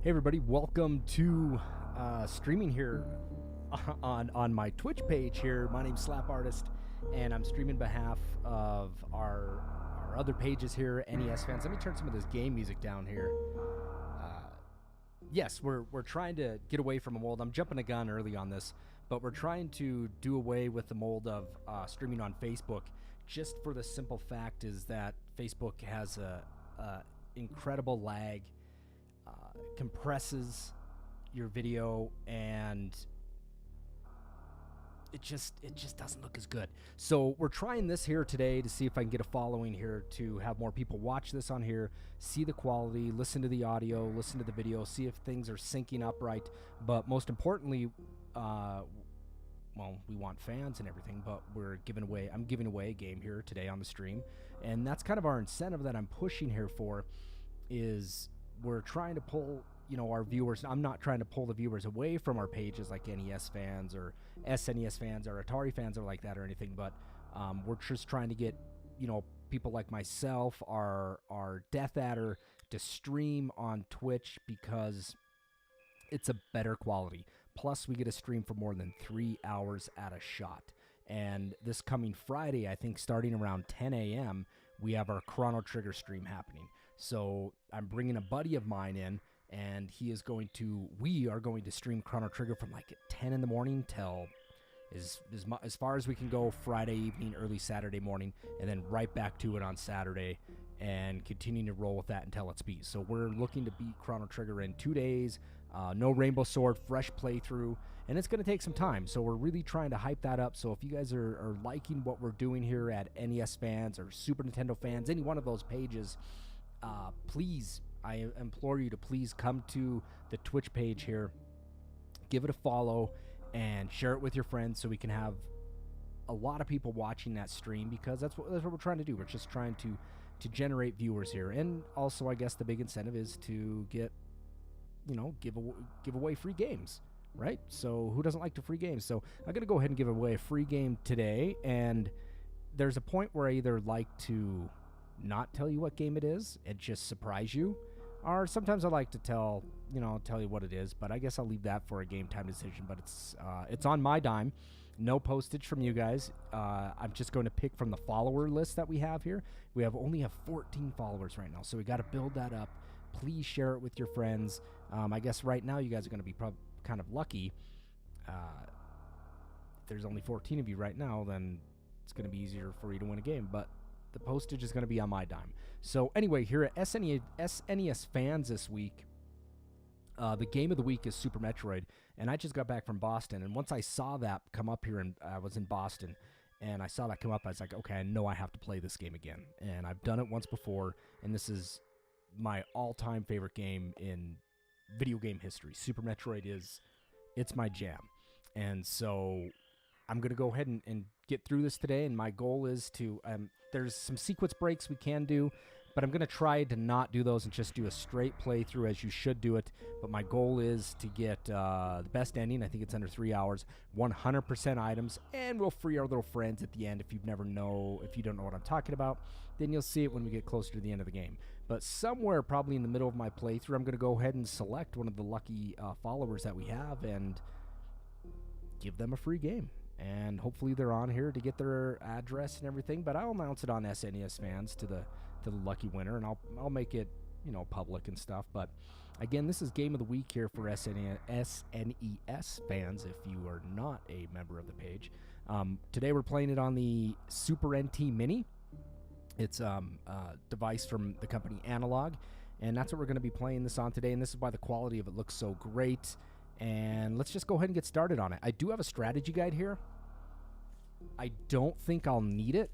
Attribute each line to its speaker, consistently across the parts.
Speaker 1: Hey everybody, welcome to streaming here on my Twitch page here. My name's slapartist, and I'm streaming behalf of our other pages here, NES fans. Let me turn some of this game music down here. Yes, we're trying to get away from a mold. I'm jumping a gun early on this, but we're trying to do away with the mold of streaming on Facebook, just for the simple fact is that Facebook has a incredible lag. Compresses your video, and it just doesn't look as good. So we're trying this here today to see if I can get a following here, to have more people watch this on here, see the quality, listen to the audio, listen to the video, see if things are syncing up right. But most importantly, well, we want fans and everything, but I'm giving away a game here today on the stream, and that's kind of our incentive that I'm pushing here for, is we're trying to pull, our viewers. I'm not trying to pull the viewers away from our pages like NES fans or SNES fans or Atari fans or like that or anything, but we're just trying to get, people like myself, our Death Adder, to stream on Twitch because it's a better quality. Plus, we get a stream for more than 3 hours at a shot. And this coming Friday, I think starting around 10 a.m., we have our Chrono Trigger stream happening. So I'm bringing a buddy of mine in, and we are going to stream Chrono Trigger from like 10 in the morning till as far as we can go Friday evening, early Saturday morning, and then right back to it on Saturday, and continuing to roll with that until it's beat. So we're looking to beat Chrono Trigger in 2 days. No Rainbow Sword, fresh playthrough, and it's going to take some time. So we're really trying to hype that up. So if you guys are liking what we're doing here at NES fans or Super Nintendo fans, any one of those pages, please, I implore you to please come to the Twitch page here, give it a follow, and share it with your friends so we can have a lot of people watching that stream, because that's what we're trying to do. We're just trying to generate viewers here. And also, I guess the big incentive is to get, give away free games, right? So who doesn't like to free games? So I'm going to go ahead and give away a free game today, and there's a point where I either like to not tell you what game it is and just surprise you, or sometimes I like to tell you what it is, but I guess I'll leave that for a game time decision. But it's on my dime. No postage from you guys. I'm just going to pick from the follower list that we have here. We only have 14 followers right now, so we got to build that up. Please share it with your friends. I guess right now you guys are going to be kind of lucky. If there's only 14 of you right now, then it's going to be easier for you to win a game, but the postage is going to be on my dime. So anyway, here at SNES fans this week, the game of the week is Super Metroid, and I just got back from Boston, and once I saw that come up here, and I was in Boston, and I saw that come up, I was like, okay, I know I have to play this game again, and I've done it once before, and this is my all-time favorite game in video game history. Super Metroid it's my jam, and so I'm going to go ahead and get through this today, and my goal is to, there's some sequence breaks we can do, but I'm going to try to not do those and just do a straight playthrough as you should do it. But my goal is to get the best ending. I think it's under 3 hours, 100% items, and we'll free our little friends at the end. If you don't know what I'm talking about, then you'll see it when we get closer to the end of the game. But somewhere probably in the middle of my playthrough, I'm going to go ahead and select one of the lucky followers that we have and give them a free game. And hopefully they're on here to get their address and everything. But I'll announce it on SNES fans to the lucky winner, and I'll make it public and stuff. But again, this is Game of the Week here for SNES fans if you are not a member of the page. Today we're playing it on the Super NT Mini. It's a device from the company Analogue, and that's what we're going to be playing this on today, and this is why the quality of it looks so great. And let's just go ahead and get started on it. I do have a strategy guide here. I don't think I'll need it,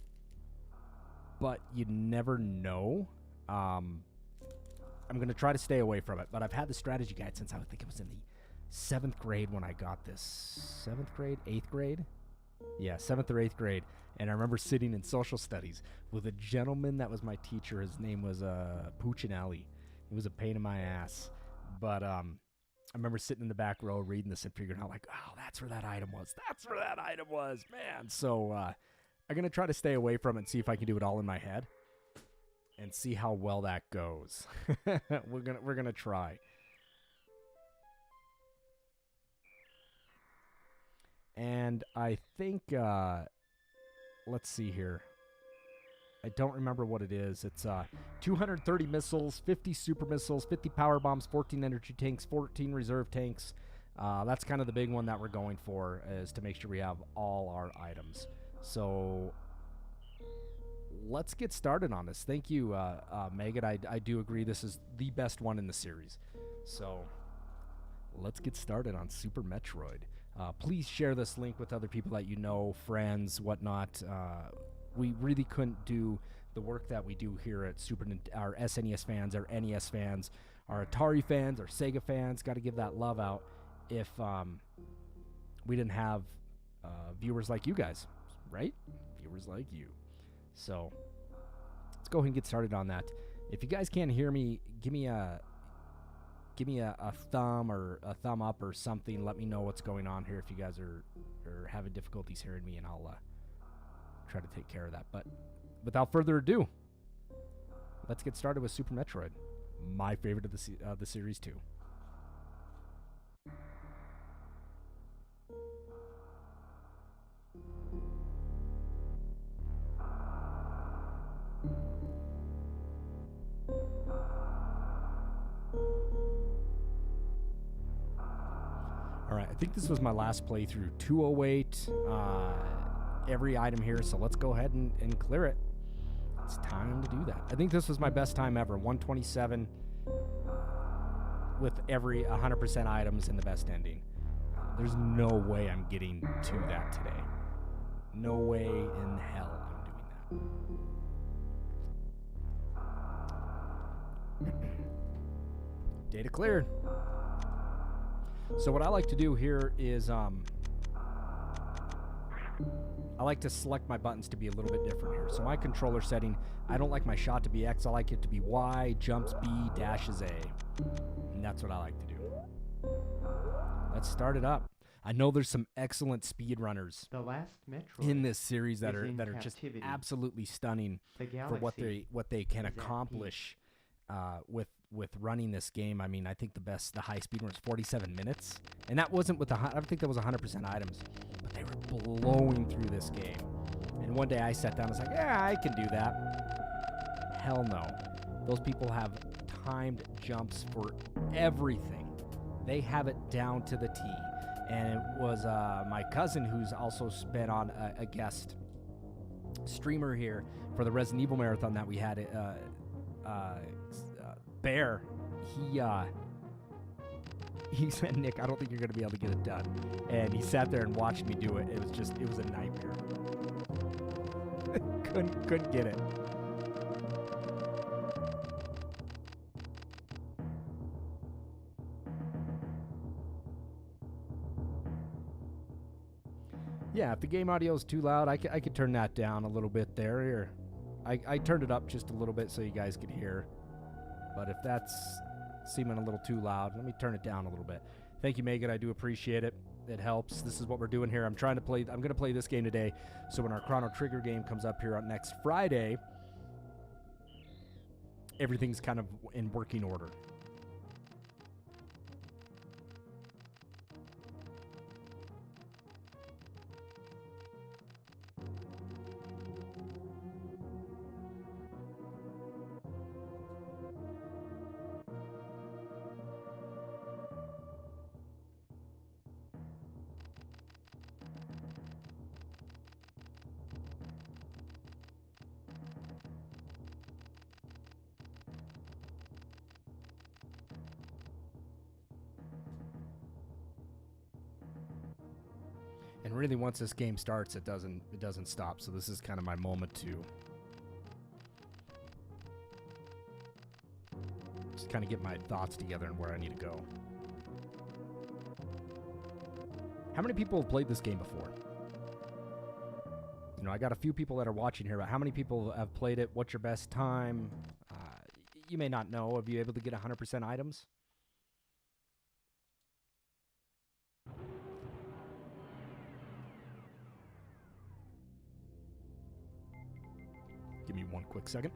Speaker 1: but you never know. I'm going to try to stay away from it, but I've had the strategy guide since I think it was in the 7th grade when I got this. 7th grade? 8th grade? Yeah, 7th or 8th grade. And I remember sitting in social studies with a gentleman that was my teacher. His name was Puccinelli. He was a pain in my ass. But I remember sitting in the back row reading this and figuring out, like, oh, that's where that item was. That's where that item was, man. So I'm going to try to stay away from it and see if I can do it all in my head and see how well that goes. We're gonna try. And I think let's see here. I don't remember what it is. It's 230 missiles, 50 super missiles, 50 power bombs, 14 energy tanks, 14 reserve tanks. That's kind of the big one that we're going for, is to make sure we have all our items. So let's get started on this. Thank you, Megan. I do agree this is the best one in the series. So let's get started on Super Metroid. Please share this link with other people that you know, friends, whatnot. We really couldn't do the work that we do here at our SNES fans, our NES fans, our Atari fans, our Sega fans. Got to give that love out if we didn't have viewers like you guys, right? Viewers like you. So let's go ahead and get started on that. If you guys can't hear me, give me a thumb or a thumb up or something. Let me know what's going on here if you guys are having difficulties hearing me, and I'll try to take care of that. But without further ado, let's get started with Super Metroid, my favorite of the series too. Alright, I think this was my last playthrough. 208, every item here, so let's go ahead and clear it. It's time to do that. I think this was my best time ever. 127 with every 100% items in the best ending. There's no way I'm getting to that today. No way in hell I'm doing that. Data cleared. So what I like to do here is I like to select my buttons to be a little bit different here. So my controller setting, I don't like my shot to be X. I like it to be Y, jumps B, dashes A. And that's what I like to do. Let's start it up. I know there's some excellent speedrunners in this series that are just absolutely stunning for what they can accomplish with running this game. I mean, I think the high speed one was 47 minutes, and that wasn't with I don't think that was 100% items, but they were blowing through this game. And one day I sat down and was like, yeah, I can do that. Hell no. Those people have timed jumps for everything. They have it down to the T. And it was my cousin, who's also been on a guest streamer here for the Resident Evil marathon that we had. Bear, he said, Nick, I don't think you're going to be able to get it done. And he sat there and watched me do it. It was a nightmare. couldn't get it. Yeah, if the game audio is too loud, I could turn that down a little bit there. Here, I turned it up just a little bit so you guys could hear. But if that's seeming a little too loud, let me turn it down a little bit. Thank you, Megan. I do appreciate it. It helps. This is what we're doing here. I'm going to play this game today. So when our Chrono Trigger game comes up here on next Friday, everything's kind of in working order. And really, once this game starts, it doesn't stop. So this is kind of my moment to just kind of get my thoughts together and where I need to go. How many people have played this game before? You know, I got a few people that are watching here, but how many people have played it? What's your best time? You may not know. Are you able to get 100% items? Give me one quick second.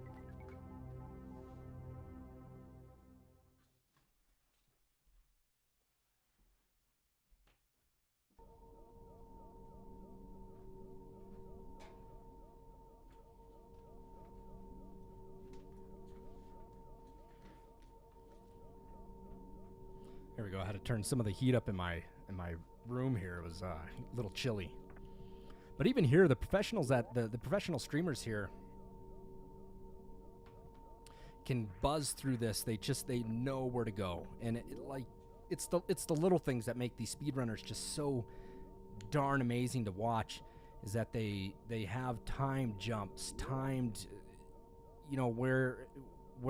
Speaker 1: There we go. I had to turn some of the heat up in my room here. It was a little chilly. But even here, the professionals the professional streamers here can buzz through this. They know where to go, and it's the little things that make these speedrunners just so darn amazing to watch. Is that they have timed jumps, timed, you know, where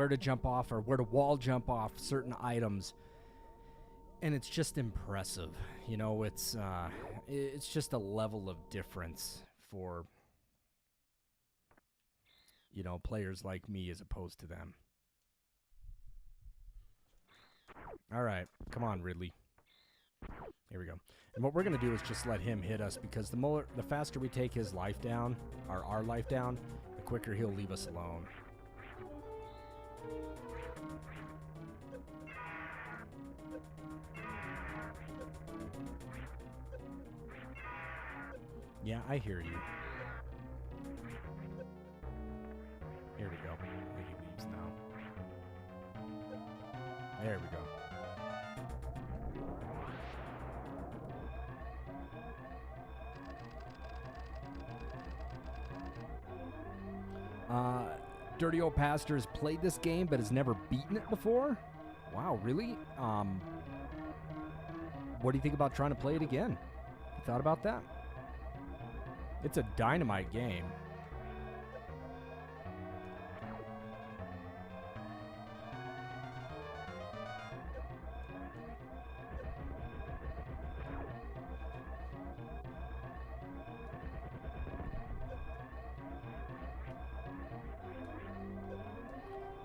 Speaker 1: to jump off or where to wall jump off certain items. And it's just impressive, you know. It's just a level of difference for, you know, players like me as opposed to them. All right, come on, Ridley. Here we go. And what we're gonna do is just let him hit us, because the faster we take his life down, or our life down, the quicker he'll leave us alone. Yeah, I hear you. Here we go. I think he leaves now. There we go. Dirty Old Pastor has played this game but has never beaten it before? Wow, really? What do you think about trying to play it again? You thought about that? It's a dynamite game.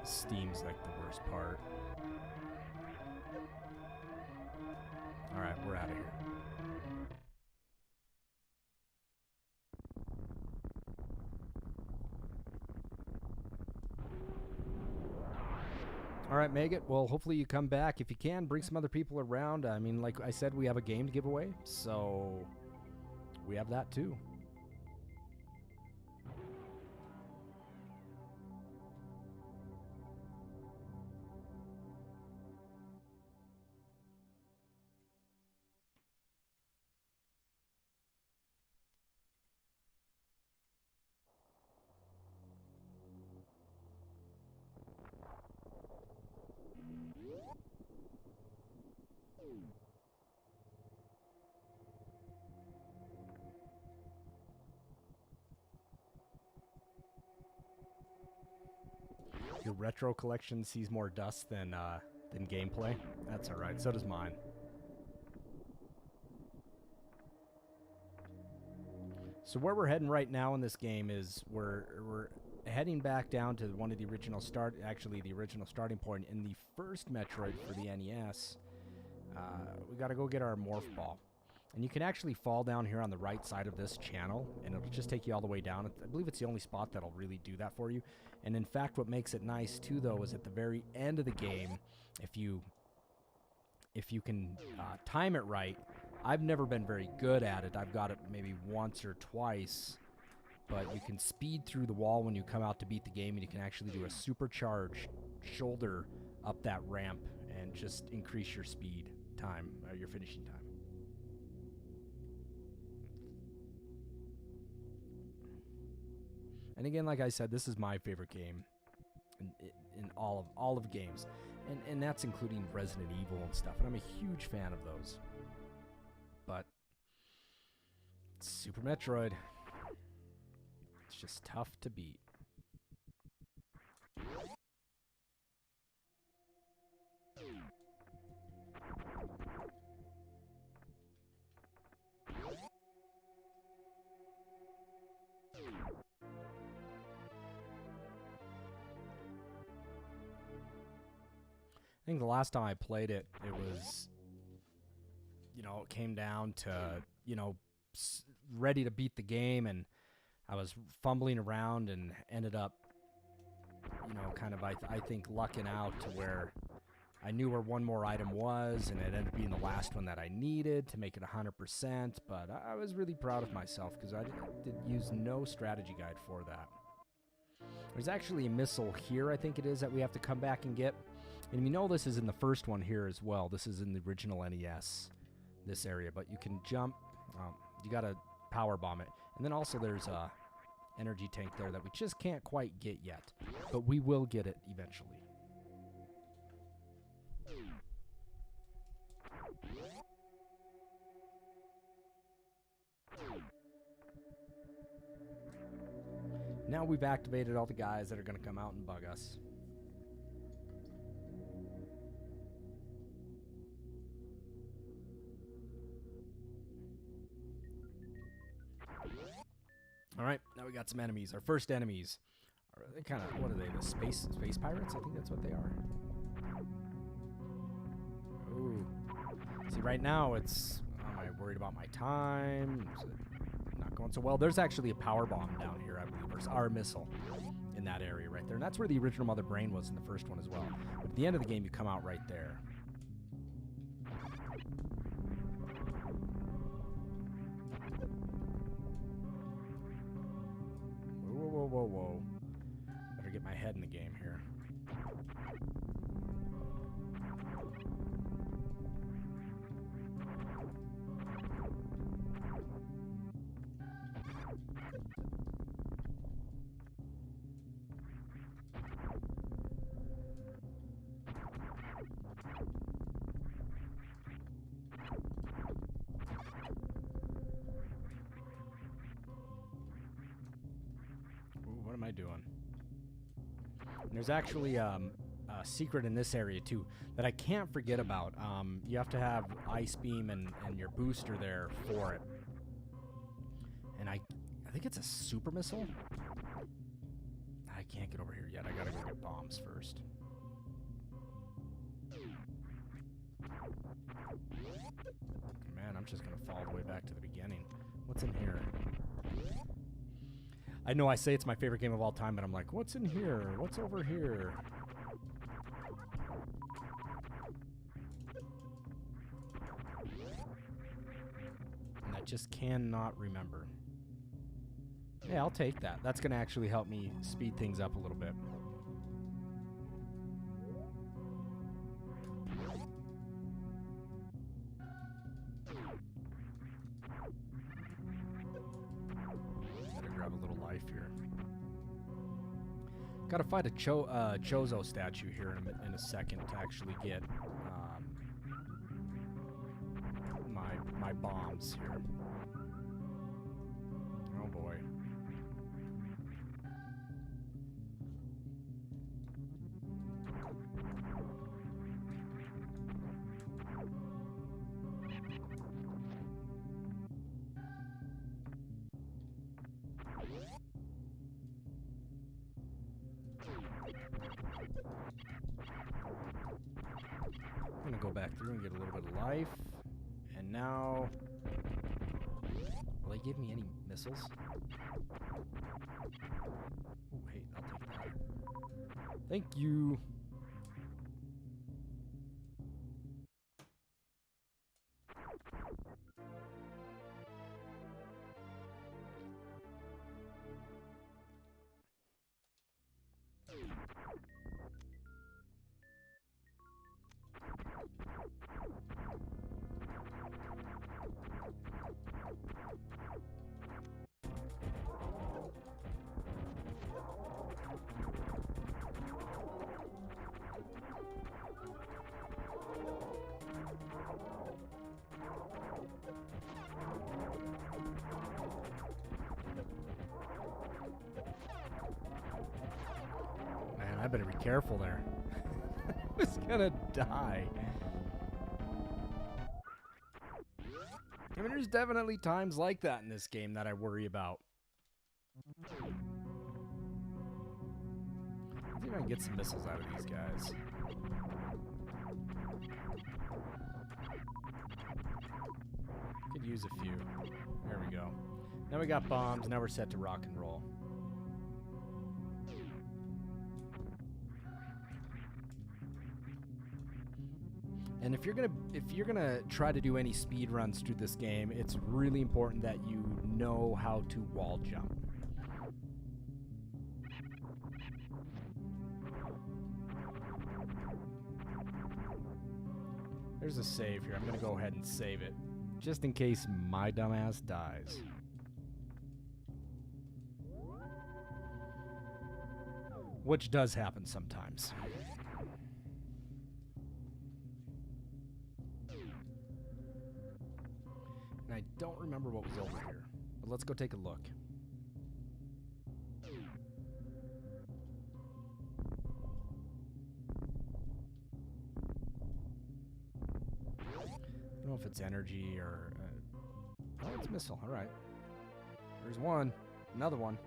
Speaker 1: Steam's like the worst part. All right, we're out of here. All right, Maggot. Well, hopefully you come back. If you can, bring some other people around. I mean, like I said, we have a game to give away, so we have that too. Your retro collection sees more dust than gameplay. That's all right. So does mine. So where we're heading right now in this game is we're heading back down to one of the original the original starting point in the first Metroid for the NES. We got to go get our morph ball. And you can actually fall down here on the right side of this channel, and it'll just take you all the way down. I believe it's the only spot that'll really do that for you. And in fact, what makes it nice too, though, is at the very end of the game, if you can time it right. I've never been very good at it. I've got it maybe once or twice, but you can speed through the wall when you come out to beat the game, and you can actually do a supercharged shoulder up that ramp and just increase your speed time, or your finishing time. And again, like I said, this is my favorite game in all of games, and that's including Resident Evil and stuff. And I'm a huge fan of those. But Super Metroid. It's just tough to beat. I think the last time I played it, it was, you know, it came down to, you know, ready to beat the game, and I was fumbling around and ended up, you know, kind of, I think, lucking out to where I knew where one more item was, and it ended up being the last one that I needed to make it 100%, but I was really proud of myself because I did use no strategy guide for that. There's actually a missile here, I think it is, that we have to come back and get. And you know this is in the first one here as well. This is in the original NES, this area. But you can jump. You got to power bomb it. And then also there's a energy tank there that we just can't quite get yet. But we will get it eventually. Now we've activated all the guys that are going to come out and bug us. All right, now we got some enemies. Our first enemies. Are they kind of, what are they, the space pirates? I think that's what they are. Ooh. See, right now it's, am I worried about my time? Is it not going so well? There's actually a power bomb down here, I believe, or a missile in that area right there. And that's where the original Mother Brain was in the first one as well. But at the end of the game, you come out right there. Whoa. Better get my head in the game here. What am I doing? And there's actually a secret in this area too that I can't forget about. You have to have Ice Beam and your booster there for it. And I think it's a super missile. I can't get over here yet. I gotta go get bombs first. Man, I'm just gonna fall all the way back to the beginning. What's in here? I know I say it's my favorite game of all time, but I'm like, what's in here? What's over here? And I just cannot remember. Yeah, I'll take that. That's going to actually help me speed things up a little bit. Grab a little life here. Gotta fight a Chozo statue here in a second to actually get my bombs here. Oh boy. I'm gonna go back through and get a little bit of life. And now, will they give me any missiles? Oh, hey, I'll take that. Thank you. better be careful there. I was gonna die. I mean, there's definitely times like that in this game that I worry about. I think I can get some missiles out of these guys. Could use a few. There we go. Now we got bombs. Now we're set to rock and roll. And if you're gonna try to do any speed runs through this game, it's really important that you know how to wall jump. There's a save here. I'm gonna go ahead and save it, just in case my dumbass dies. Which does happen sometimes. And I don't remember what was over here. But let's go take a look. I don't know if it's energy or... oh, it's missile. All right. There's one. Another one.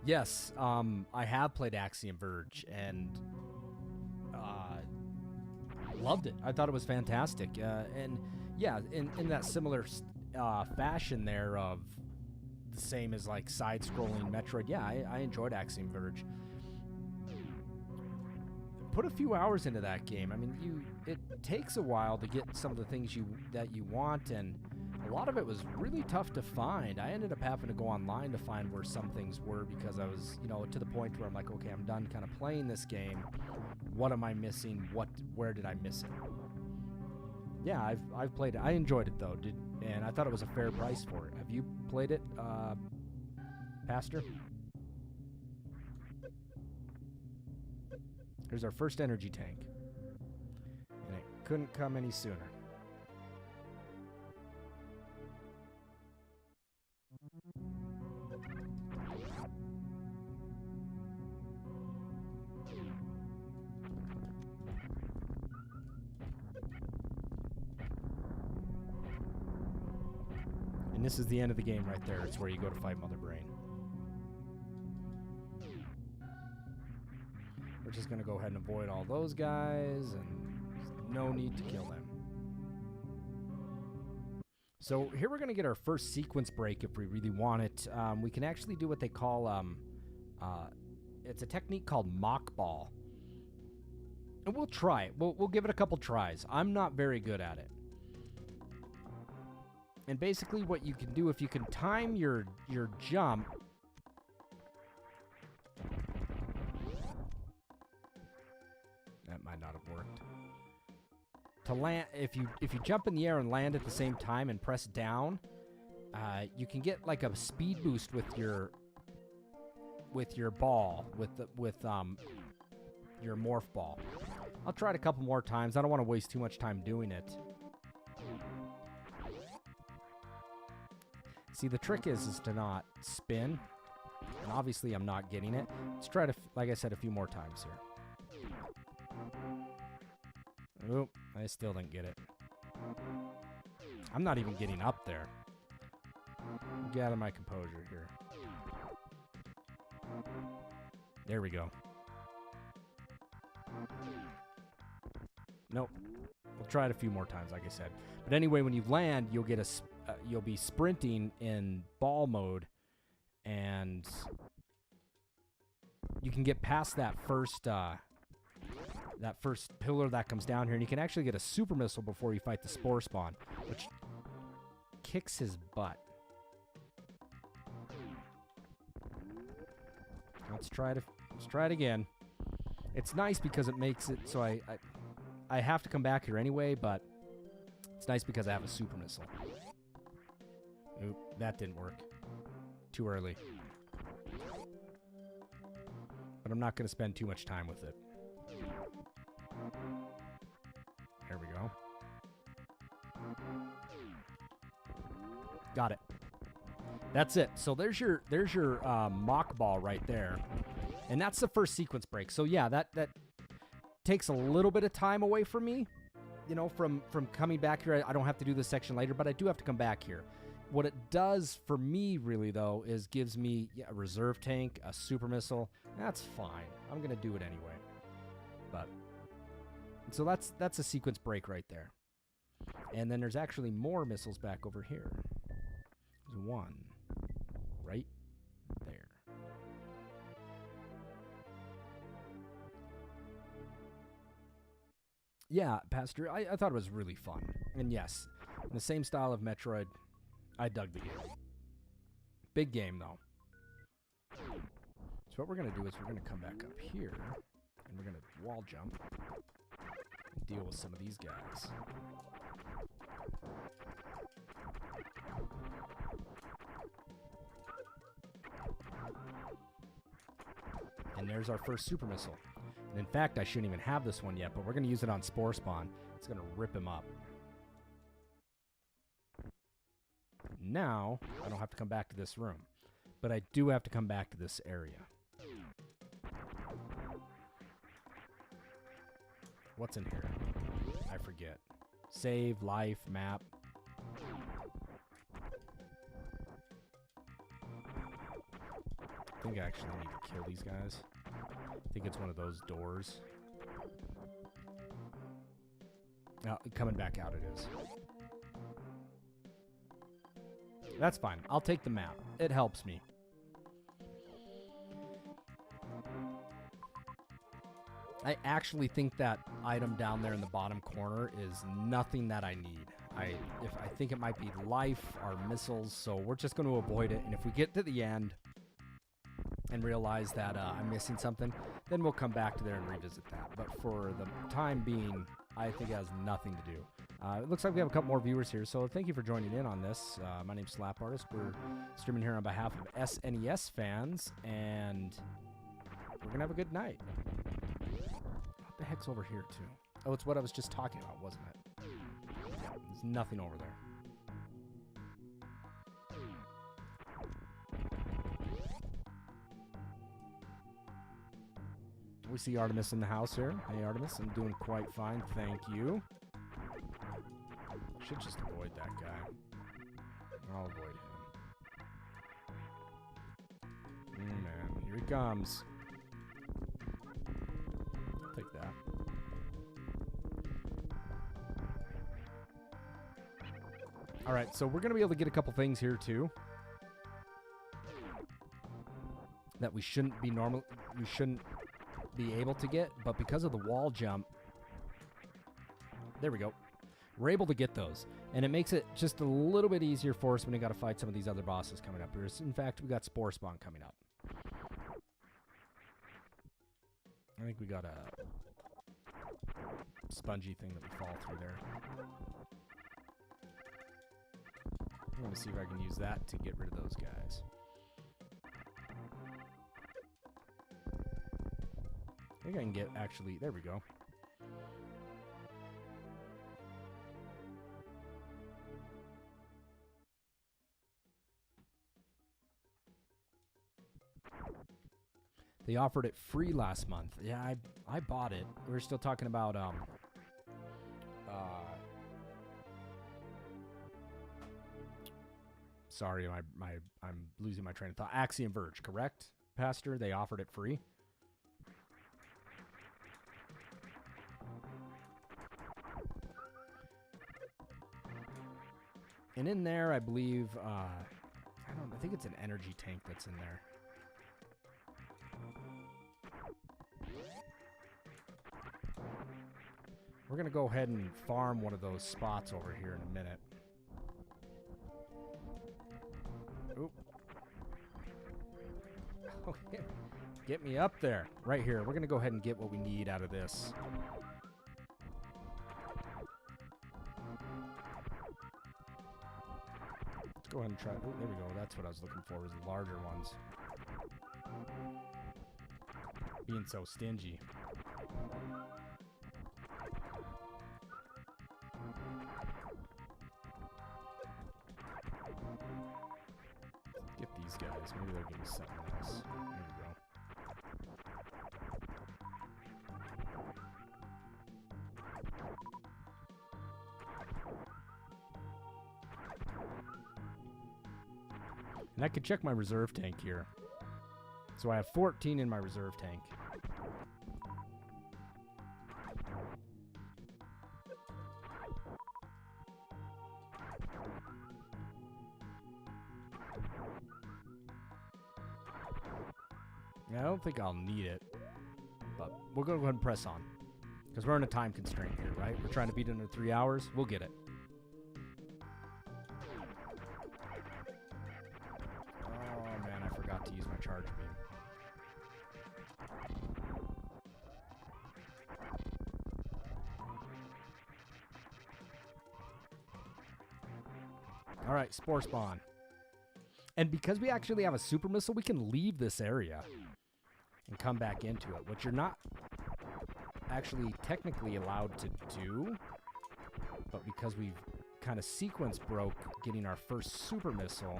Speaker 1: Yes, I have played Axiom Verge, and loved it. I thought it was fantastic. And yeah, in that similar fashion there of the same as like side-scrolling Metroid, yeah, I enjoyed Axiom Verge. Put a few hours into that game. I mean, it takes a while to get some of the things that you want, and a lot of it was really tough to find. I ended up having to go online to find where some things were because I was, you know, to the point where I'm like, okay, I'm done kind of playing this game. What am I missing? Where did I miss it? Yeah, I've played it. I enjoyed it though, and I thought it was a fair price for it. Have you played it, Pastor? Here's our first energy tank, and it couldn't come any sooner. And this is the end of the game right there. It's where you go to fight Mother Brain. We're just going to go ahead and avoid all those guys, and no need to kill them. So here we're going to get our first sequence break if we really want it. We can actually do what they call, it's a technique called mock ball. And we'll try it. We'll give it a couple tries. I'm not very good at it. And basically what you can do, if you can time your jump, that might not have worked. To land, if you jump in the air and land at the same time and press down, you can get like a speed boost with your ball, with your morph ball. I'll try it a couple more times. I don't want to waste too much time doing it. See, the trick is to not spin, and obviously I'm not getting it. Let's try to, like I said, a few more times here. Oop, I still didn't get it. I'm not even getting up there. Get out of my composure here. There we go. Nope. We'll try it a few more times, like I said. But anyway, when you land, you'll get you'll be sprinting in ball mode, and you can get past that first pillar that comes down here, and you can actually get a super missile before you fight the spore spawn, which kicks his butt. Let's try it again. It's nice because it makes it so I have to come back here anyway, but it's nice because I have a super missile. Oop, that didn't work. Too early. But I'm not going to spend too much time with it. There we go. Got it. That's it. So there's your mock ball right there. And that's the first sequence break. So yeah, that takes a little bit of time away from me, you know, from coming back here. I don't have to do this section later, but I do have to come back here. What it does for me, really, though, is gives me a reserve tank, a super missile. That's fine. I'm going to do it anyway. But so that's a sequence break right there. And then there's actually more missiles back over here. There's one right there. Yeah, Pastor, I thought it was really fun. And yes, in the same style of Metroid, I dug the game. Big game, though. So what we're going to do is we're going to come back up here, and we're going to wall jump and deal with some of these guys. And there's our first super missile. And in fact, I shouldn't even have this one yet, but we're going to use it on Spore Spawn. It's going to rip him up. Now, I don't have to come back to this room, but I do have to come back to this area. What's in here? I forget. Save, life, map. I think I actually need to kill these guys. I think it's one of those doors. Now, coming back out it is. That's fine. I'll take the map. It helps me. I actually think that item down there in the bottom corner is nothing that I need. I think it might be life or missiles, so we're just going to avoid it. And if we get to the end and realize that I'm missing something, then we'll come back to there and revisit that. But for the time being, I think it has nothing to do. It looks like we have a couple more viewers here, so thank you for joining in on this. My name's slapartist. We're streaming here on behalf of SNES fans, and we're going to have a good night. What the heck's over here, too? Oh, it's what I was just talking about, wasn't it? There's nothing over there. We see Artemis in the house here. Hey, Artemis, I'm doing quite fine, thank you. Should just avoid that guy. I'll avoid him. Man, here he comes. I'll take that. All right, so we're going to be able to get a couple things here, too. That we shouldn't be able to get, but because of the wall jump, there we go. We're able to get those, and it makes it just a little bit easier for us when we got to fight some of these other bosses coming up here. In fact, we got Spore Spawn coming up. I think we got a spongy thing that we fall through there. I'm going to see if I can use that to get rid of those guys. I think I can get, actually, there we go. They offered it free last month. Yeah, I bought it. We were still talking about, sorry, I'm losing my train of thought. Axiom Verge, correct, Pastor? They offered it free? And in there, I believe, I think it's an energy tank that's in there. We're going to go ahead and farm one of those spots over here in a minute. Oop. Okay. Get me up there. Right here. We're going to go ahead and get what we need out of this. Let's go ahead and try. Oh, there we go. That's what I was looking for, was the larger ones. Being so stingy. Get these guys. Maybe they'll give me something else. There we go. And I could check my reserve tank here. So I have 14 in my reserve tank. Yeah, I don't think I'll need it. But we're going to go ahead and press on. Because we're in a time constraint here, right? We're trying to beat it under 3 hours. We'll get it. Oh, man, I forgot to use my charge beam. All right, Spore Spawn. And because we actually have a super missile, we can leave this area and come back into it, which you're not actually technically allowed to do. But because we've kind of sequence broke getting our first super missile,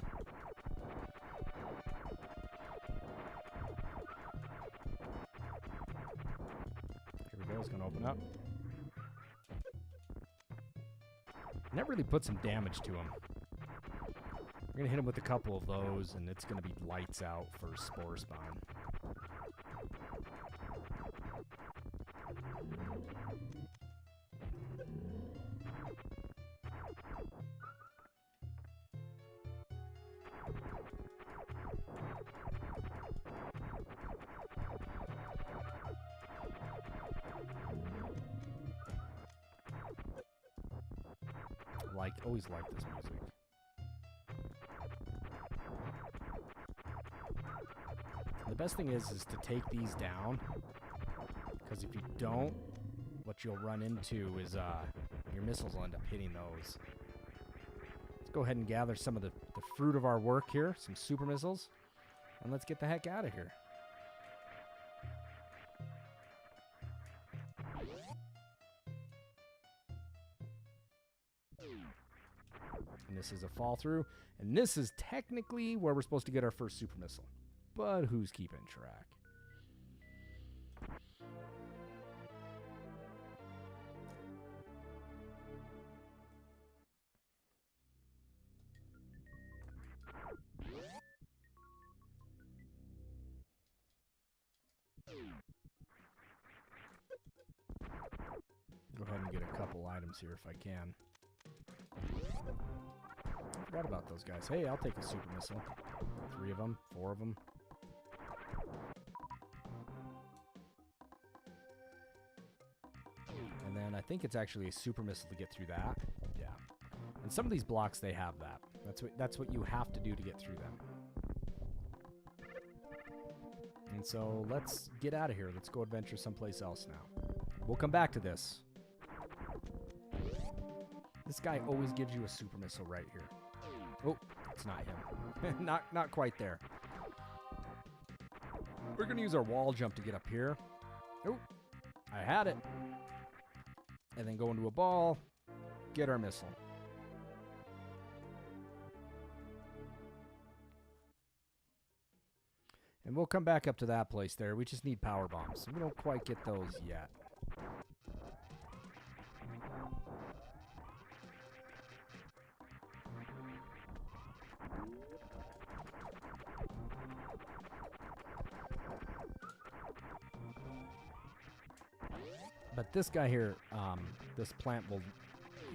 Speaker 1: here we go, it's going to open up. And that really put some damage to him. We're going to hit him with a couple of those, and it's going to be lights out for Spore Spawn. Always like this music. The best thing is to take these down, because if you don't, what you'll run into is your missiles will end up hitting those. Let's go ahead and gather some of the fruit of our work here, some super missiles, and let's get the heck out of here. And this is a fall through, and this is technically where we're supposed to get our first super missile. But who's keeping track? Go ahead and get a couple items here if I can. Forgot about those guys. Hey, I'll take a super missile. 3 of them, 4 of them. And then I think it's actually a super missile to get through that. Yeah. And some of these blocks, they have that. That's what you have to do to get through them. And so let's get out of here. Let's go adventure someplace else now. We'll come back to this. This guy always gives you a super missile right here. Oh, it's not him. not quite there. We're going to use our wall jump to get up here. Oh, I had it. And then go into a ball, get our missile. And we'll come back up to that place there. We just need power bombs. We don't quite get those yet. But this guy here, this plant will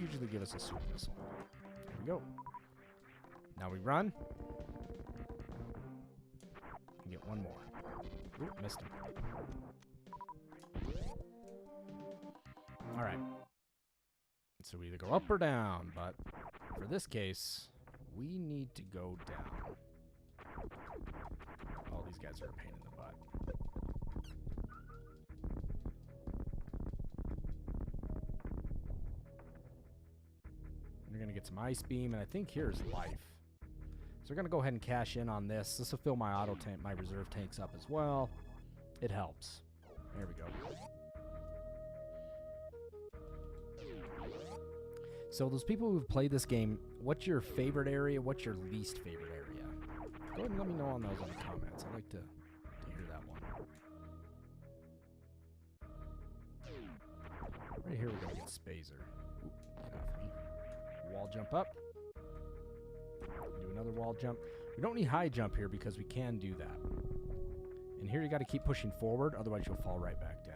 Speaker 1: usually give us a super missile. There we go. Now we run. And get one more. Oop, missed him. All right. So we either go up or down, but for this case, we need to go down. Oh, these guys are a pain in the butt. We're going to get some ice beam, and I think here's life. So we're going to go ahead and cash in on this. This will fill my auto tank, my reserve tanks up as well. It helps. There we go. So those people who've played this game, what's your favorite area? What's your least favorite area? Go ahead and let me know on those in the comments. I'd like to hear that one. Right here we're going to get Spazer. Oop, get off me. Wall jump up. Do another wall jump. We don't need high jump here because we can do that. And here you got to keep pushing forward, otherwise you'll fall right back down.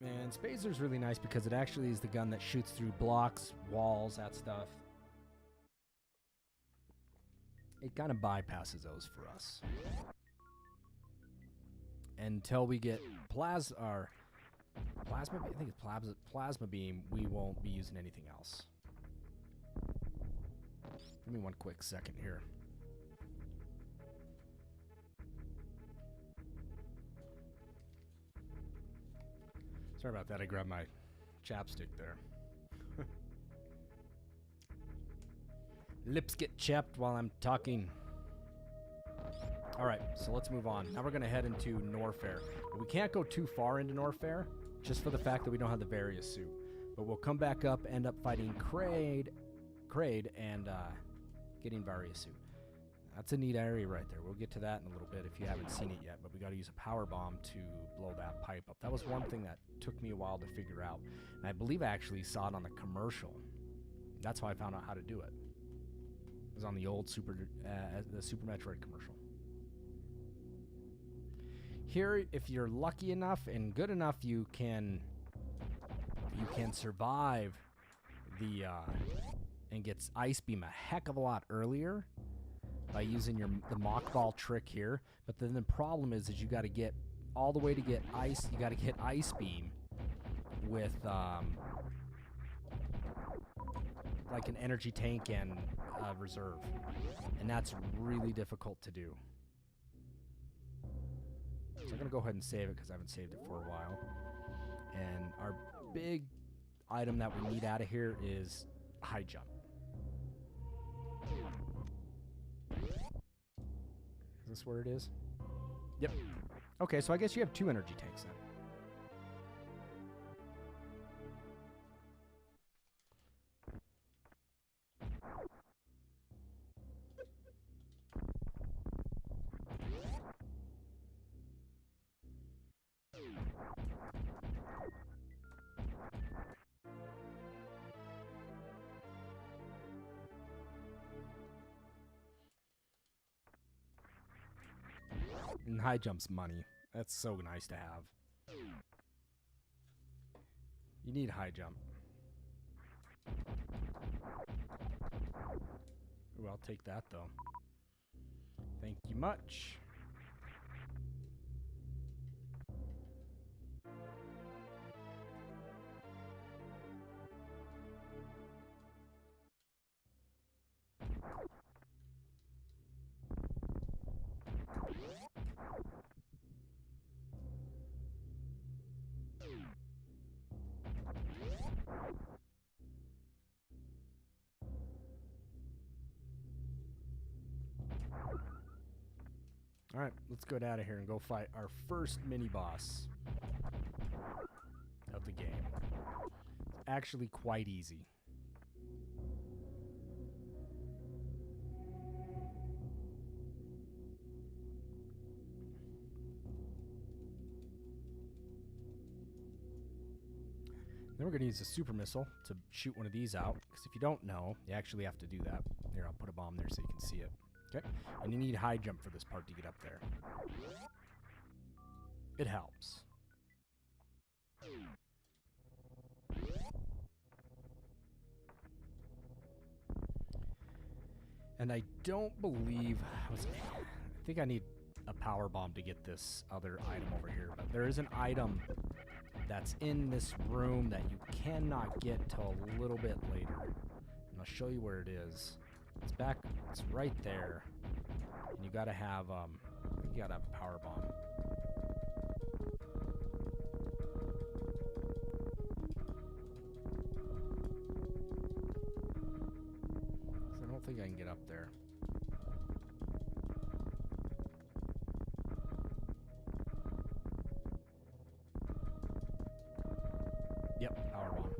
Speaker 1: And Spazer's really nice because it actually is the gun that shoots through blocks, walls, that stuff. It kind of bypasses those for us. Until we get plasma, I think it's plasma beam, we won't be using anything else. Give me one quick second here. Sorry about that, I grabbed my chapstick there. Lips get chapped while I'm talking. Alright, so let's move on. Now we're going to head into Norfair. But we can't go too far into Norfair, just for the fact that we don't have the Various suit. But we'll come back up, end up fighting Kraid, and getting Various suit. That's a neat area right there. We'll get to that in a little bit if you haven't seen it yet, but we got to use a power bomb to blow that pipe up. That was one thing that took me a while to figure out. And I believe I actually saw it on the commercial. That's how I found out how to do it. It was on the old Super Metroid commercial. Here, if you're lucky enough and good enough, you can survive the and gets Ice Beam a heck of a lot earlier by using the Mock Ball trick here. But then the problem is you got to get all the way to get ice. You got to get Ice Beam with like an energy tank and reserve, and that's really difficult to do. So I'm gonna go ahead and save it because I haven't saved it for a while. And our big item that we need out of here is high jump. Is this where it is? Yep. Okay, so I guess you have 2 energy tanks then. And high jump's money. That's so nice to have. You need high jump. Ooh, I'll take that though. Thank you much. Alright, let's get out of here and go fight our first mini-boss of the game. It's actually quite easy. Then we're going to use a super missile to shoot one of these out, because if you don't know, you actually have to do that. Here, I'll put a bomb there so you can see it. Okay, and you need high jump for this part to get up there. It helps. And I don't believe... I think I need a power bomb to get this other item over here. But there is an item that's in this room that you cannot get till a little bit later. And I'll show you where it is. It's right there. And you gotta have, I think you gotta have a power bomb. So I don't think I can get up there. Yep, power bomb.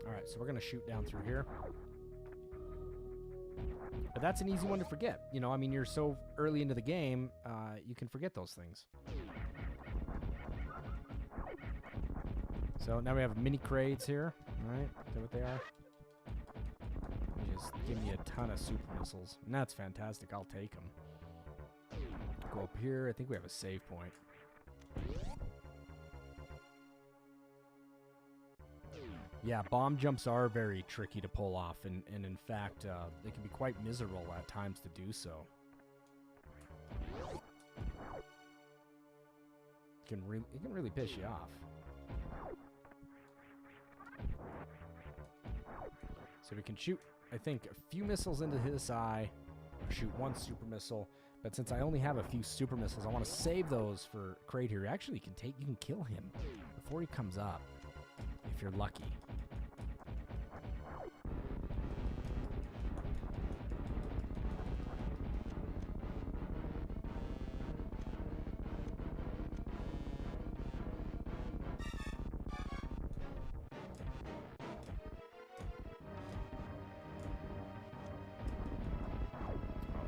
Speaker 1: Alright, so we're gonna shoot down through here. But that's an easy one to forget. You know, I mean, you're so early into the game, you can forget those things. So now we have mini crates here. All right, is that what they are? They just give me a ton of super missiles, and that's fantastic. I'll take them. Go up here. I think we have a save point. Yeah, bomb jumps are very tricky to pull off, and in fact, they can be quite miserable at times to do so. It can really piss you off. So we can shoot, I think, a few missiles into his eye, or shoot one super missile. But since I only have a few super missiles, I want to save those for Crate here. Actually, you can kill him before he comes up, if you're lucky.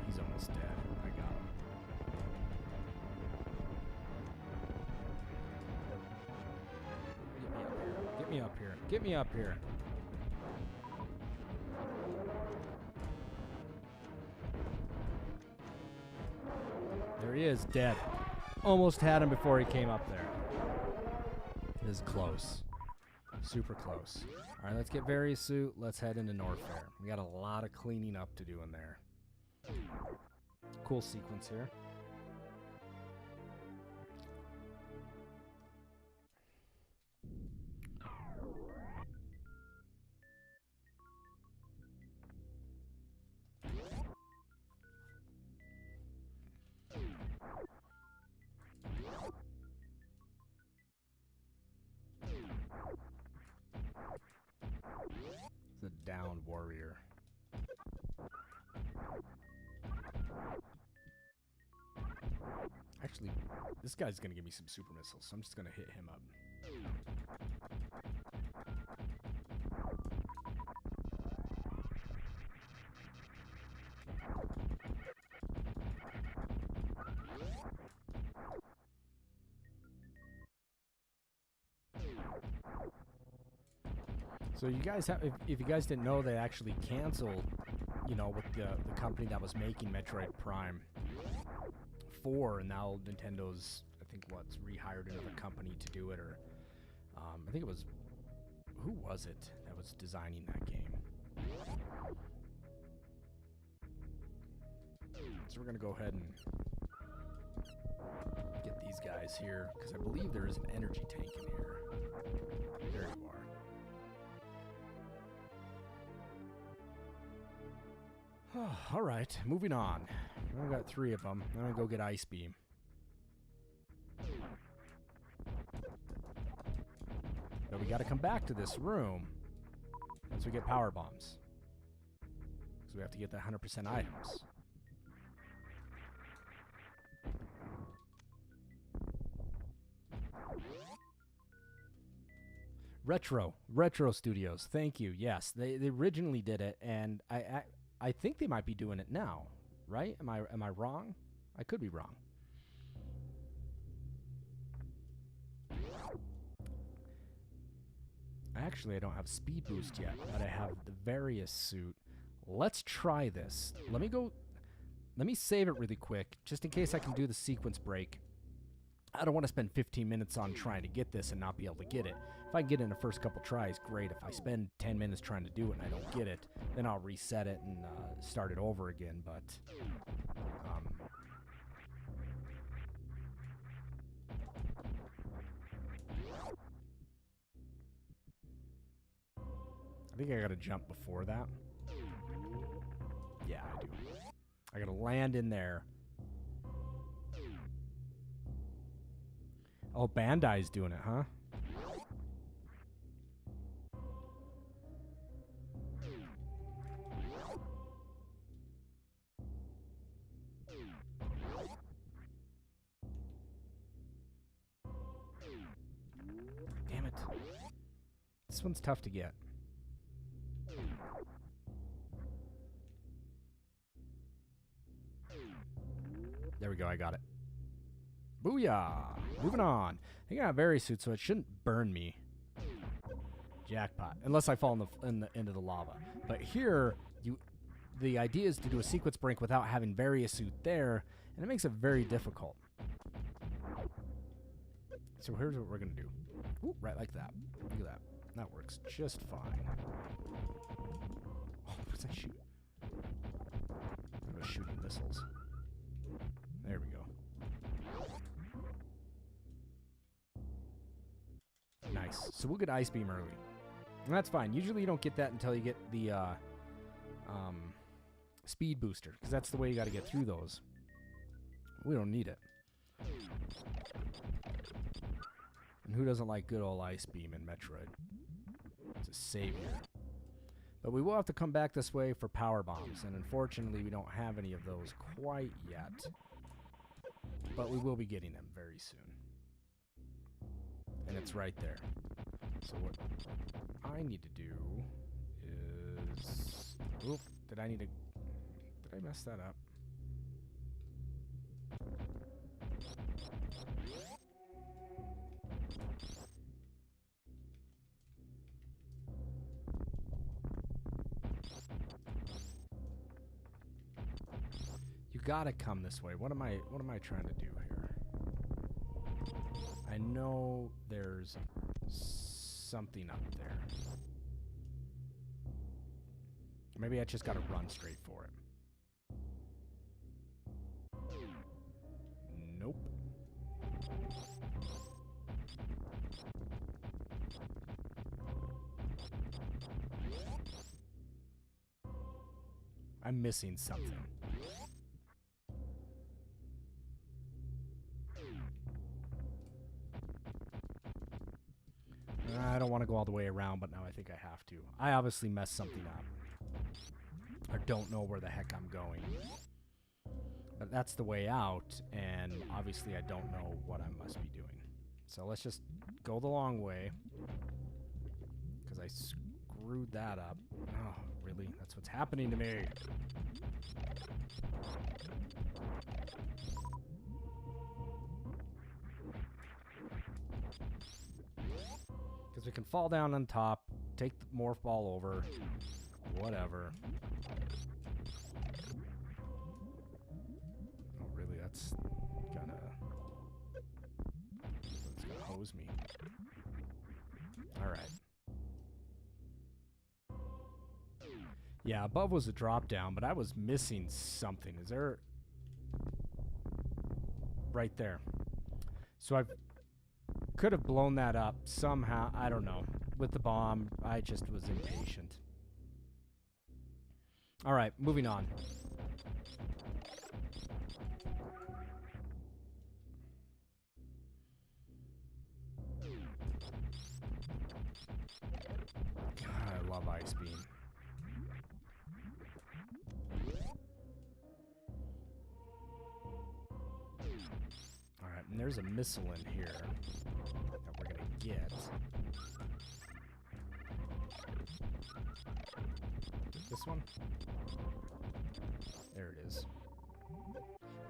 Speaker 1: He's almost dead. I got him. Get me up here. Get me up here. There he is, dead. Almost had him before he came up there. This is close. Super close. All right, let's get Various Suit. Let's head into Norfair. We got a lot of cleaning up to do in there. Cool sequence here. The down warrior. Actually, this guy's gonna give me some super missiles, so I'm just gonna hit him up. So you guys have, if you guys didn't know, they actually canceled, you know, with the company that was making Metroid Prime 4, and now Nintendo's, I think, rehired another company to do it, or I think it was, who was it that was designing that game? So we're gonna go ahead and get these guys here, because I believe there is an energy tank in here. There you are. All right, moving on. I've got 3 of them. I'm gonna go get Ice Beam. But we gotta come back to this room once we get power bombs. Because we have to get the 100% items. Retro Studios. Thank you. Yes, they originally did it, and I think they might be doing it now, right? Am I wrong? I could be wrong. Actually, I don't have speed boost yet, but I have the Various Suit. Let's try this. Let me save it really quick, just in case I can do the sequence break. I don't want to spend 15 minutes on trying to get this and not be able to get it. If I can get it in the first couple tries, great. If I spend 10 minutes trying to do it and I don't get it, then I'll reset it and start it over again. But I think I gotta jump before that. Yeah, I do. I gotta land in there. Oh, Bandai's doing it, huh? Damn it. This one's tough to get. There we go, I got it. Booyah! Moving on. I think I have Various Suit, so it shouldn't burn me. jackpot. Unless I fall into the lava. But here, the idea is to do a sequence break without having Variasuit there, and it makes it very difficult. So here's what we're going to do. Ooh, right like that. Look at that. That works just fine. Oh, what's that shoot? I was shooting missiles. There we go. Nice. So we'll get Ice Beam early. And that's fine. Usually you don't get that until you get the speed booster, because that's the way you got to get through those. We don't need it. And who doesn't like good old Ice Beam in Metroid? It's a savior. But we will have to come back this way for power bombs, and unfortunately we don't have any of those quite yet. But we will be getting them very soon. And it's right there. So what I need to do is... Oop, did I mess that up? You gotta come this way. What am I trying to do here? I know there's something up there. Maybe I just gotta run straight for it. Nope. I'm missing something. I don't want to go all the way around, but now I think I have to. I obviously messed something up. I don't know where the heck I'm going. But that's the way out, and obviously I don't know what I must be doing. So let's just go the long way. Because I screwed that up. Oh, really? That's what's happening to me. Because we can fall down on top, take the morph ball over, whatever. Oh, really? That's gonna hose me. All right. Yeah, above was a drop down, but I was missing something. Is there... Right there. So I could have blown that up somehow. I don't know. With the bomb, I just was impatient. All right, moving on. God, I love Ice Beam. Alright, and there's a missile in here that we're gonna get. This one? There it is.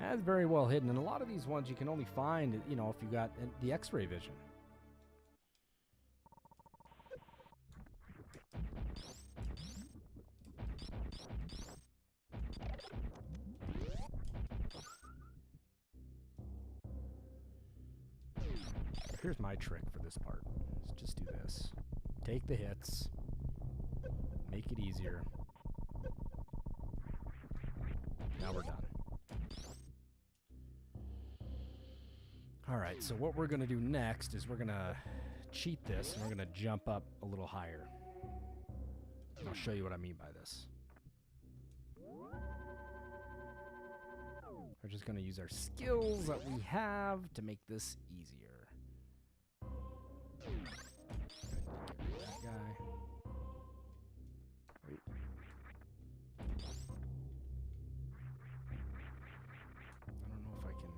Speaker 1: That's very well hidden, and a lot of these ones you can only find, you know, if you got the X-ray vision. Here's my trick for this part. Let's just do this. Take the hits. Make it easier. Now we're done. Alright, so what we're going to do next is we're going to cheat this, and we're going to jump up a little higher. And I'll show you what I mean by this. We're just going to use our skills that we have to make this easier. That guy. Wait. I don't know if I can...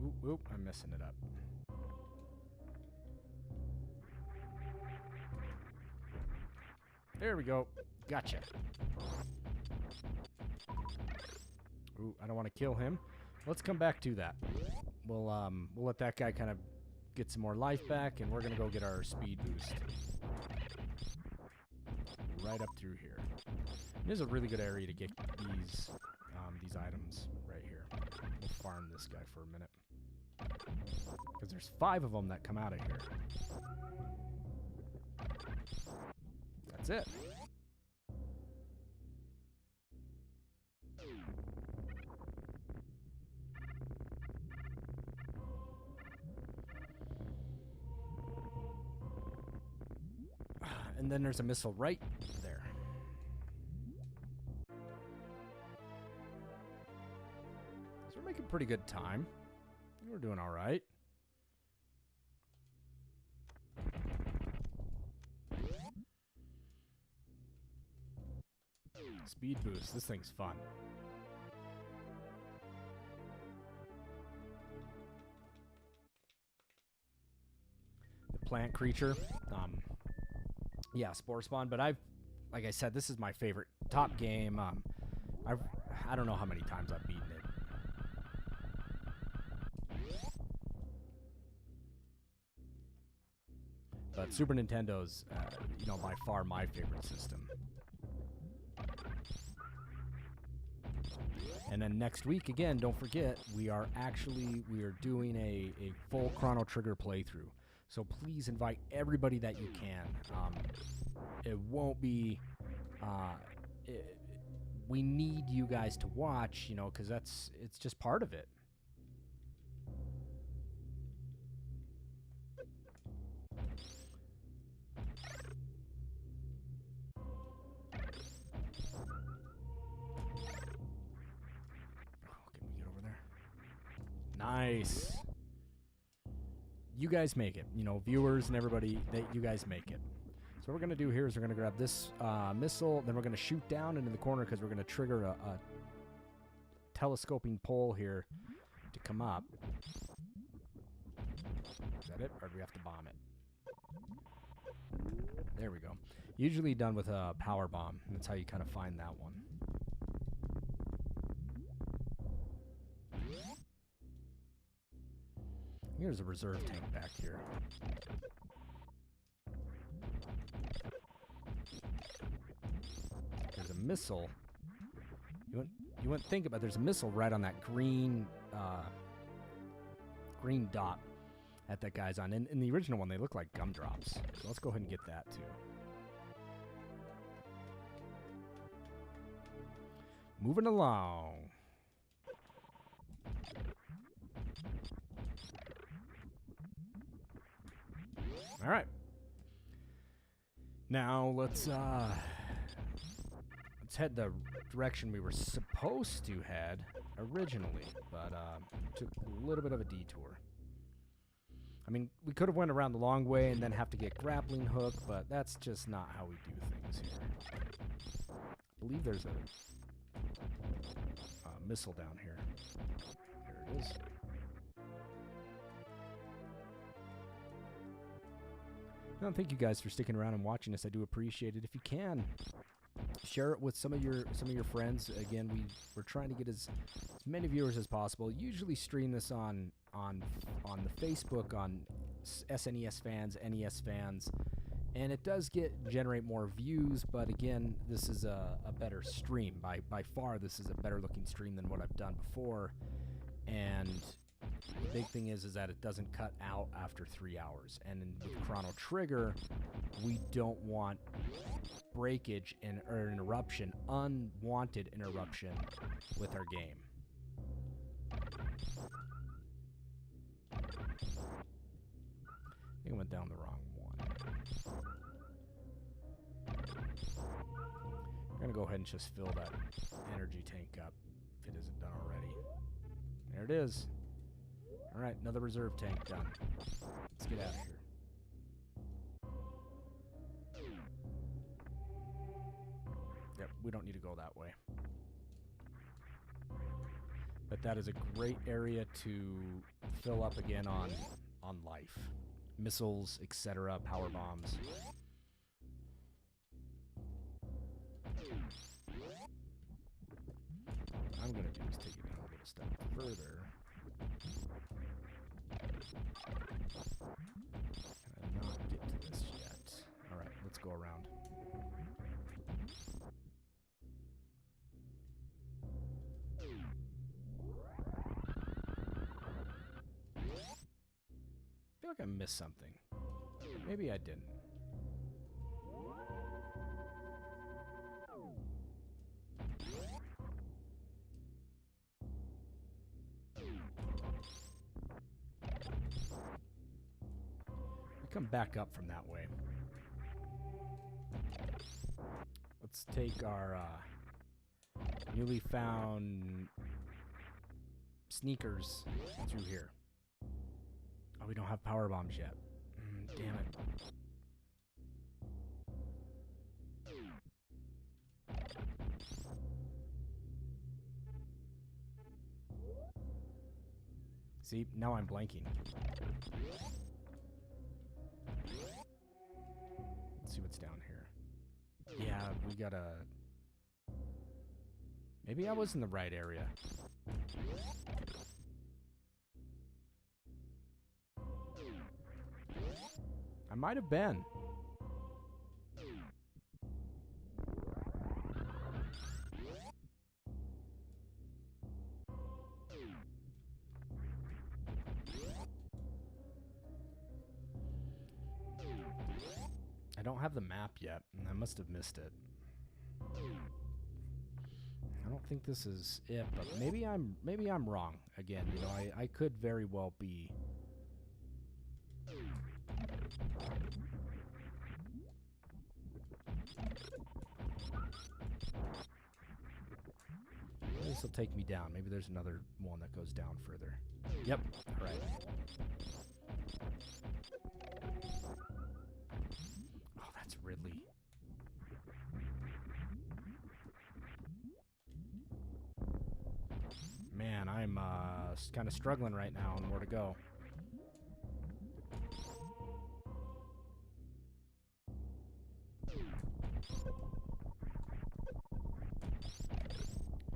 Speaker 1: Oop, oop, I'm messing it up. There we go. Gotcha. Ooh, I don't want to kill him. Let's come back to that. We'll let that guy kind of get some more life back, and we're going to go get our speed boost. Right up through here. This is a really good area to get these items right here. We'll farm this guy for a minute. Because there's 5 of them that come out of here. That's it. And then there's a missile right there. So we're making pretty good time. We're doing all right. Speed boost. This thing's fun. The plant creature. Yeah, Spore Spawn, but like I said, this is my favorite top game. I don't know how many times I've beaten it. But Super Nintendo's, you know, by far my favorite system. And then next week, again, don't forget, we are doing a full Chrono Trigger playthrough. So please invite everybody that you can. It won't be... we need you guys to watch, you know, because it's just part of it. Can we get over there? Nice. You guys make it. You know, viewers and everybody, you guys make it. So what we're going to do here is we're going to grab this missile, then we're going to shoot down into the corner because we're going to trigger a telescoping pole here to come up. Is that it? Or do we have to bomb it? There we go. Usually done with a power bomb. That's how you kind of find that one. Here's a reserve tank back here. There's a missile. You wouldn't think about it. There's a missile right on that green green dot that guy's on. In the original one, they look like gumdrops. So let's go ahead and get that too. Moving along. All right. Now let's head the direction we were supposed to head originally, but took a little bit of a detour. I mean, we could have went around the long way and then have to get grappling hook, but that's just not how we do things here. I believe there's a missile down here. There it is. No, thank you guys for sticking around and watching us. I do appreciate it. If you can, share it with some of your friends. Again, we're trying to get as many viewers as possible. Usually stream this on the Facebook on SNES fans, NES fans, and it does generate more views. But again, this is a better stream by far. This is a better looking stream than what I've done before, and the big thing is that it doesn't cut out after 3 hours. And with Chrono Trigger, we don't want breakage or interruption, unwanted interruption with our game. I think I went down the wrong one. I'm going to go ahead and just fill that energy tank up if it isn't done already. There it is. All right, another reserve tank done. Let's get out of here. Yep, we don't need to go that way. But that is a great area to fill up again on life. Missiles, etc., power bombs. What I'm going to do is take it down a little step further. Can I not get to this yet? Alright, let's go around. I feel like I missed something. But maybe I didn't. Come back up from that way. Let's take our newly found sneakers through here. Oh, we don't have power bombs yet. Damn it. See, now I'm blanking. Let's see what's down here. Yeah, we gotta... Maybe I was in the right area. I might have been. I don't have the map yet, and I must have missed it. I don't think this is it, but maybe I'm wrong. Again, you know, I could very well be. This will take me down. Maybe there's another one that goes down further. Yep. All right. Oh, that's Ridley. Man, I'm kind of struggling right now on where to go.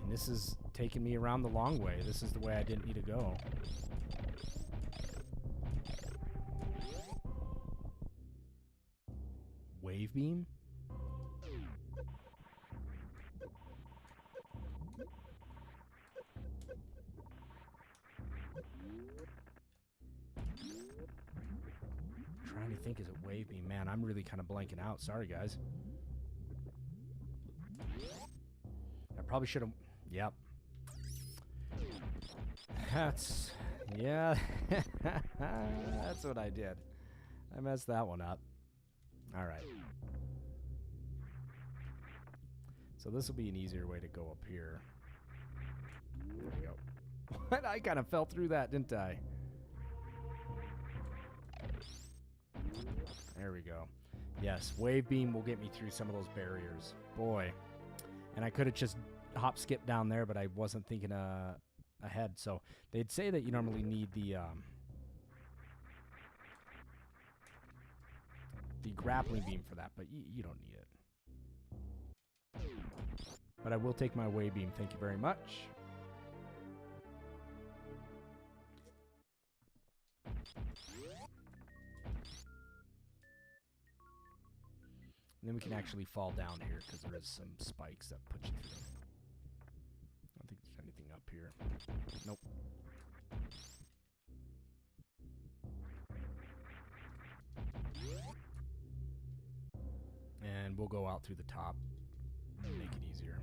Speaker 1: And this is taking me around the long way. This is the way I didn't need to go. Wave beam? Trying to think, is it wave beam? Man, I'm really kind of blanking out. Sorry, guys. I probably should have... Yep. Yeah. That's what I did. I messed that one up. All right. So this will be an easier way to go up here. There we go. What? I kind of fell through that, didn't I? There we go. Yes, wave beam will get me through some of those barriers. Boy. And I could have just hop skipped down there, but I wasn't thinking ahead. So they'd say that you normally need the grappling beam for that, but you don't need it. But I will take my wave beam. Thank you very much. And then we can actually fall down here because there is some spikes that put you through. I don't think there's anything up here. Nope. And we'll go out through the top and make it easier.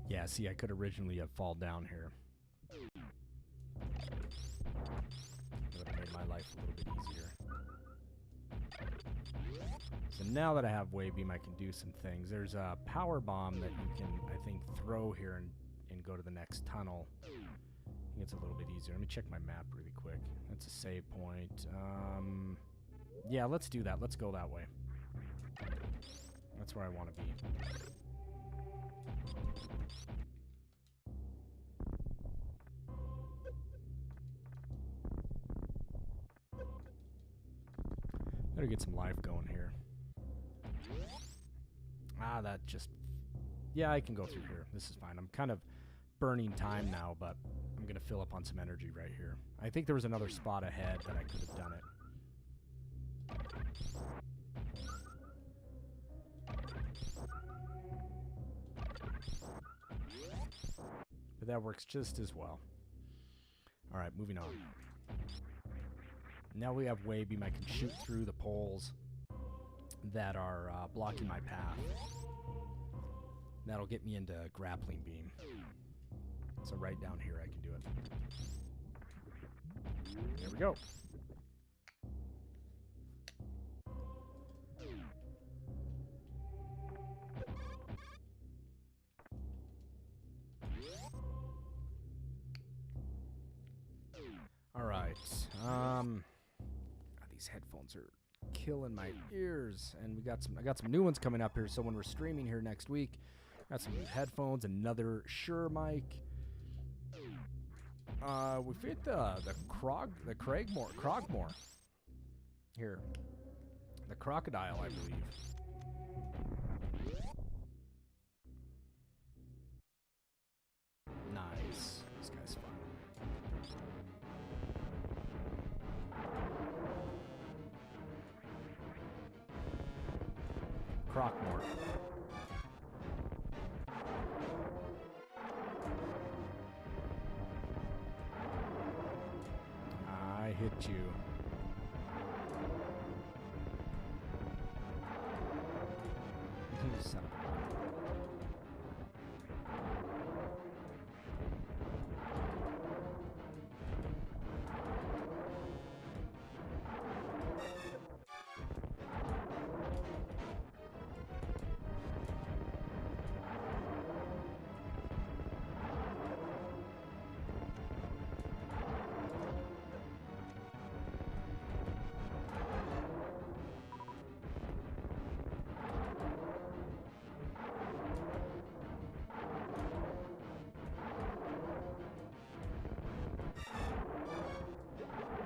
Speaker 1: Yeah, see, I could originally have fallen down here. That would have made my life a little bit easier. So now that I have wave beam, I can do some things. There's a power bomb that you can, I think, throw here and go to the next tunnel. I think it's a little bit easier. Let me check my map really quick. That's a save point. Yeah, let's do that. Let's go that way. That's where I want to be. Better get some life going here. Ah, that just... Yeah, I can go through here. This is fine. I'm kind of burning time now, but I'm going to fill up on some energy right here. I think there was another spot ahead that I could have done it. But that works just as well. All right, moving on. Now we have Waybeam. I can shoot through the poles that are blocking my path. That'll get me into grappling beam. So right down here I can do it. There we go. All right. These headphones are killing my ears, and I got some new ones coming up here. So when we're streaming here next week, got some new headphones, another Shure mic. We fit the Crogmore here, the crocodile, I believe. Nice. This guy's fun. Crockmore. I hit you. Son of a...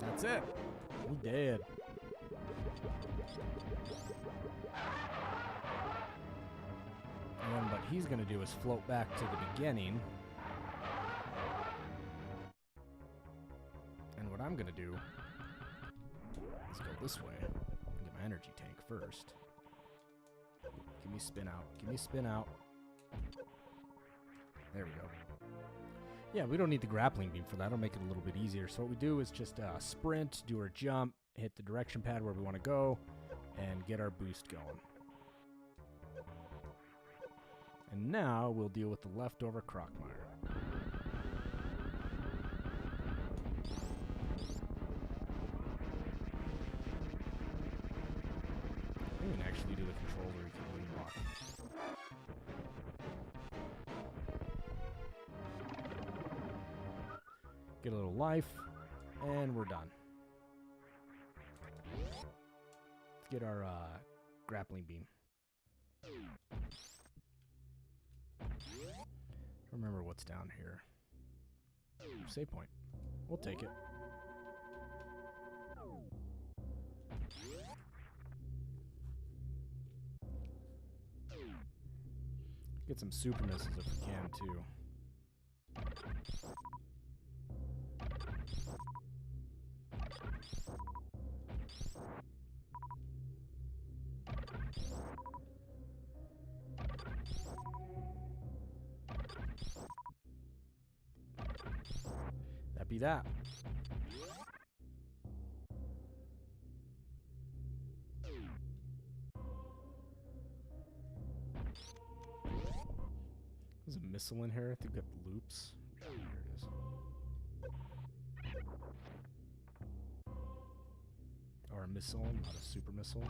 Speaker 1: That's it. He dead. And what he's going to do is float back to the beginning. And what I'm going to do is go this way and get my energy tank first. Give me spin out. Give me spin out. There we go. Yeah, we don't need the grappling beam for that. It'll make it a little bit easier. So what we do is just sprint, do our jump, hit the direction pad where we want to go, and get our boost going. And now we'll deal with the leftover Crockmire. I can actually do the controller if you really want. Get a little life, and we're done. Let's get our grappling beam. Remember what's down here. Save point. We'll take it. Get some super missiles if we can, too. That be that. There's a missile in here. I think that loops. Yeah, here it is. Or a missile, not a super missile.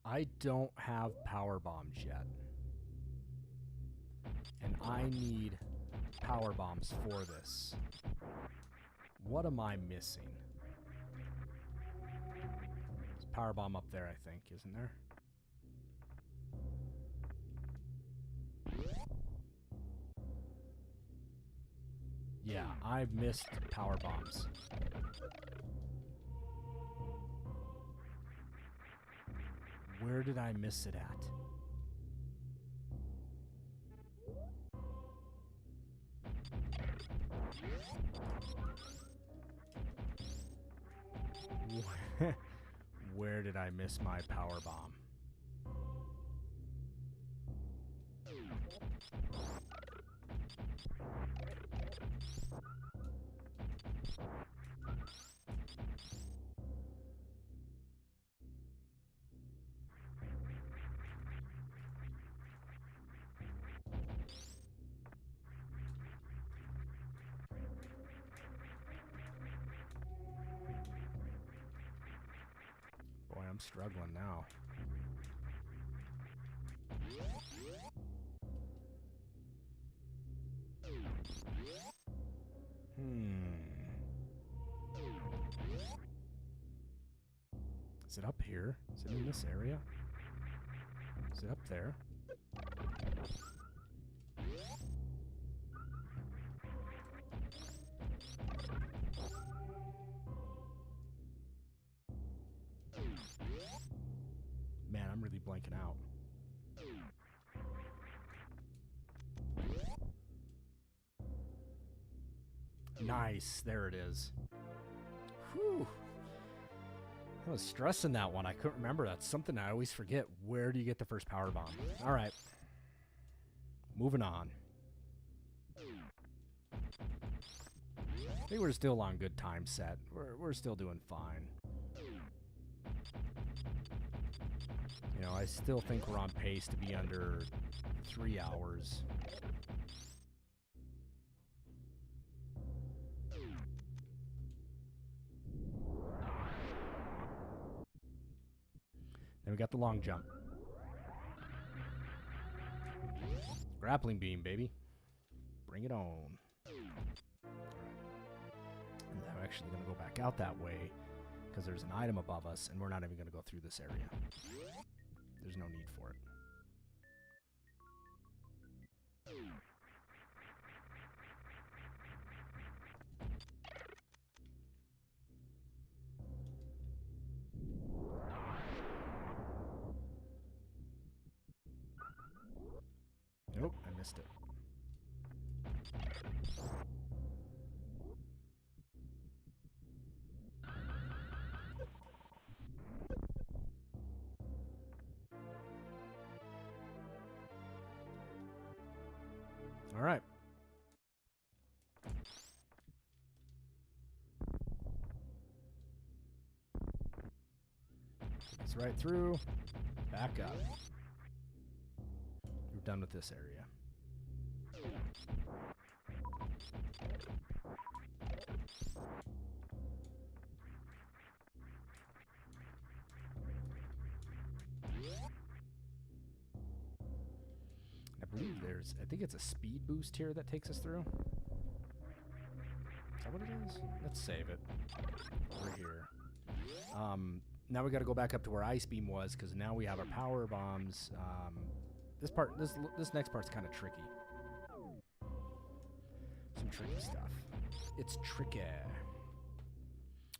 Speaker 1: I don't have power bombs yet. And I need power bombs for this. What am I missing? There's a power bomb up there, I think, isn't there? Yeah, I've missed power bombs. Where did I miss it at? Where did I miss my power bomb? Boy, I'm struggling now. Is it up here? Is it in this area? Is it up there? Man, I'm really blanking out. Nice. There it is. Whew. I was stressing that one. I couldn't remember. That's something I always forget. Where do you get the first power bomb? All right. Moving on. I think we're still on good time set. We're still doing fine. You know, I still think we're on pace to be under 3 hours. Then we got the long jump. Grappling beam, baby. Bring it on. And I'm actually going to go back out that way because there's an item above us and we're not even going to go through this area. There's no need for it. Nope, I missed it. All right. It's right through. Back up. We're done with this area. I believe I think it's a speed boost here that takes us through. Is that what it is? Let's save it. Over here. Now we got to go back up to where Ice Beam was because now we have our power bombs. This next part's kind of tricky. Some tricky stuff. It's tricky.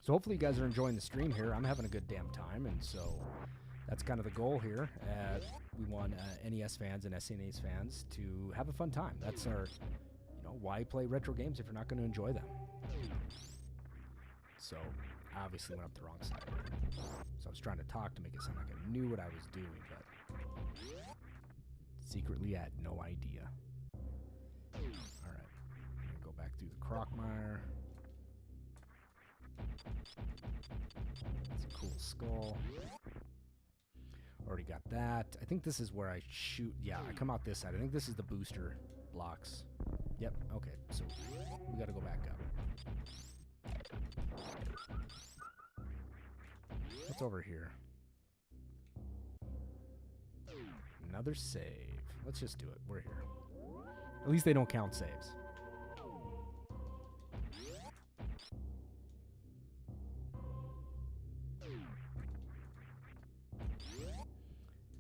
Speaker 1: So hopefully you guys are enjoying the stream here. I'm having a good damn time, and so that's kind of the goal here. We want NES fans and SNES fans to have a fun time. That's our, why play retro games if you're not going to enjoy them? So I obviously went up the wrong side. So I was trying to talk to make it sound like I knew what I was doing, but secretly I had no idea. All right, I'm gonna go back through the Crockmire. It's a cool skull. Already got that. I think this is where I shoot. Yeah, I come out this side. I think this is the booster blocks. Yep, okay. So we got to go back up. What's over here? Another save. Let's just do it. We're here. At least they don't count saves.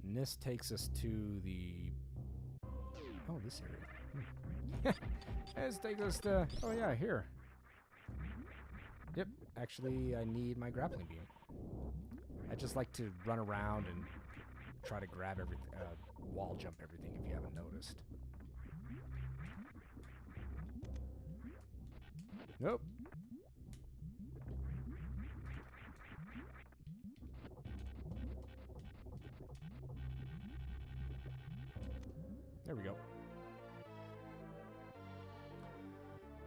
Speaker 1: And this takes us to the... Oh, this area. This takes us to... Oh, yeah, here. Yep. Actually, I need my grappling beam. I just like to run around and try to grab everything, wall jump everything if you haven't noticed. Nope. There we go.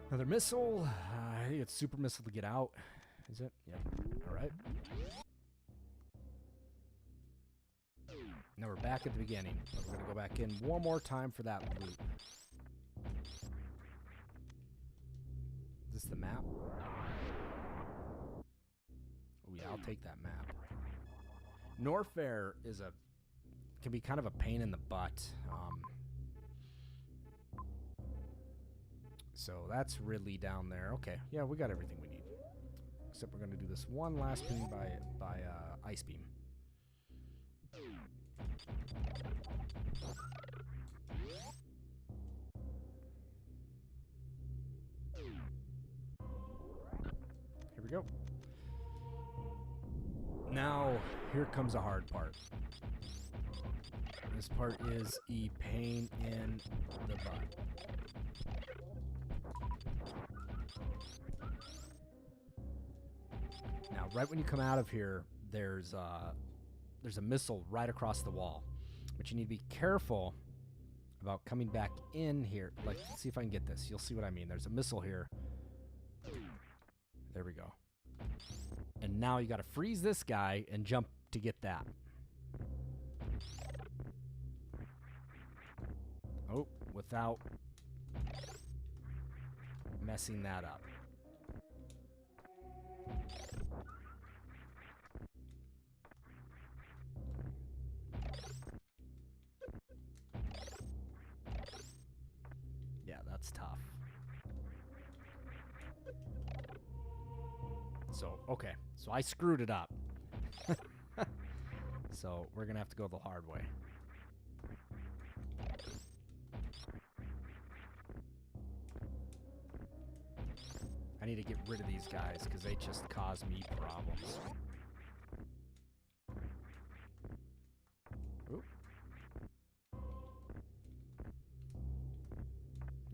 Speaker 1: Another missile. I think it's super missile to get out. Is it? Yep. All right. Now we're back at the beginning. But we're going to go back in one more time for that loop. Is this the map? Oh yeah, I'll take that map. Norfair is can be kind of a pain in the butt. So that's Ridley down there. Okay, yeah, we got everything we need. Except we're going to do this one last beam by Ice Beam. Here we go. Now, here comes a hard part. This part is a pain in the butt. Now, right when you come out of here, there's a missile right across the wall. But you need to be careful about coming back in here. Like, let's see if I can get this. You'll see what I mean. There's a missile here. There we go. And now you got to freeze this guy and jump to get that. Oh, without messing that up. Yeah, that's tough. So, okay. So I screwed it up. So we're going to have to go the hard way. I need to get rid of these guys because they just cause me problems. Oop.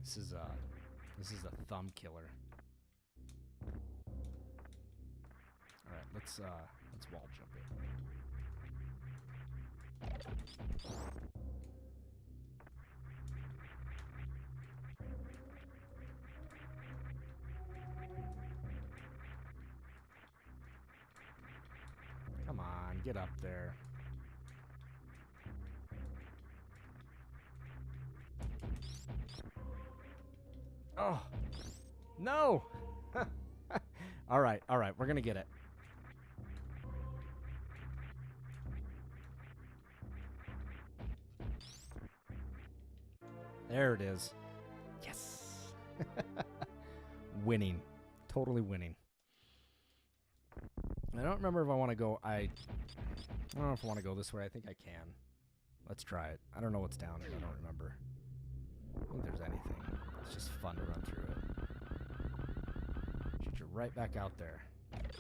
Speaker 1: This is a thumb killer. All right, let's wall jump it. Come on, get up there. Oh, no. All right, we're going to get it. There it is. Yes. Winning. Totally winning. I don't remember if I want to go. I don't know if I want to go this way. I think I can. Let's try it. I don't know what's down here. I don't remember. I don't think there's anything. It's just fun to run through it. Shoot you right back out there. Yep,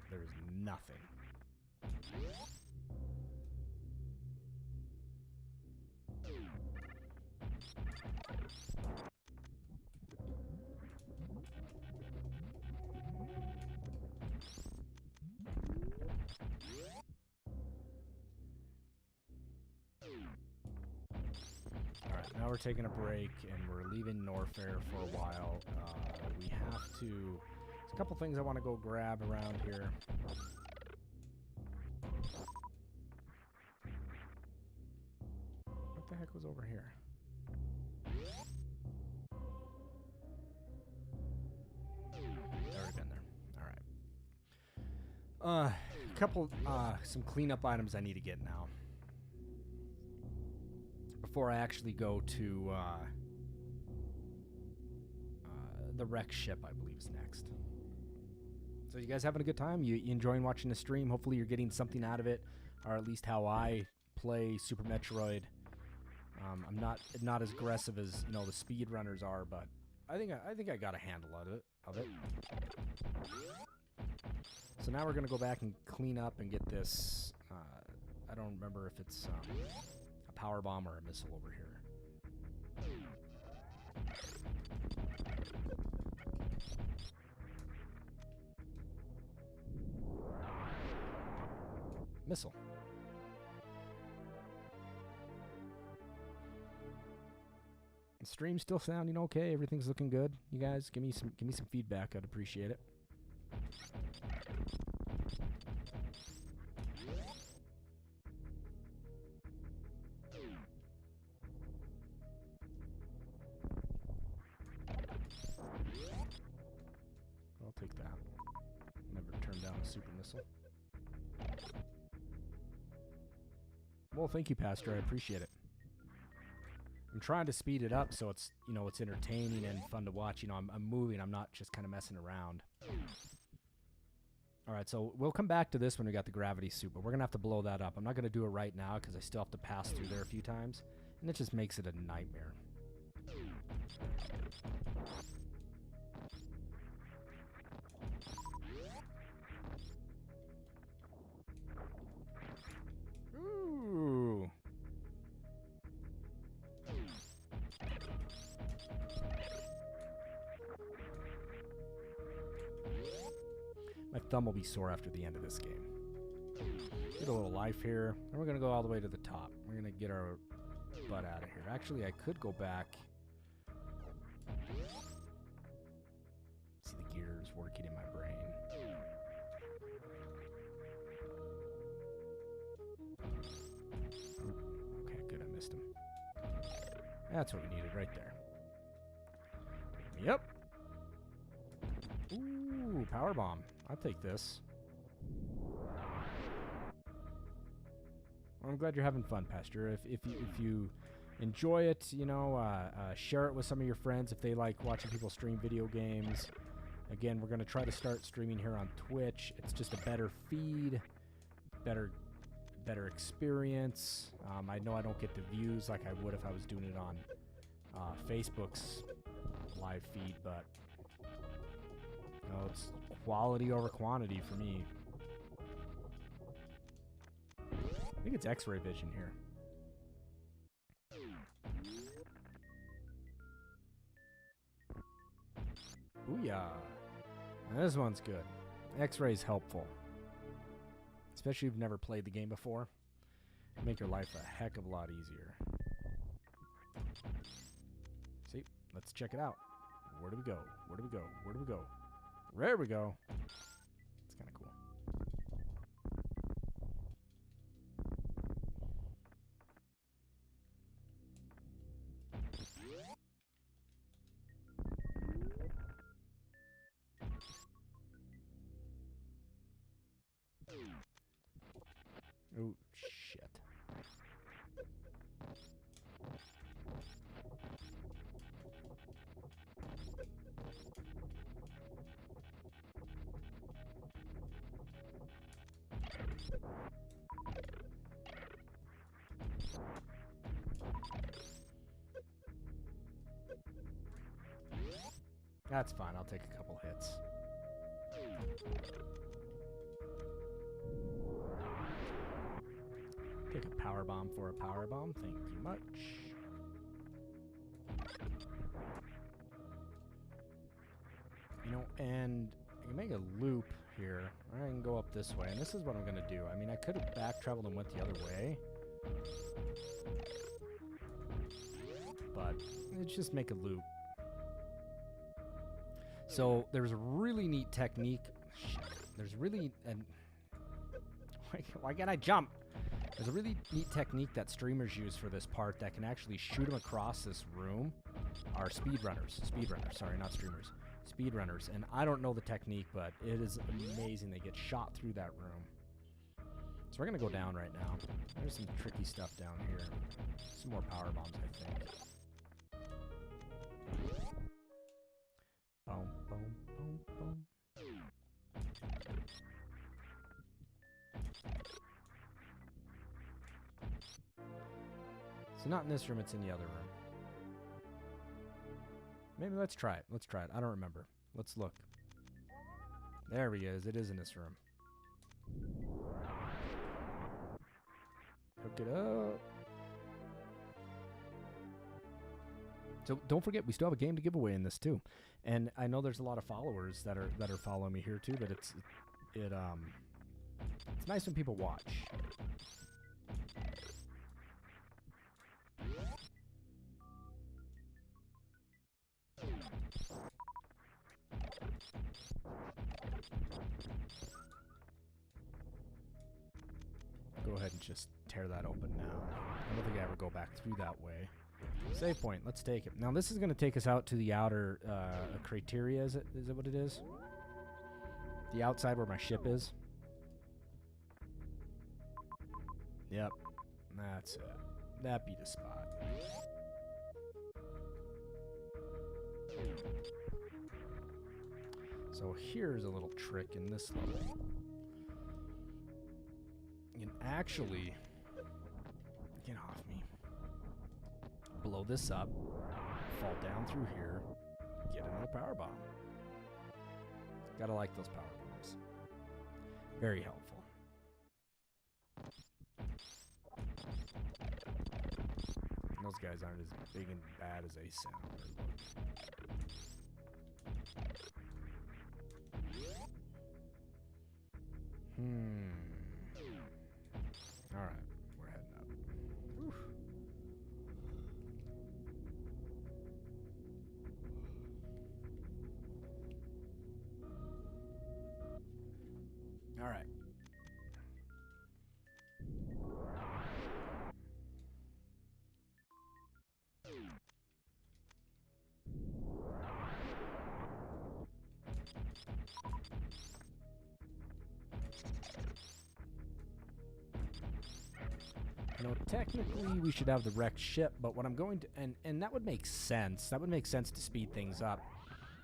Speaker 1: there is nothing. Now we're taking a break and we're leaving Norfair for a while. We have to... There's a couple things I want to go grab around here. What the heck was over here? Already been there. Alright. couple, some cleanup items I need to get now. Before I actually go to the wreck ship, I believe is next. So you guys having a good time? You enjoying watching the stream? Hopefully you're getting something out of it, or at least how I play Super Metroid. I'm not as aggressive as the speedrunners are, but I think I got a handle of it. So now we're gonna go back and clean up and get this. I don't remember if it's a power bomb or a missile over here. Missile. The stream's still sounding okay. Everything's looking good. You guys, give me some feedback. I'd appreciate it. I'll take that. Never turn down a super missile. Well, thank you, Pastor. I appreciate it. I'm trying to speed it up so it's, it's entertaining and fun to watch. I'm moving. I'm not just kind of messing around. All right, so we'll come back to this when we got the gravity suit, but we're going to have to blow that up. I'm not going to do it right now because I still have to pass through there a few times, and it just makes it a nightmare. Ooh. My thumb will be sore after the end of this game. Get a little life here. And we're going to go all the way to the top. We're going to get our butt out of here. Actually, I could go back. See the gears working in my brain. Okay, good. I missed him. That's what we needed right there. Yep. Ooh, power bomb. I'll take this. Well, I'm glad you're having fun, Pastor. If you enjoy it, share it with some of your friends if they like watching people stream video games. Again, we're going to try to start streaming here on Twitch. It's just a better feed, better experience. I know I don't get the views like I would if I was doing it on Facebook's live feed, but it's quality over quantity for me. I think it's X-ray vision here. Booyah. Now this one's good. X-ray's helpful. Especially if you've never played the game before. It'll make your life a heck of a lot easier. See? Let's check it out. Where do we go? Where do we go? Where do we go? There we go. It's kind of cool. Oh, shit. That's fine. I'll take a couple hits. Take a power bomb for a power bomb. Thank you much. And I can make a loop here. I can go up this way, and this is what I'm going to do. I mean, I could have back traveled and went the other way. But let's just make a loop. So there's a really neat technique. Shit. There's really... Why can't I jump? There's a really neat technique that streamers use for this part that can actually shoot them across this room. Are speedrunners. Speedrunners, sorry, not streamers. Speedrunners. And I don't know the technique, but it is amazing. They get shot through that room. So we're going to go down right now. There's some tricky stuff down here. Some more power bombs, I think. Boom, boom, boom, boom. So not in this room, it's in the other room. Maybe let's try it. Let's try it. I don't remember. Let's look. There he is. It is in this room. Hook it up. So don't forget, we still have a game to give away in this too. And I know there's a lot of followers that are following me here too, but it's nice when people watch. Go ahead and just tear that open now. I don't think I ever go back through that way. Save point. Let's take it. Now this is going to take us out to the outer criteria. Is it what it is? The outside where my ship is. Yep. That's it. That be the spot. So here's a little trick in this level. You can actually get off me. Blow this up, fall down through here, get another power bomb. Gotta like those power bombs. Very helpful. And those guys aren't as big and bad as they sound or look. Alright, we're heading up. Oof. Alright. You know, technically we should have the wrecked ship, but what I'm going to... And that would make sense. That would make sense to speed things up.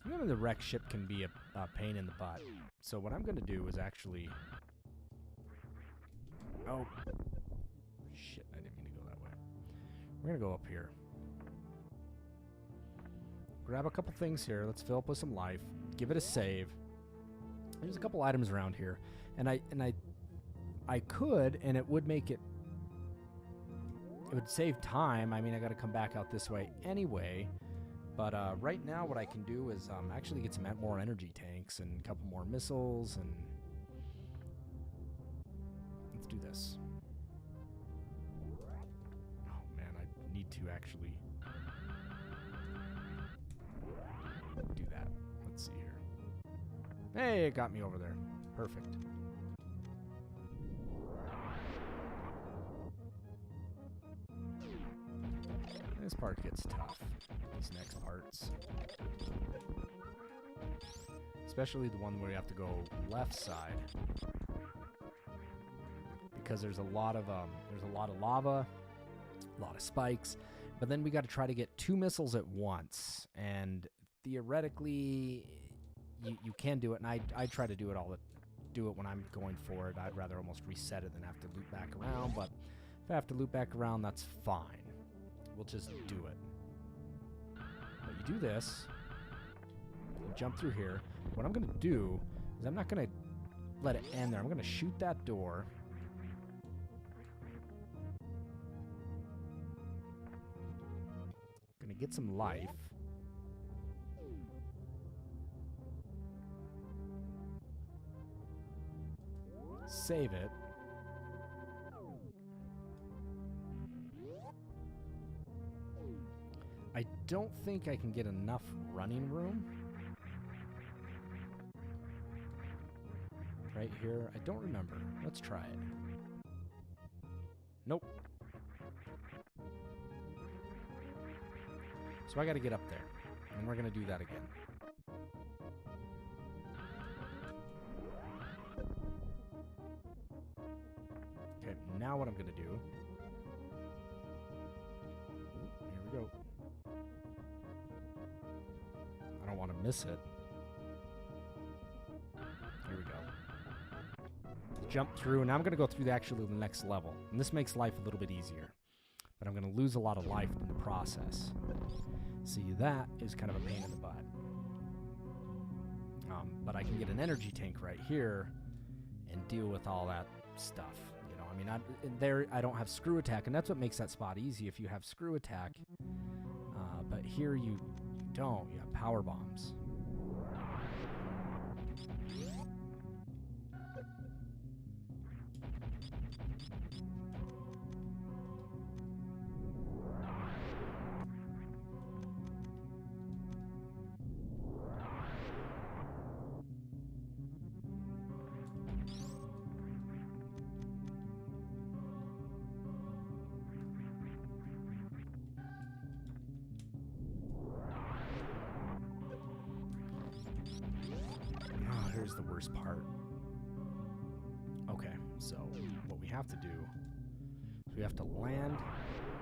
Speaker 1: Remember, the wrecked ship can be a pain in the butt. So what I'm going to do is actually... Oh. Shit, I didn't mean to go that way. We're going to go up here. Grab a couple things here. Let's fill up with some life. Give it a save. There's a couple items around here. And I could, and it would make it... It would save time. I mean, I got to come back out this way anyway. But right now, what I can do is actually get some more energy tanks and a couple more missiles. And let's do this. Oh, man, I need to actually do that. Let's see here. Hey, it got me over there. Perfect. This part gets tough. These next parts. Especially the one where you have to go left side. Because there's a lot of lava, a lot of spikes, but then we got to try to get 2 missiles at once. And theoretically you can do it, and I try to do it when I'm going for it. I'd rather almost reset it than have to loop back around, but if I have to loop back around, that's fine. We'll just do it. But you do this. You jump through here. What I'm going to do is I'm not going to let it end there. I'm going to shoot that door. Going to get some life. Save it. I don't think I can get enough running room. Right here. I don't remember. Let's try it. Nope. So I got to get up there. And we're going to do that again. now what I'm going to do... Here we go. I don't want to miss it. Here we go. Jump through, and now I'm going to go through actually the next level. And this makes life a little bit easier. But I'm going to lose a lot of life in the process. See, that is kind of a pain in the butt. But I can get an energy tank right here and deal with all that stuff. You know, I mean, I don't have screw attack, and that's what makes that spot easy if you have screw attack. But here you don't. You have power bombs. Here's the worst part. Okay, so what we have to do is we have to land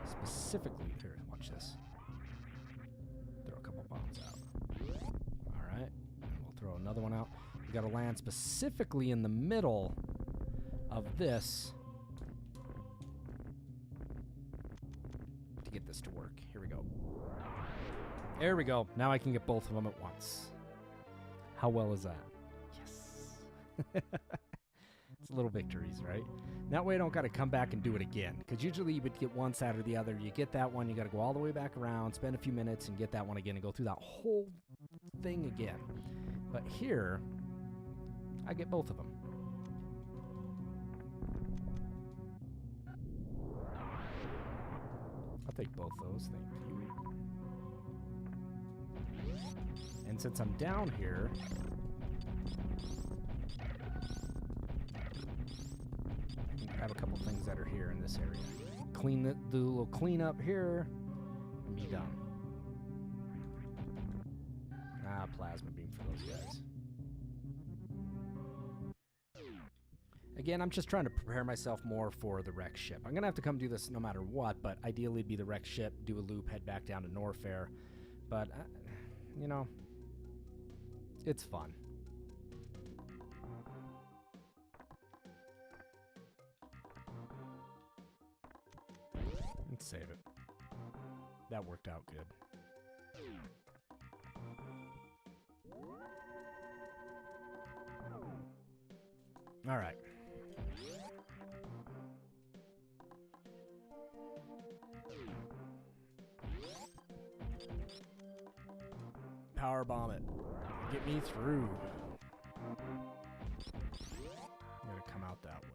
Speaker 1: specifically. Here, watch this. Throw a couple bombs out. Alright, and we'll throw another one out. We gotta land specifically in the middle of this to get this to work. Here we go. There we go. Now I can get both of them at once. How well is that? It's little victories, right? That way I don't got to come back and do it again. Because usually you would get one side or the other. You get that one, you got to go all the way back around, spend a few minutes, and get that one again and go through that whole thing again. But here, I get both of them. I'll take both those, thank you. And since I'm down here... have a couple things that are here in this area. Do a little cleanup here, and be done. Plasma beam for those guys. Again, I'm just trying to prepare myself more for the wreck ship. I'm gonna have to come do this no matter what, but ideally it'd be the wreck ship, do a loop, head back down to Norfair. But, you know, it's fun. Let's save it. That worked out good. All right. Power bomb it. Get me through. I'm gonna come out that way.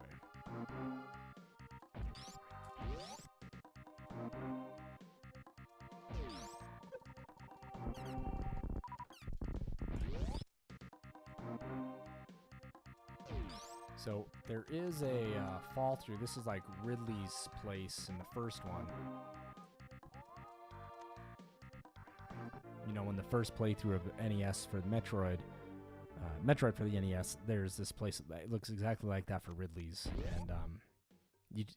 Speaker 1: So there is a fall through. This is like Ridley's place in the first one. You know, in the first playthrough of NES for the Metroid for the NES, there's this place that looks exactly like that for Ridley's, and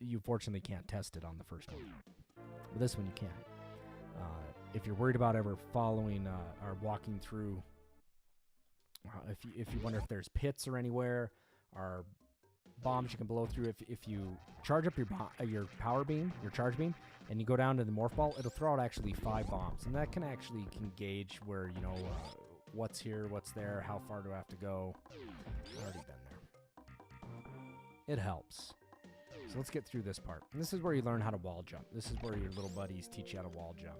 Speaker 1: you fortunately can't test it on the first one. But this one you can. If you're worried about ever following or walking through, if you wonder if there's pits or anywhere, or bombs you can blow through, if you charge up your power beam, your charge beam, and you go down to the morph ball, it'll throw out actually 5 bombs, and that can gauge where, you know, what's here, what's there, how far do I have to go. I've already been there. It helps. So let's get through this part. And this is where you learn how to wall jump. This is where your little buddies teach you how to wall jump.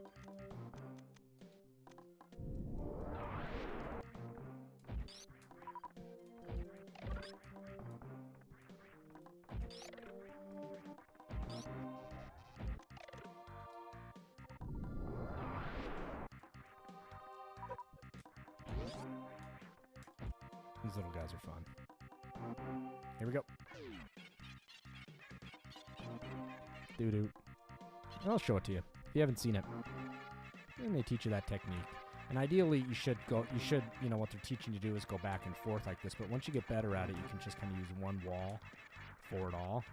Speaker 1: These little guys are fun. Here we go. Doo-doo. I'll show it to you if you haven't seen it. And they teach you that technique. And ideally, you should, you know, what they're teaching you to do is go back and forth like this. But once you get better at it, you can just kind of use one wall for it all.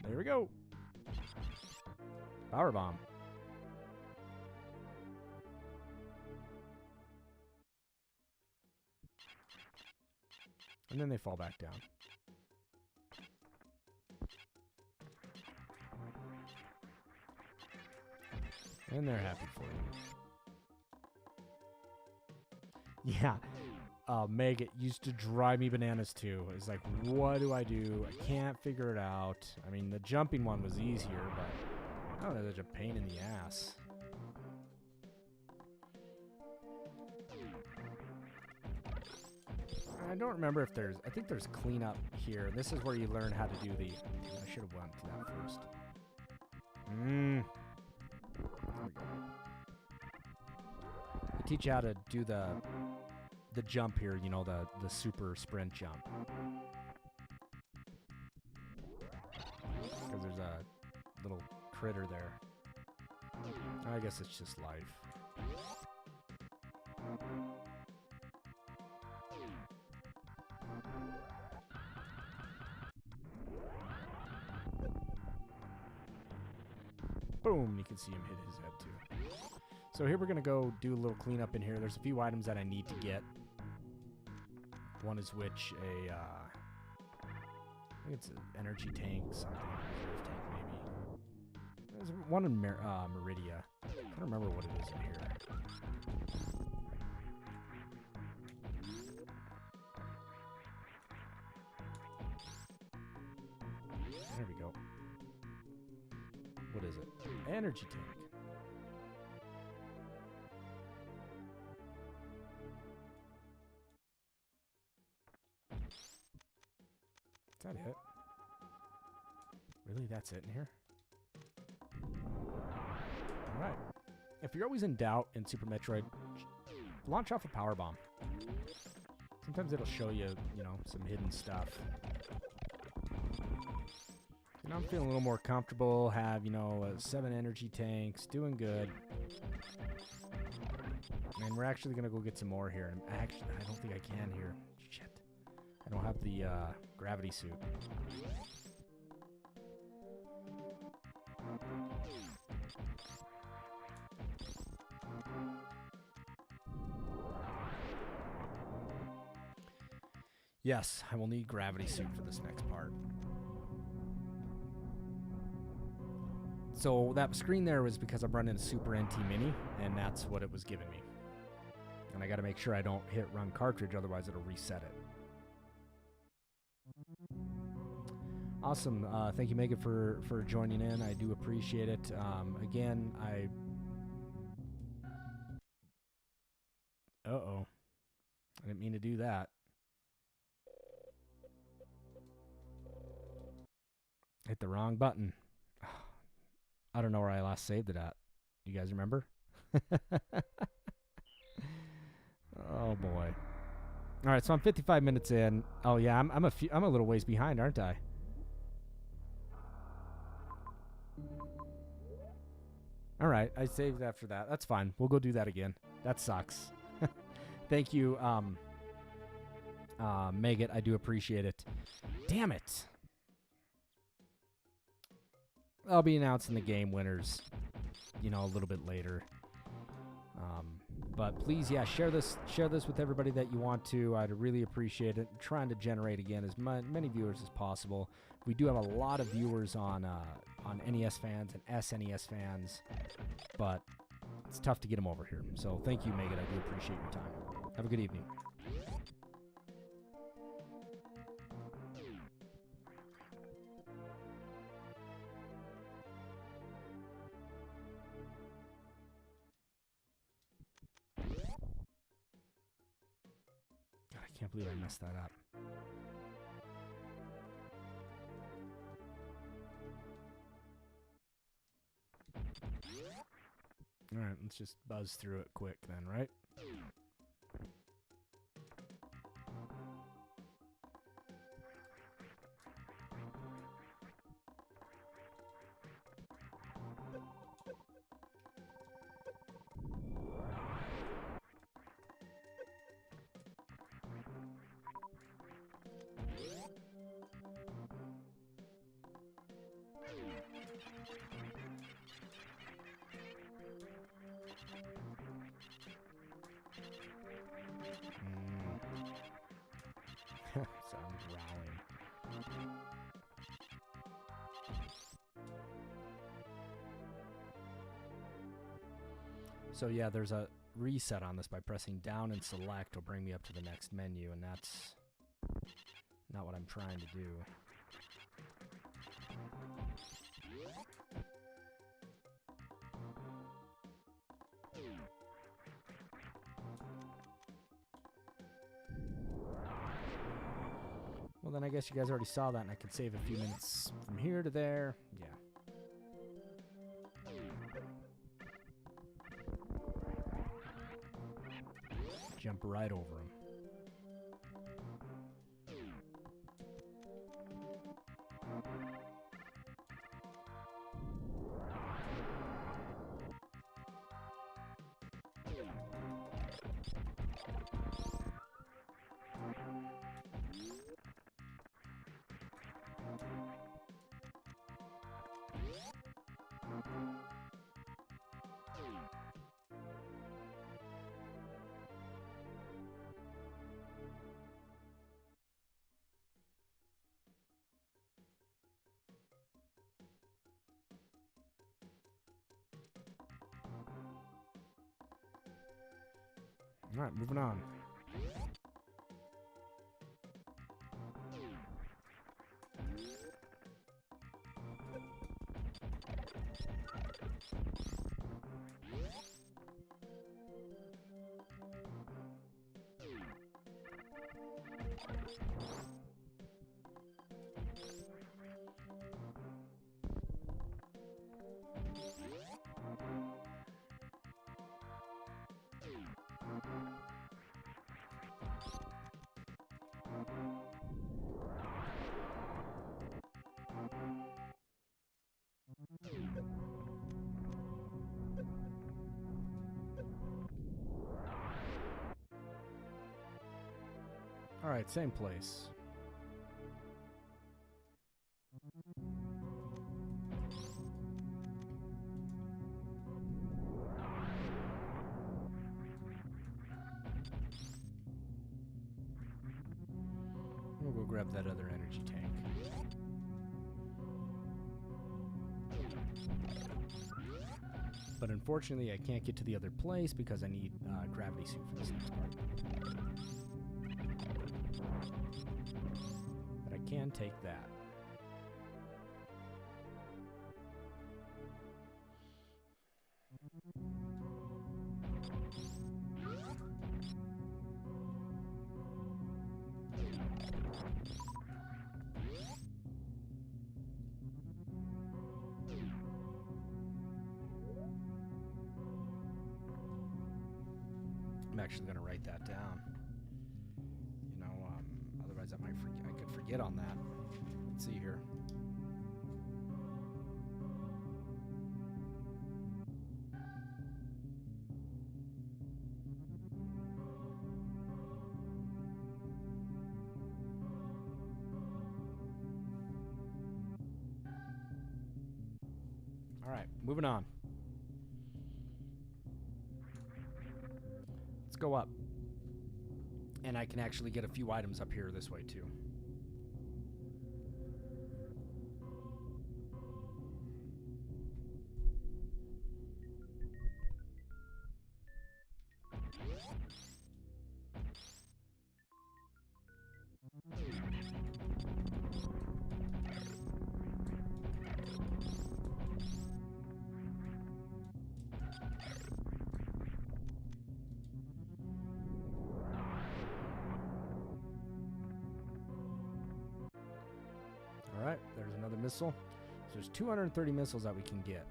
Speaker 1: There we go. Power bomb. And then they fall back down. And they're happy for you. Yeah. Meg, it used to drive me bananas too. It's like, what do? I can't figure it out. I mean, the jumping one was easier, but I don't know, such a pain in the ass. I don't remember if there's... I think there's cleanup here. This is where you learn how to do the... I should have went to that first. There we go. They teach you how to do the jump here, you know, the super sprint jump. Because there's a little critter there. I guess it's just life. Boom, you can see him hit his head too. So here we're going to go do a little cleanup in here. There's a few items that I need to get. One is which I think it's an energy tank, something. Reserve tank, maybe. There's one in Meridia. I don't remember what it is in here. There we go. What is it? Energy tank. Is that it? Really? That's it in here? Alright. If you're always in doubt in Super Metroid, launch off a power bomb. Sometimes it'll show you, you know, some hidden stuff. And I'm feeling a little more comfortable, have, you know, 7 energy tanks, doing good. And we're actually going to go get some more here. And actually, I don't think I can here. Shit. I don't have the gravity suit. Yes, I will need gravity suit for this next part. So that screen there was because I'm running a Super NT Mini, and that's what it was giving me. And I got to make sure I don't hit run cartridge, otherwise it'll reset it. Awesome. Thank you, Megan, for joining in. I do appreciate it. Again, Uh-oh. I didn't mean to do that. Hit the wrong button. I don't know where I last saved it at. You guys remember? Oh boy. All right, so I'm 55 minutes in. Oh yeah, I'm a little ways behind, aren't I? All right, I saved after that. That's fine. We'll go do that again. That sucks. Thank you, Megat. I do appreciate it. Damn it. I'll be announcing the game winners, you know, a little bit later. But please, yeah, share this with everybody that you want to. I'd really appreciate it. I'm trying to generate, again, as many viewers as possible. We do have a lot of viewers on NES fans and SNES fans, but it's tough to get them over here. So thank you, Megan. I do appreciate your time. Have a good evening. I can't believe I messed that up. All right, let's just buzz through it quick then, right? So I'm growling. So yeah, there's a reset on this by pressing down and select will bring me up to the next menu, and that's not what I'm trying to do. Well, then I guess you guys already saw that, and I can save a few minutes from here to there. Yeah. Jump right over him. All right, moving on. All right, same place. We'll go grab that other energy tank. But unfortunately, I can't get to the other place because I need gravity suit for this next part. But I can take that. I'm actually going to write that down. You know, otherwise I could forget on that. Let's see here. All right, moving on. Let's go up. And I can actually get a few items up here this way too. Alright, there's another missile. So there's 230 missiles that we can get.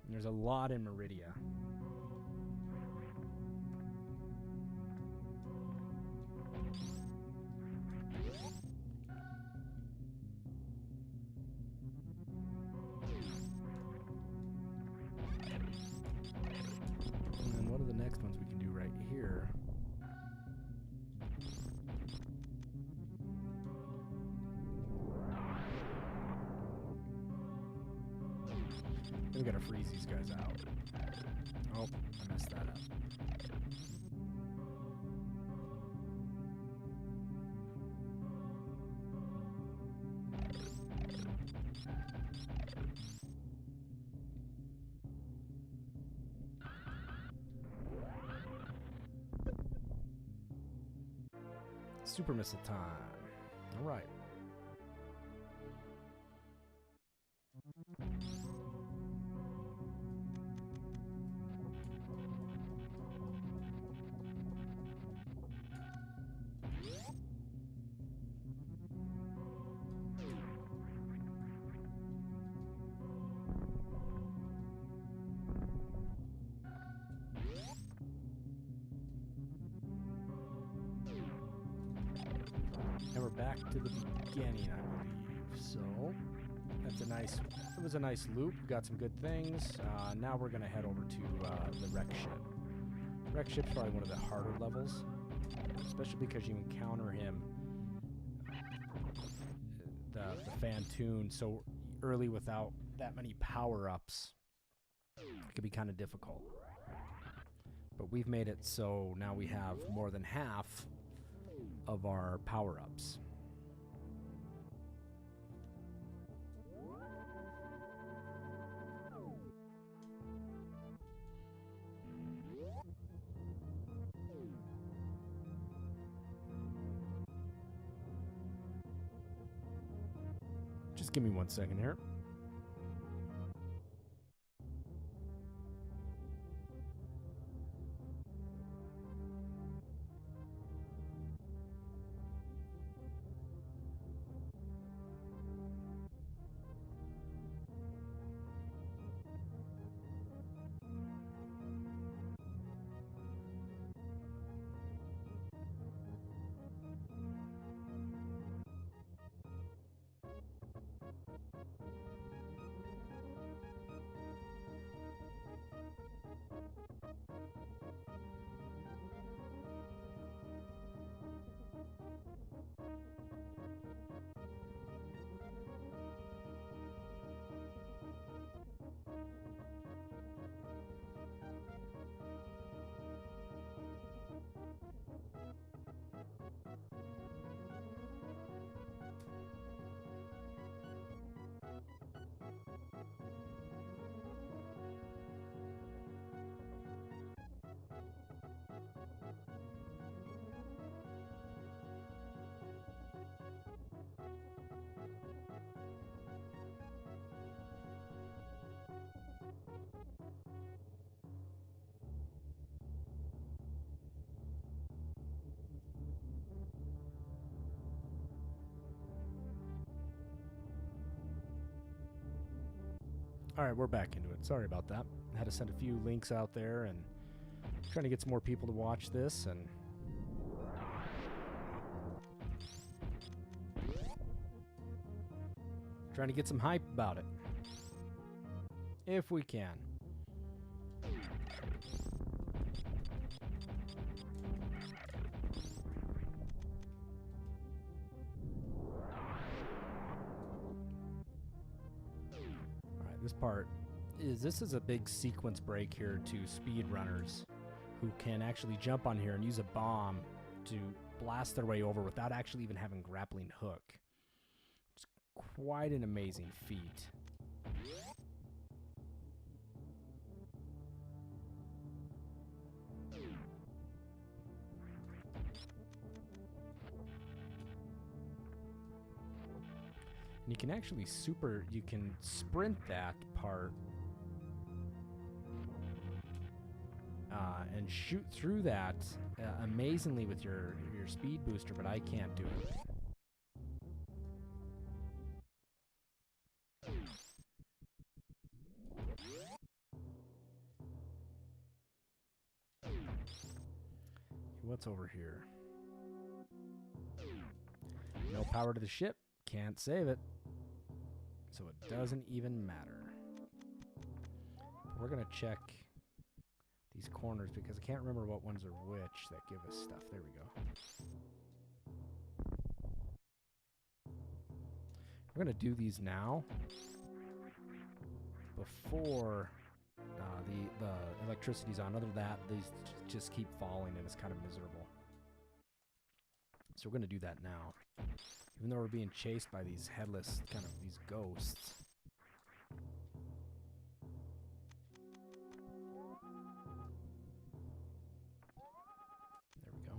Speaker 1: And there's a lot in Meridia. And then what are the next ones we can do right here? We gotta freeze these guys out. Oh, I messed that up. Super missile time. All right. And we're back to the beginning, I believe. So that's a nice. It was a nice loop. We got some good things. Now we're gonna head over to the wreck ship. Wreck ship's probably one of the harder levels, especially because you encounter him, the Fantoon, so early without that many power-ups. It could be kind of difficult. But we've made it so now we have more than half of our power-ups. Just give me 1 second here. All right, we're back into it. Sorry about that. I had to send a few links out there and trying to get some more people to watch this and trying to get some hype about it. If we can. This part this is a big sequence break here to speedrunners who can actually jump on here and use a bomb to blast their way over without actually even having grappling hook. It's quite an amazing feat. And you can actually you can sprint that part and shoot through that amazingly with your speed booster, but I can't do it. What's over here? No power to the ship. Can't save it. So it doesn't even matter. We're going to check these corners because I can't remember what ones are which that give us stuff. There we go. We're going to do these now before the electricity's on. Other than that, these just keep falling and it's kind of miserable. So we're going to do that now. Even though we're being chased by these headless, kind of these ghosts. There we go.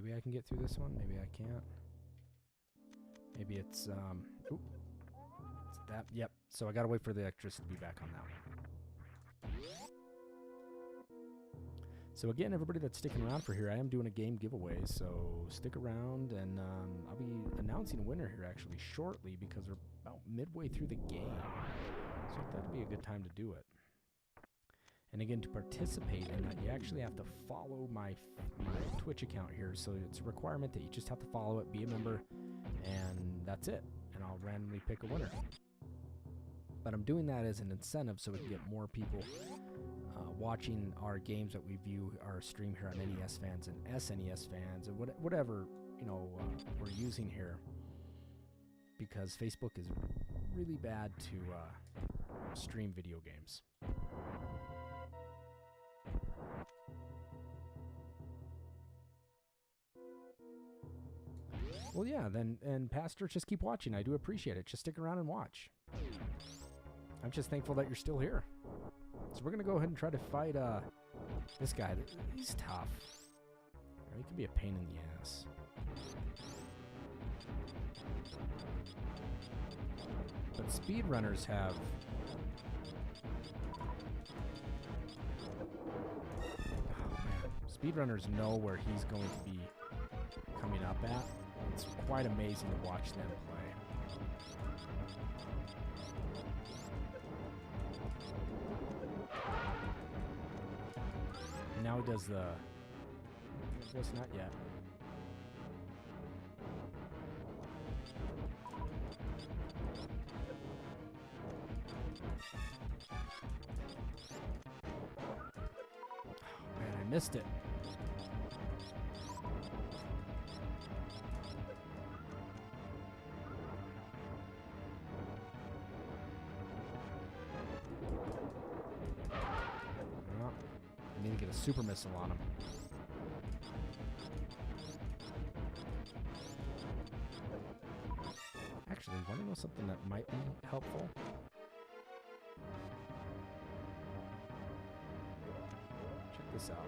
Speaker 1: Maybe I can get through this one. Maybe I can't. Maybe it's ooh, it's that. Yep. So I gotta wait for the electricity to be back on that one. So again, everybody that's sticking around for here, I am doing a game giveaway. So stick around, and I'll be announcing a winner here actually shortly because we're about midway through the game. So that'd be a good time to do it. And again, to participate in that, you actually have to follow my Twitch account here. So it's a requirement that you just have to follow it, be a member, and that's it. And I'll randomly pick a winner. But I'm doing that as an incentive so we can get more people watching our games that we view our stream here on NES fans and SNES fans and whatever, you know, we're using here. Because Facebook is really bad to stream video games. Well, yeah, and Pastor, just keep watching. I do appreciate it. Just stick around and watch. I'm just thankful that you're still here. So we're going to go ahead and try to fight this guy. He's tough. He could be a pain in the ass. But speedrunners have... Oh, man. Speedrunners know where he's going to be coming up at. It's quite amazing to watch them play. And now he does the... I guess not yet. Oh, man, I missed it. I need to get a super missile on him. Actually, want to know something that might be helpful? Check this out.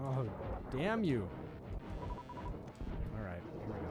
Speaker 1: Oh, damn you. All right, here we go.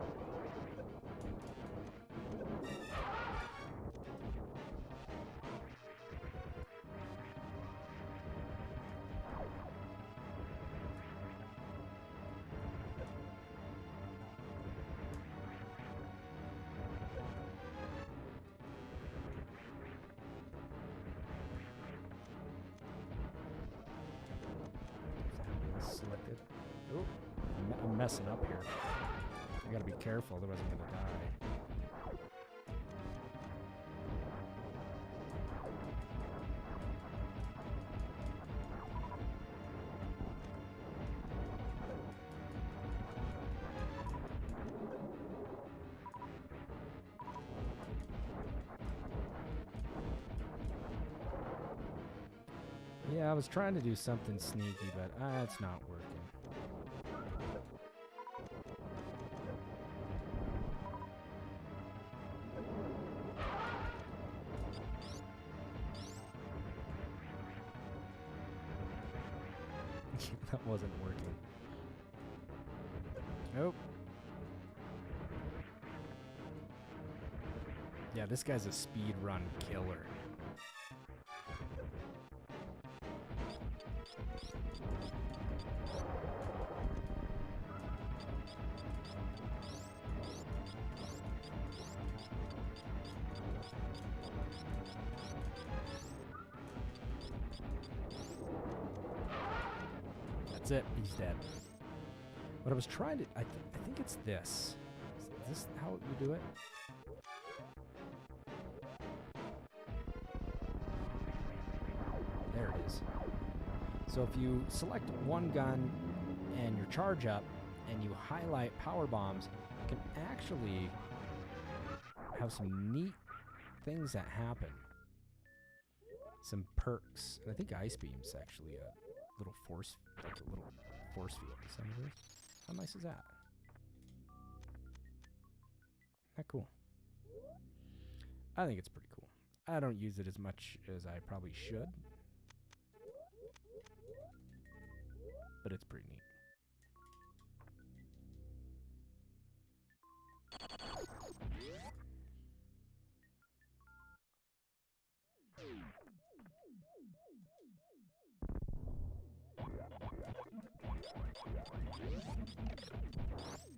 Speaker 1: Selected. Oh, I'm messing up here. I gotta be careful, otherwise I'm gonna die. Yeah, I was trying to do something sneaky, but it's not working. That wasn't working. Nope. Yeah, this guy's a speed run killer. That's it. He's dead. What I was trying to... I think it's this. Is this how you do it? There it is. So if you select one gun and your charge up and you highlight power bombs, you can actually have some neat things that happen. Some perks. And I think Ice Beam's actually a little force, like a little force field. Is that what it is? How nice is that? Isn't that cool? I think it's pretty cool. I don't use it as much as I probably should, but it's pretty neat.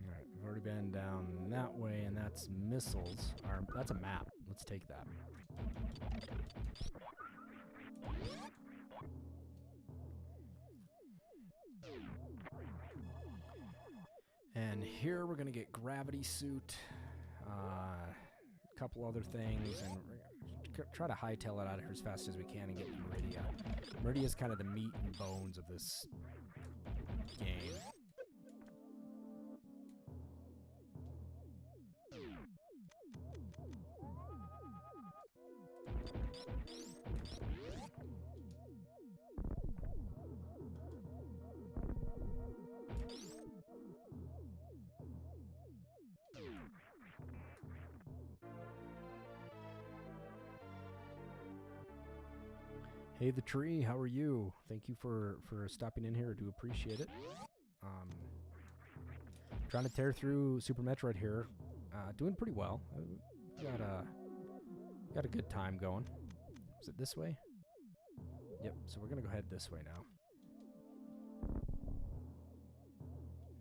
Speaker 1: Alright, we've already been down that way, and that's missiles. Or, that's a map. Let's take that. And here we're going to get gravity suit, a couple other things, and we're try to hightail it out of here as fast as we can and get to Meridia. Meridia is kind of the meat and bones of this game. Hey, the tree, how are you? Thank you for stopping in here. I do appreciate it. Trying to tear through Super Metroid here. Doing pretty well. Got a good time going. Is it this way? Yep, so we're going to go ahead this way now.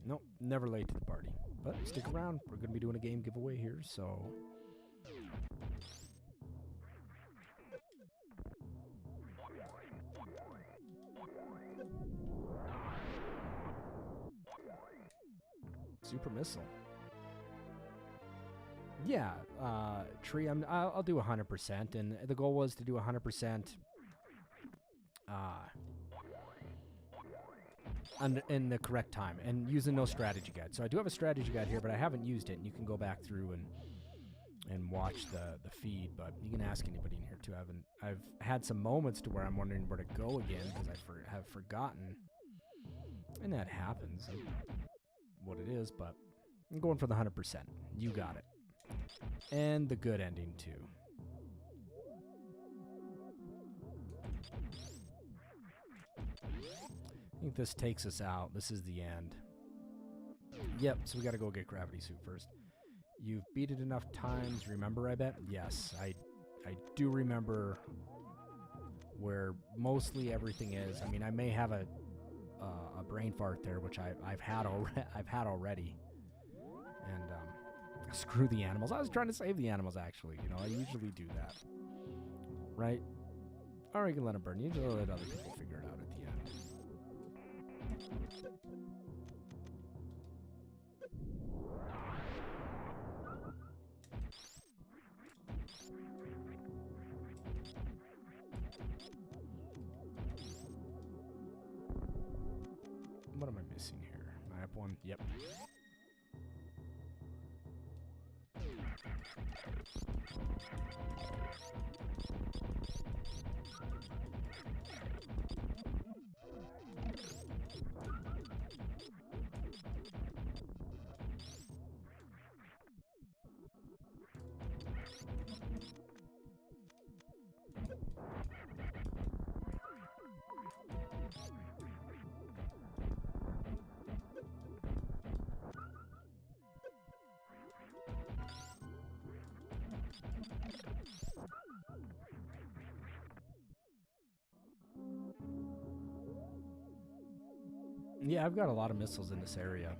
Speaker 1: Nope, never late to the party. But stick around. We're going to be doing a game giveaway here, so... Super missile. Yeah, tree. I'll do 100%, and the goal was to do 100%. In the correct time, and using no strategy guide. So I do have a strategy guide here, but I haven't used it. And you can go back through and watch the feed. But you can ask anybody in here too. I've had some moments to where I'm wondering where to go again because I have forgotten, and that happens. What it is, but I'm going for the 100%. You got it. And the good ending too. I think this takes us out. This is the end. Yep, so we got to go get gravity suit first. You've beat it enough times, remember, I bet? Yes, I do remember where mostly everything is. I mean, I may have a brain fart there, which I've had already. And screw the animals. I was trying to save the animals, actually. You know, I usually do that. Right? Or you can let them burn. You usually let other people figure it out at the end. What am I missing here? I have one. Yep. Yeah, I've got a lot of missiles in this area.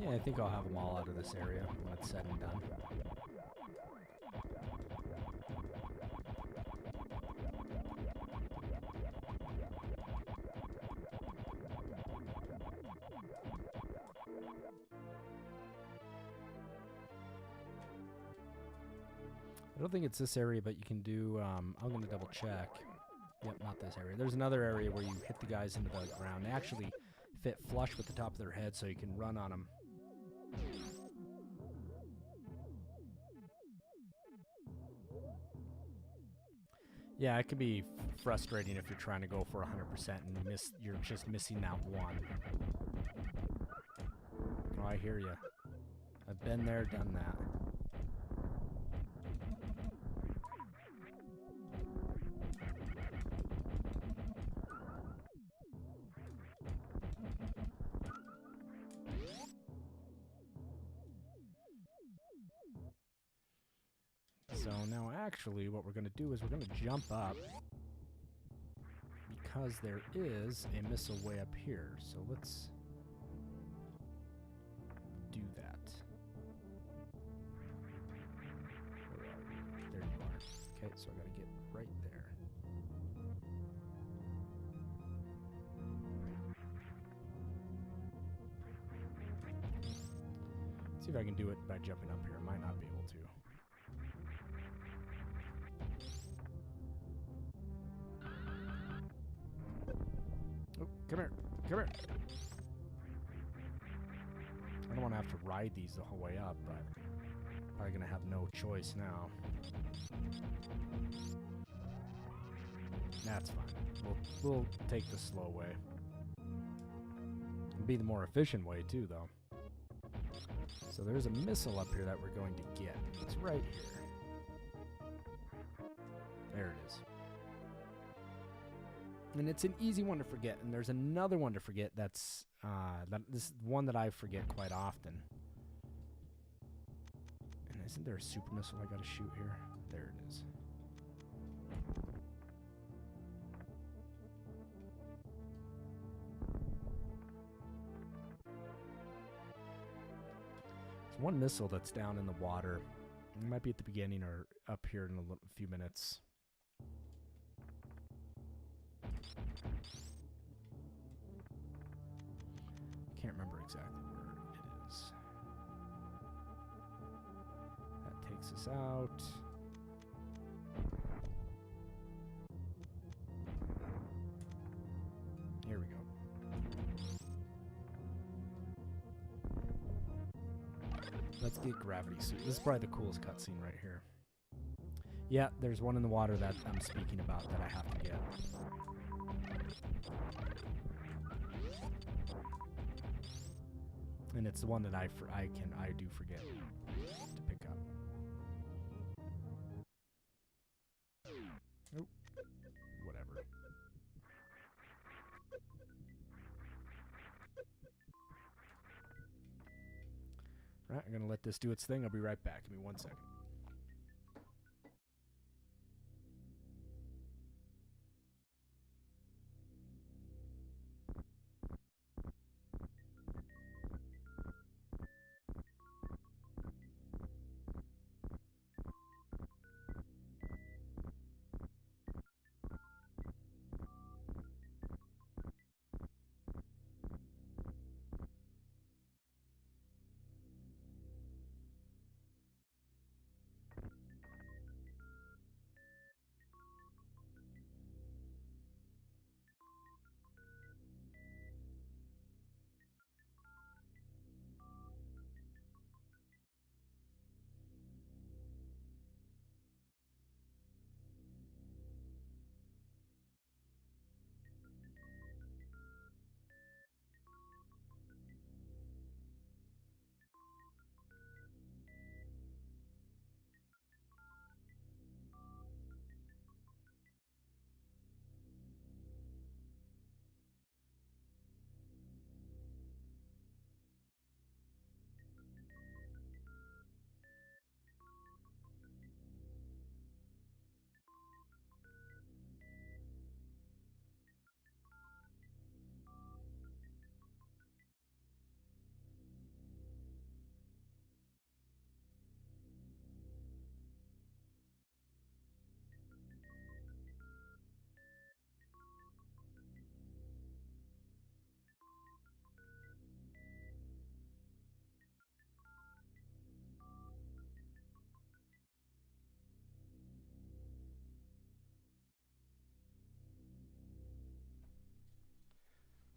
Speaker 1: Yeah, I think I'll have them all out of this area when it's said and done. I don't think it's this area, but you can do, I'm going to double check. Yep, not this area. There's another area where you hit the guys into the ground. They actually fit flush with the top of their head so you can run on them. Yeah, it can be frustrating if you're trying to go for 100% and you're just missing that one. Oh, I hear you. I've been there, done that. So now actually what we're going to do is we're going to jump up because there is a missile way up here. So let's do that. Where are you? There you are. Okay, so I got to get right there. See if I can do it by jumping up here. I might not be able to. Oh, come here. Come here. I don't want to have to ride these the whole way up, but probably going to have no choice now. That's fine. We'll take the slow way. It'll be the more efficient way, too, though. So there's a missile up here that we're going to get. It's right here. There it is. And it's an easy one to forget. And there's another one to forget that's this is one that I forget quite often. And isn't there a super missile I gotta shoot here? There it is. There's one missile that's down in the water. It might be at the beginning or up here in a few minutes. Can't remember exactly where it is. That takes us out. Here we go. Let's get gravity suit. This is probably the coolest cutscene right here. Yeah, there's one in the water that I'm speaking about that I have to get. And it's the one that I do forget to pick up. Oh, whatever. Right, I'm gonna let this do its thing. I'll be right back. Give me 1 second.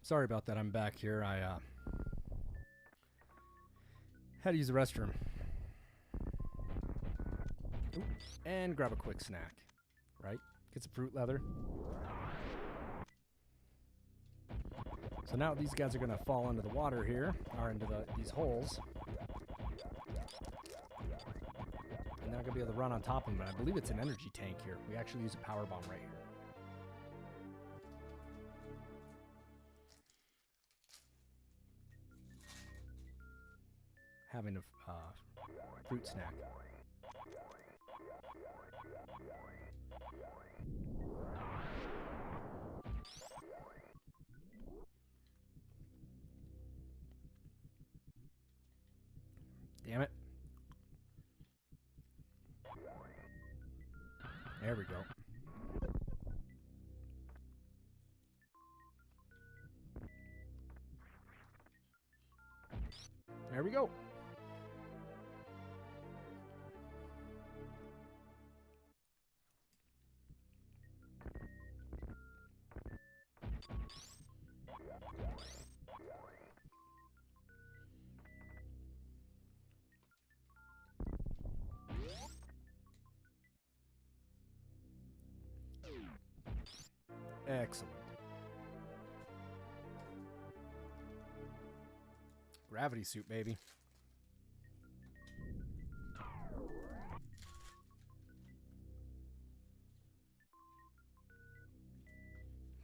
Speaker 1: Sorry about that. I'm back here. I had to use the restroom. Ooh, and grab a quick snack, right? Get some fruit leather. So now these guys are going to fall into the water here, or into these holes. And they're going to be able to run on top of them, but I believe it's an energy tank here. We actually use a power bomb right here. Having a fruit snack. Damn it. There we go. There we go. Excellent. Gravity suit, baby.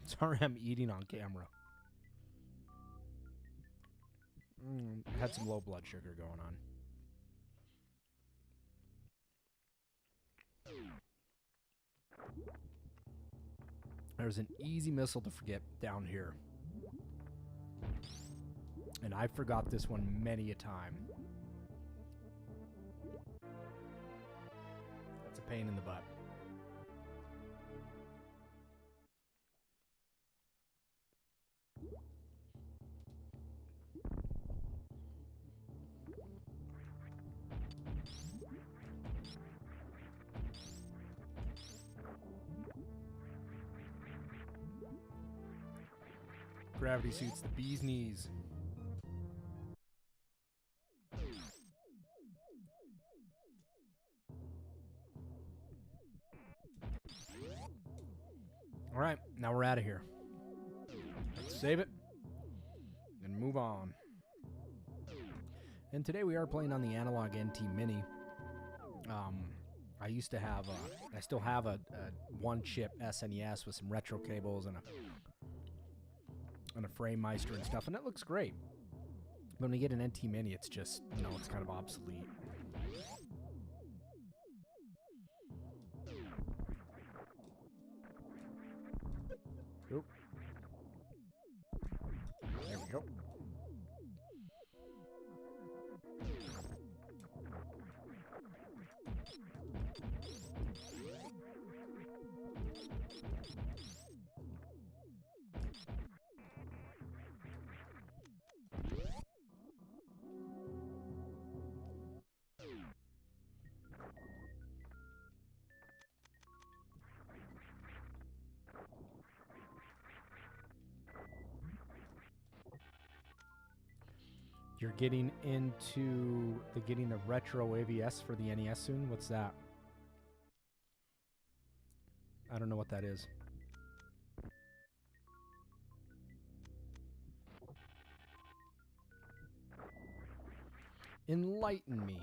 Speaker 1: Sorry, I'm eating on camera. Had some low blood sugar going on. There's an easy missile to forget down here. And I forgot this one many a time. That's a pain in the butt. Gravity suits, the bee's knees. All right, now we're out of here. Let's save it and move on. And today we are playing on the Analogue NT Mini. I used to have, I still have a one-chip SNES with some retro cables and a frame meister and stuff, and it looks great. But when we get an NT Mini, it's just, you know, it's kind of obsolete. Oop. There we go. You're getting into getting the retro AVS for the NES soon? What's that? I don't know what that is. Enlighten me.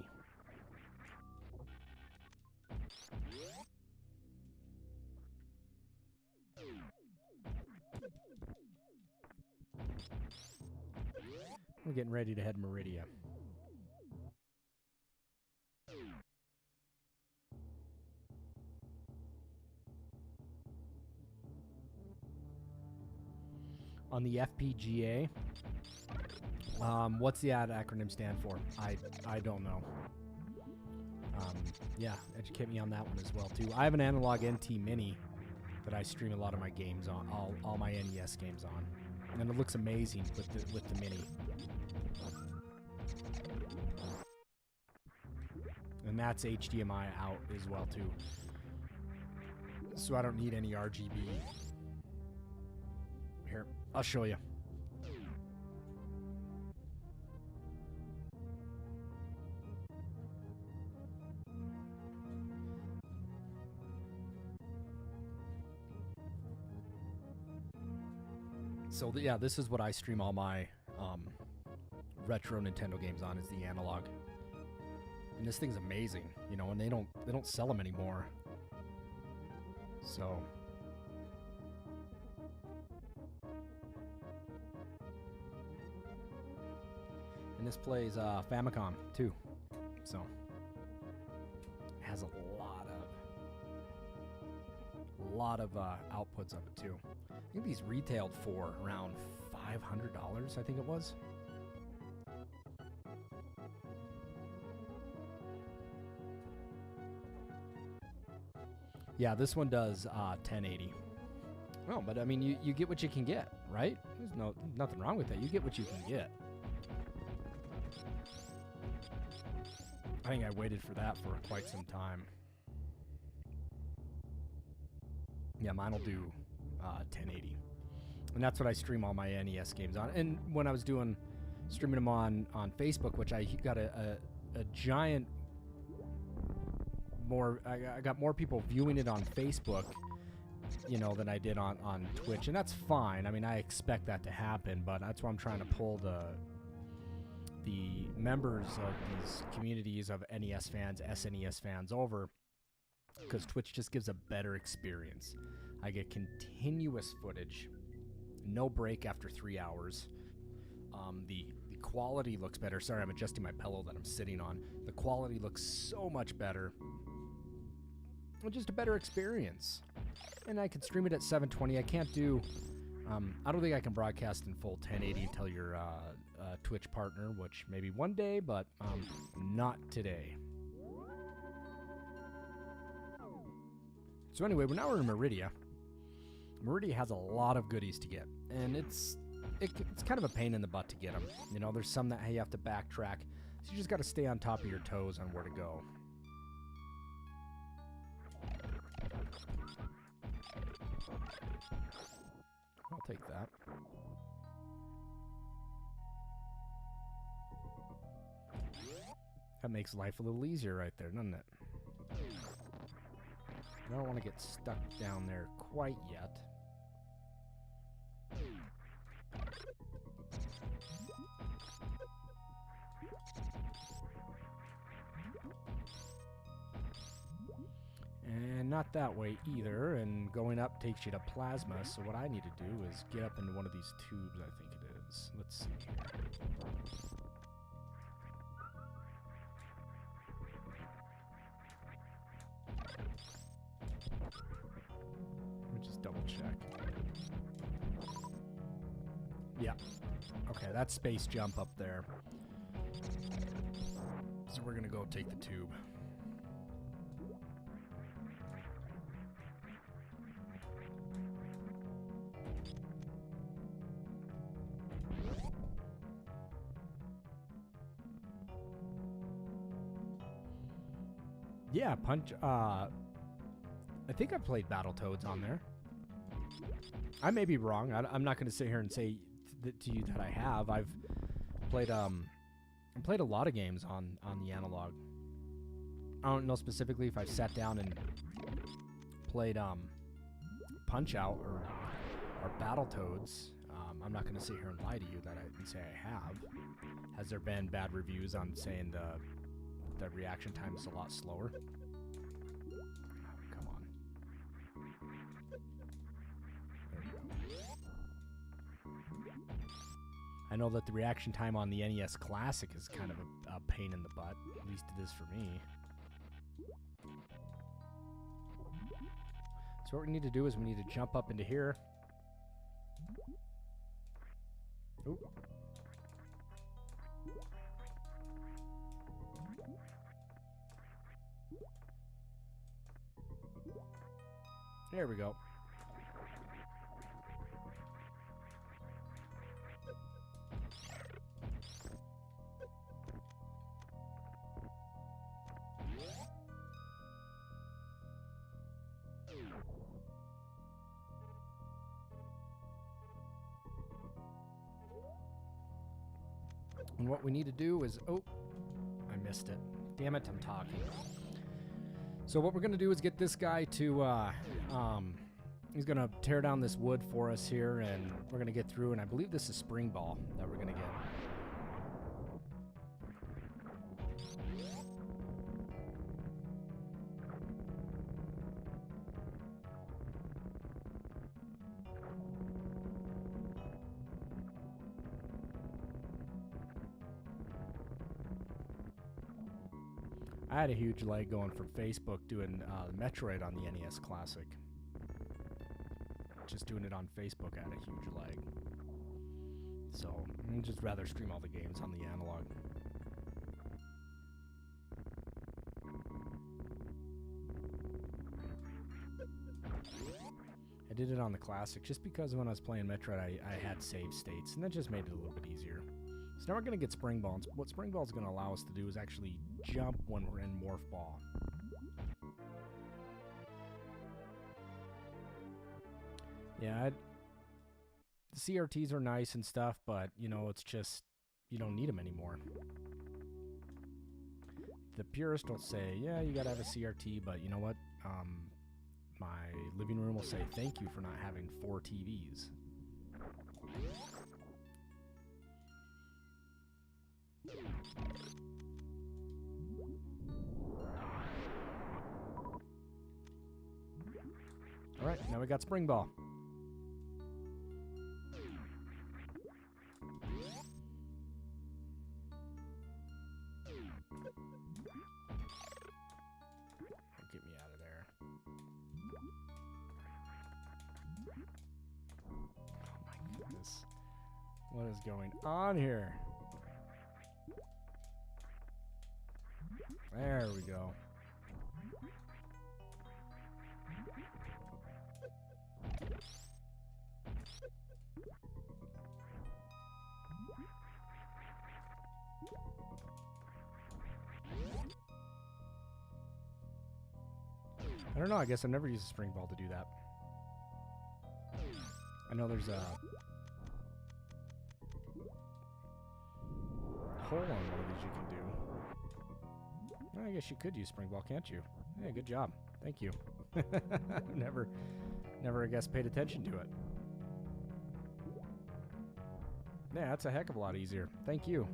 Speaker 1: We're getting ready to head Meridia. On the FPGA, what's the acronym stand for? I don't know. Yeah, educate me on that one as well too. I have an Analogue NT Mini that I stream a lot of my games on, all my NES games on, and it looks amazing with the Mini. And that's HDMI out as well too, so I don't need any RGB. Here, I'll show you. So yeah, this is what I stream all my retro Nintendo games on, is the Analogue. And this thing's amazing, you know, and they don't sell them anymore. So and this plays Famicom too. So it has a lot of outputs of it too. I think these retailed for around $500, I think it was. Yeah, this one does 1080. Well, but I mean, you get what you can get, right? There's nothing wrong with that. You get what you can get. I think I waited for that for quite some time. Yeah, mine will do 1080. And that's what I stream all my NES games on. And when I was streaming them on Facebook, which I got a giant I got more people viewing it on Facebook, you know, than I did on Twitch. And that's fine. I mean, I expect that to happen, but that's why I'm trying to pull the members of these communities of NES fans, SNES fans over, because Twitch just gives a better experience. I get continuous footage, no break after 3 hours. The quality looks better. Sorry, I'm adjusting my pillow that I'm sitting on. The quality looks so much better. Just a better experience. And I can stream it at 720. I can't do... I don't think I can broadcast in full 1080 until you're a Twitch partner, which maybe one day, but not today. So anyway, now we're in Meridia. Meridia has a lot of goodies to get, and it's kind of a pain in the butt to get them. You know, there's some that you have to backtrack, so you just got to stay on top of your toes on where to go. I'll take that. That makes life a little easier right there, doesn't it? I don't want to get stuck down there quite yet. And not that way either, and going up takes you to plasma, so what I need to do is get up into one of these tubes, I think it is. Let's see here. Let me just double check. Yeah. Okay, that's space jump up there. So we're gonna go take the tube. Yeah, I think I played Battletoads on there. I may be wrong. I'm not going to sit here and say to you that I have. I've played a lot of games on the Analogue. I don't know specifically if I've sat down and played Punch-Out or Battletoads. I'm not going to sit here and lie to you that and say I have. Has there been bad reviews on saying the reaction time is a lot slower? Oh, come on. There we go. I know that the reaction time on the NES Classic is kind of a pain in the butt. At least it is for me. So what we need to do is we need to jump up into here. Oop. There we go. And what we need to do is... Oh, I missed it. Damn it, I'm talking. So what we're going to do is get this guy to He's going to tear down this wood for us here, and we're going to get through, and I believe this is spring ball that we're going to get. I had a huge lag going from Facebook doing Metroid on the NES Classic. Just doing it on Facebook, I had a huge lag. So, I'd just rather stream all the games on the Analogue. I did it on the Classic just because when I was playing Metroid, I had save states, and that just made it a little bit easier. So now we're going to get Spring Ball. And what Spring Ball is going to allow us to do is actually jump when we're in Morph Ball. Yeah, the CRTs are nice and stuff, but, you know, it's just, you don't need them anymore. The purists will say, yeah, you got to have a CRT, but you know what? My living room will say, thank you for not having 4 TVs. All right, now we got Spring Ball. Get me out of there. Oh my goodness. What is going on here? There we go. I don't know, I guess I've never used a spring ball to do that. I know there's a hole on one of these you can do. I guess you could use spring ball, can't you? Hey, good job. Thank you. never, I guess, paid attention to it. Yeah, that's a heck of a lot easier. Thank you.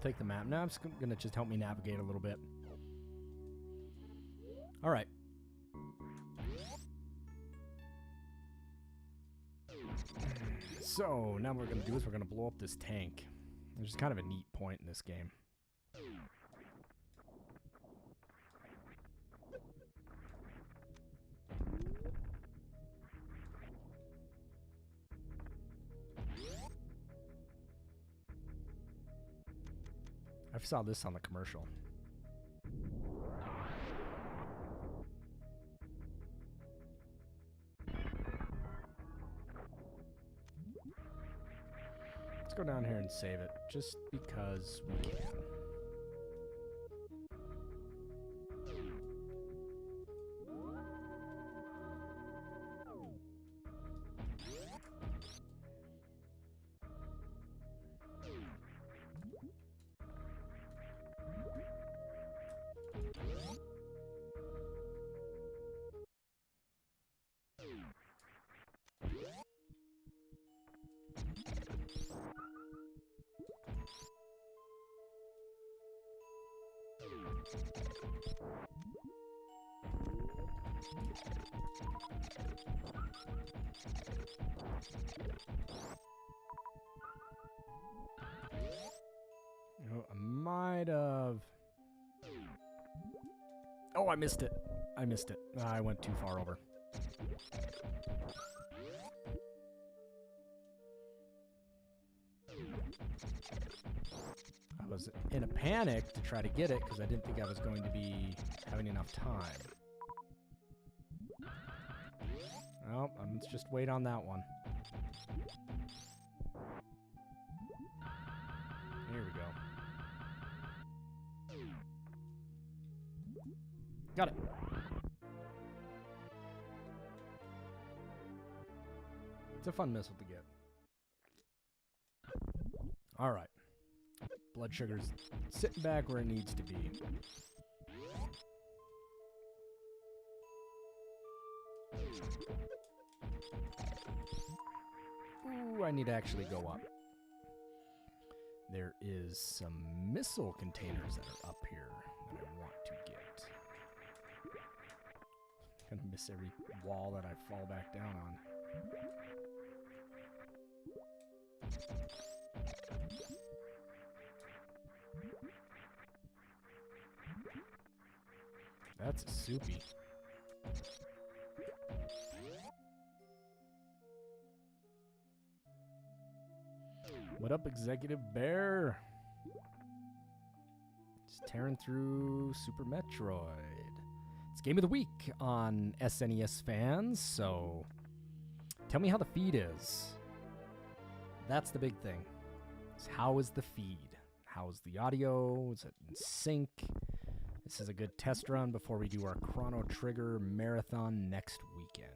Speaker 1: Take the map. Now it's going to just help me navigate a little bit. All right. So now what we're going to do is we're going to blow up this tank, which is kind of a neat point in this game. I saw this on the commercial. Let's go down here and save it, just because we can. Oh, I might have... Oh, I missed it. I missed it. I went too far over. I was in a panic to try to get it because I didn't think I was going to be having enough time. Well, let's just wait on that one. Here we go. Got it. It's a fun missile to get. All right. Blood sugar's sitting back where it needs to be. Ooh, I need to actually go up. There is some missile containers that are up here that I want to get. I'm gonna miss every wall that I fall back down on. That's a soupy. What up, Executive Bear? Just tearing through Super Metroid. It's Game of the Week on SNES fans, so tell me how the feed is. That's the big thing. How is the feed? How's the audio? Is it in sync? This is a good test run before we do our Chrono Trigger marathon next weekend.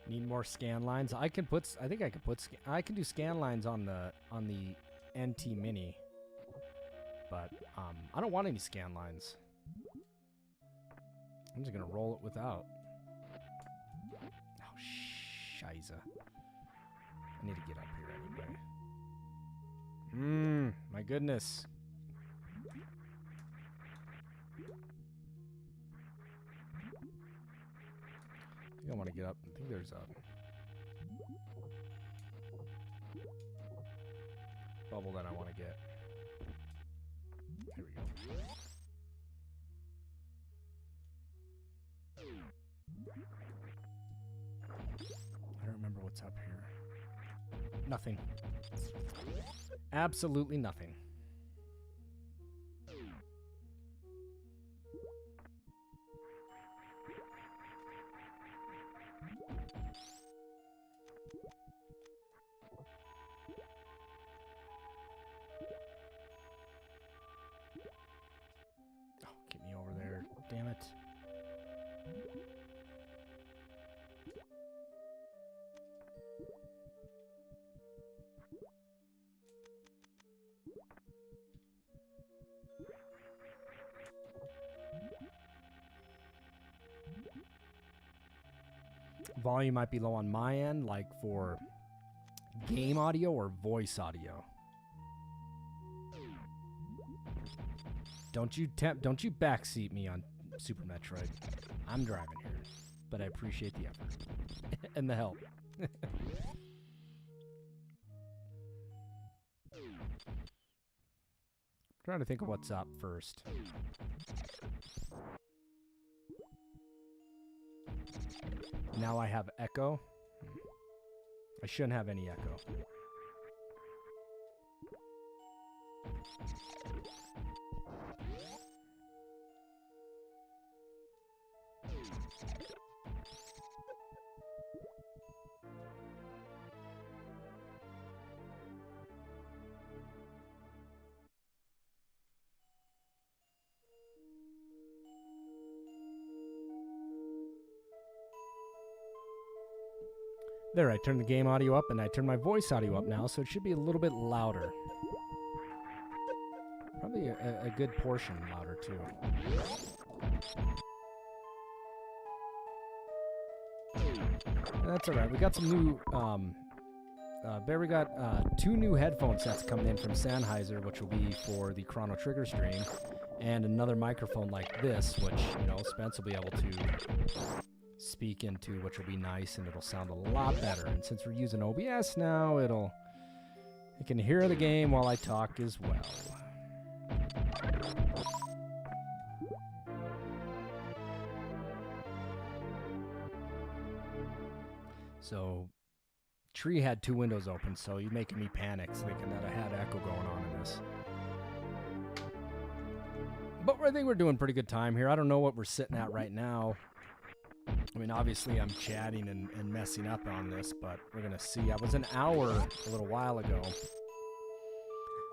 Speaker 1: Need more scan lines. I think I can put I can do scan lines on the NT Mini, but I don't want any scan lines. I'm just gonna roll it without. Oh, shiza. I need to get up here anyway. My goodness. I think I want to get up. I think there's a bubble that I want to get. Here we go. I don't remember what's up here. Nothing. Absolutely nothing. Damn it. Volume might be low on my end, like for game audio or voice audio. Don't you backseat me on Super Metroid. I'm driving here, but I appreciate the effort and the help. Trying to think of what's up first. Now I have echo. I shouldn't have any echo. There, I turned the game audio up and I turned my voice audio up now, so it should be a little bit louder. Probably a good portion louder, too. That's alright. We got some new, we got 2 new headphone sets coming in from Sennheiser, which will be for the Chrono Trigger stream, and another microphone like this, which, you know, Spence will be able to speak into, which will be nice, and it'll sound a lot better. And since we're using OBS now, it can hear the game while I talk as well. So Tree had 2 windows open, so you're making me panic thinking that I had echo going on in this. But I think we're doing pretty good time here. I don't know what we're sitting at right now. I mean, obviously I'm chatting and messing up on this, but we're going to see. I was an hour a little while ago.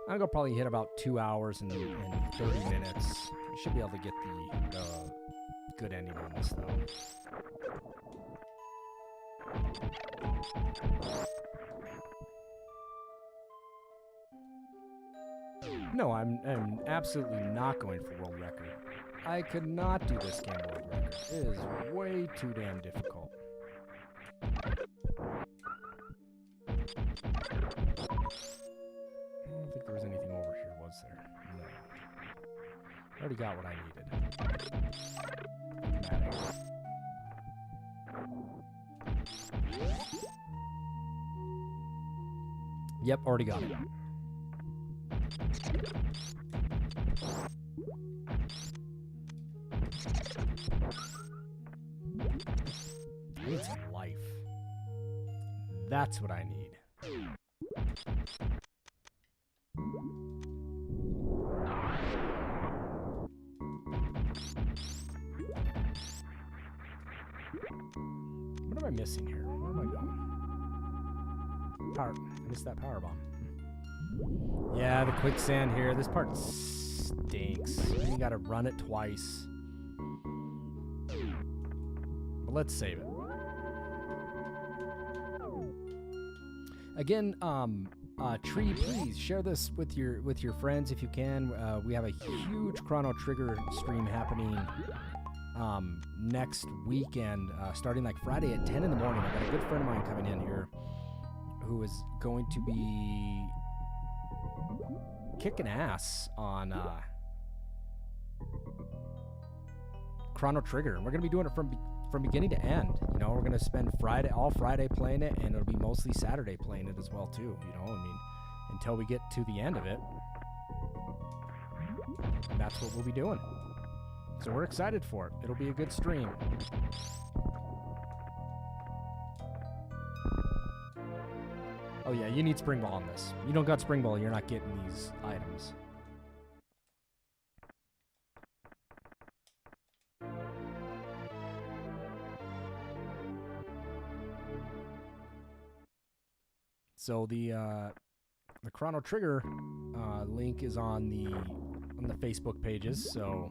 Speaker 1: I'm going to probably hit about 2 hours and 30 minutes. I should be able to get the good ending on this, though. No, I'm absolutely not going for world record. I could not do this game world record. It is way too damn difficult. I don't think there was anything over here, was there? No. I already got what I needed. Yep, already got it. I need some life. That's what I need. What am I missing here? Where am I going? Power. I missed that power bomb. Yeah, the quicksand here. This part stinks. You gotta run it twice. But let's save it. Again, Tree, please share this with your friends if you can. We have a huge Chrono Trigger stream happening next weekend, starting like Friday at 10 in the morning. I've got a good friend of mine coming in here who is going to be kicking ass on Chrono Trigger. And we're going to be doing it from beginning to end. You know, we're going to spend all Friday playing it, and it'll be mostly Saturday playing it as well, too. You know, I mean, until we get to the end of it. And that's what we'll be doing. So we're excited for it. It'll be a good stream. Oh yeah, you need Spring Ball on this. You don't got Spring Ball, you're not getting these items. So the Chrono Trigger link is on the Facebook pages, so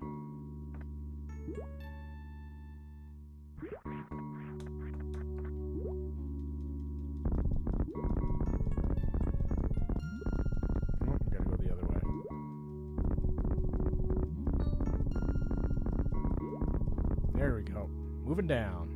Speaker 1: gotta go the other way. There we go. Moving down.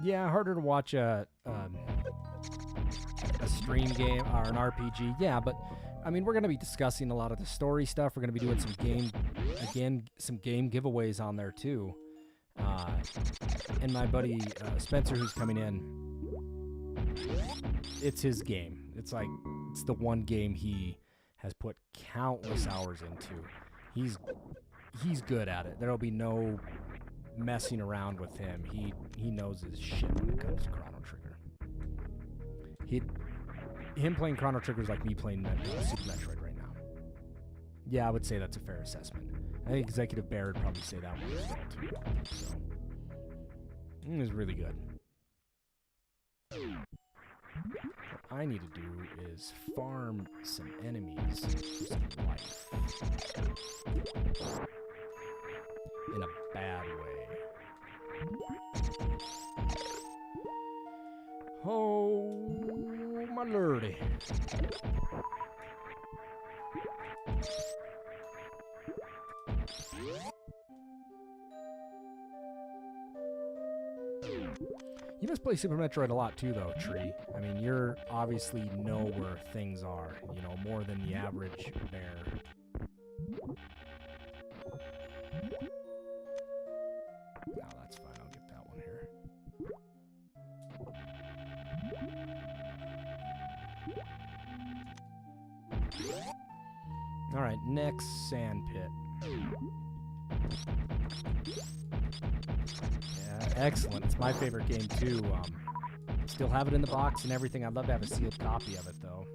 Speaker 1: Yeah, harder to watch a stream game or an RPG. Yeah, but I mean, we're going to be discussing a lot of the story stuff. We're going to be doing some game giveaways on there too. And my buddy Spencer, who's coming in, it's his game. It's the one game he has put countless hours into. He's good at it. There'll be no messing around with him. He knows his shit when it comes to Chrono Trigger. Him playing Chrono Trigger is like me playing Super Metroid right now. Yeah, I would say that's a fair assessment. I think Executive Bear would probably say that one as well too. So it was really good. What I need to do is farm some enemies for some life. In a bad way. Oh, my lordy. You must play Super Metroid a lot too, though, Tree. I mean, you're obviously know where things are, you know, more than the average bear. No, that's fine. I'll get that one here. next sand pit. Yeah, excellent. It's my favorite game too. Still have it in the box and everything. I'd love to have a sealed copy of it though.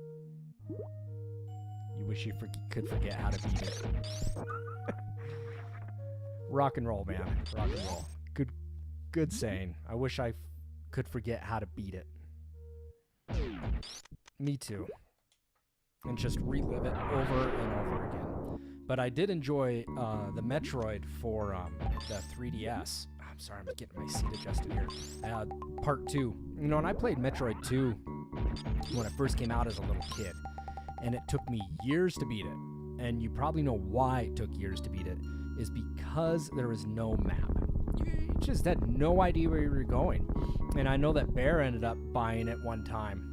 Speaker 1: You wish you could forget how to beat it. Rock and roll, man. Rock and roll. Good saying. I wish I could forget how to beat it. Me too. And just relive it over and over again. But I did enjoy the Metroid for the 3DS. I'm sorry, I'm getting my seat adjusted here. Part 2. You know, and I played Metroid 2 when it first came out as a little kid. And it took me years to beat it. And you probably know why it took years to beat it. Is because there was no map. You just had no idea where you were going. And I know that Bear ended up buying it one time.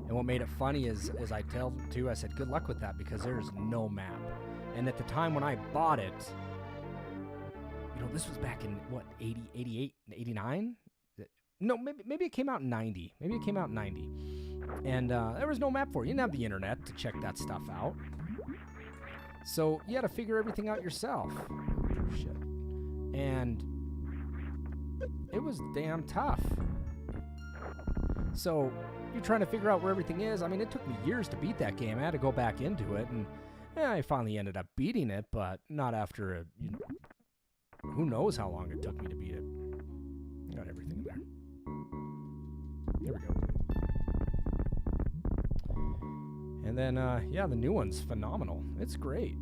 Speaker 1: And what made it funny is I told him too, I said, good luck with that because there's no map. And at the time when I bought it, you know, this was back in, what, 80, 88, 89? No, maybe it came out in 90. Maybe it came out in 90. And there was no map for it. You didn't have the internet to check that stuff out. So you had to figure everything out yourself. Shit. And it was damn tough. So you're trying to figure out where everything is. I mean, it took me years to beat that game. I had to go back into it, and I finally ended up beating it, but not after who knows how long it took me to beat it. Got everything in there. There we go. And then, yeah, the new one's phenomenal. It's great.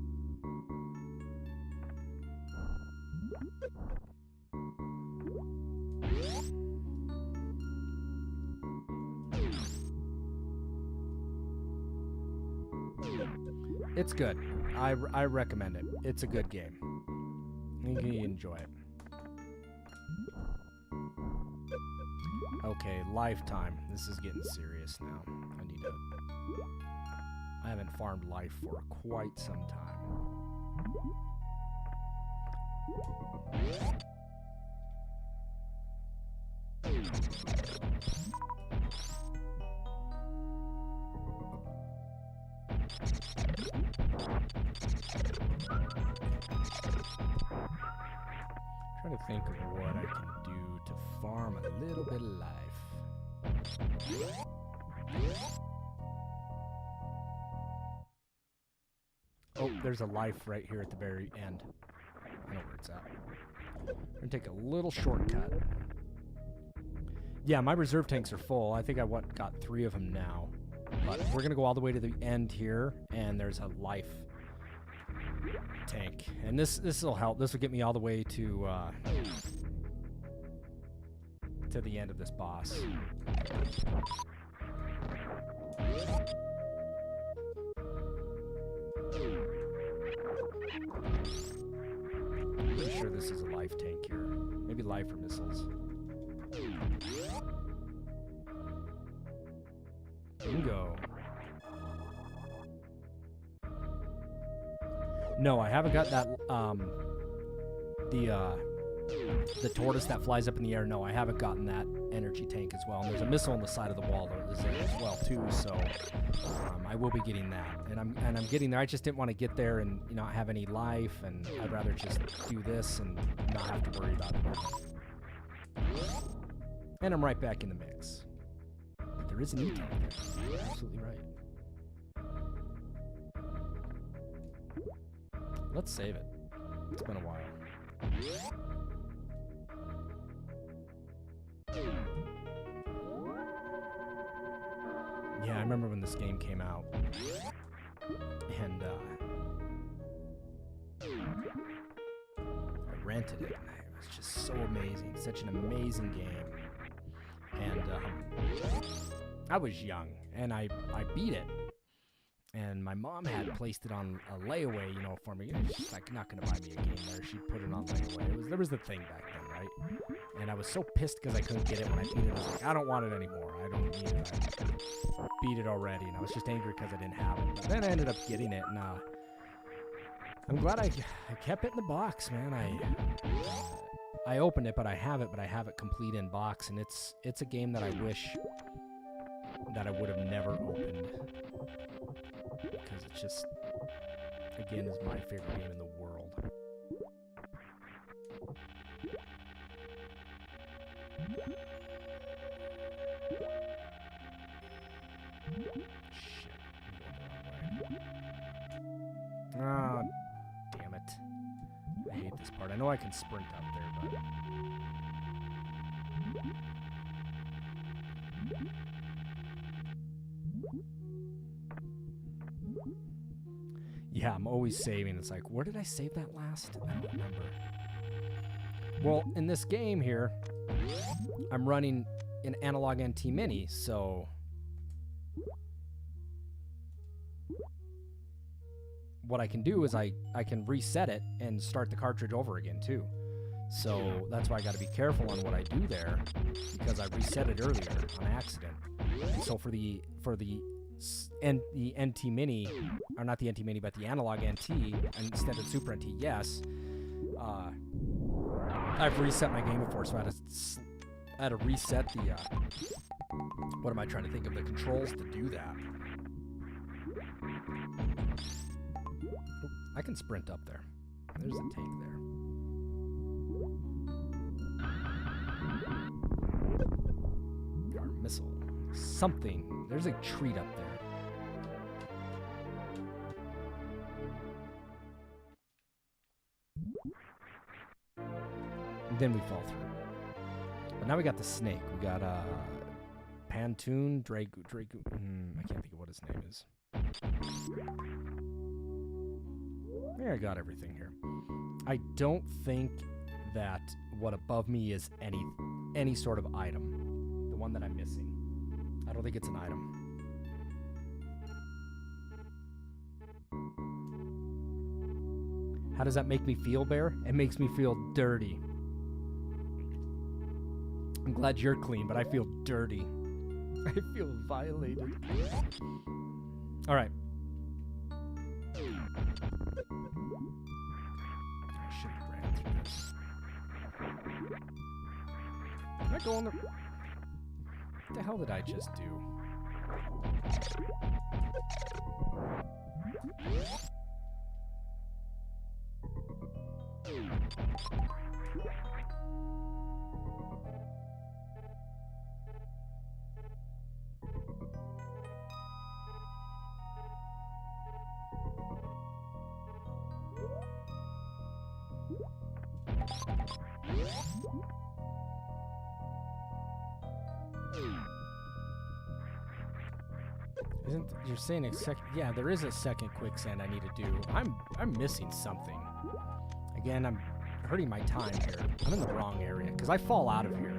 Speaker 1: It's good. I recommend it. It's a good game. You can enjoy it. Okay, lifetime. This is getting serious now. I haven't farmed life for quite some time. Trying to think of what I can do to farm a little bit of life. Oh, there's a life right here at the very end. I know where it's at. We're gonna take a little shortcut. Yeah, my reserve tanks are full. I think I got 3 of them now. But we're gonna go all the way to the end here, and there's a life tank. And this will help. This will get me all the way to the end of this boss. Pretty sure this is a life tank here. Maybe life or missiles. Bingo. No, I haven't got that, the tortoise that flies up in the air. No, I haven't gotten that energy tank as well. And there's a missile on the side of the wall as well too, so I will be getting that. And I'm getting there. I just didn't want to get there and not have any life, and I'd rather just do this and not have to worry about it. And I'm right back in the mix. But there is an E-tank there. You're absolutely right. Let's save it. It's been a while. Yeah, I remember when this game came out. And I rented it. And it was just so amazing. Such an amazing game. And I was young, and I beat it. And my mom had placed it on a layaway, for me. She's like, not going to buy me a game there. She put it on layaway. There was the thing back then, right? And I was so pissed because I couldn't get it when I beat it. I was like, I don't want it anymore. I don't need it. I beat it already. And I was just angry because I didn't have it. But then I ended up getting it. And I'm glad I kept it in the box, man. I opened it, but I have it complete in box. And it's a game that I wish that I would have never opened. because it's just, again, is my favorite game in the world. Shit, I'm going the wrong way. Ah, damn it. I hate this part. I know I can sprint up there, but... Yeah, I'm always saving. It's like, where did I save that last? I don't remember. Well, in this game here, I'm running an Analogue NT Mini, so... what I can do is I can reset it and start the cartridge over again, too. So that's why I got to be careful on what I do there, because I reset it earlier on accident. And so for the NT Mini, or not the NT Mini, but the Analogue NT instead of Super NT, yes, I've reset my game before, so I had to reset the, what am I trying to think of, the controls to do that. I can sprint up there. There's a tank there. Our missile. Something. There's a treat up there. And then we fall through. But now we got the snake. We got Pantoon, Dragu. I can't think of what his name is. Yeah, I got everything here. I don't think that what above me is any sort of item. The one that I'm missing. I don't think it's an item. How does that make me feel, Bear? It makes me feel dirty. I'm glad you're clean, but I feel dirty. I feel violated. All right. I should have ran through this. Am I going the... What the hell did I just do? You're saying a second? Yeah, there is a second quicksand I need to do. I'm missing something. Again, I'm hurting my time here. I'm in the wrong area because I fall out of here.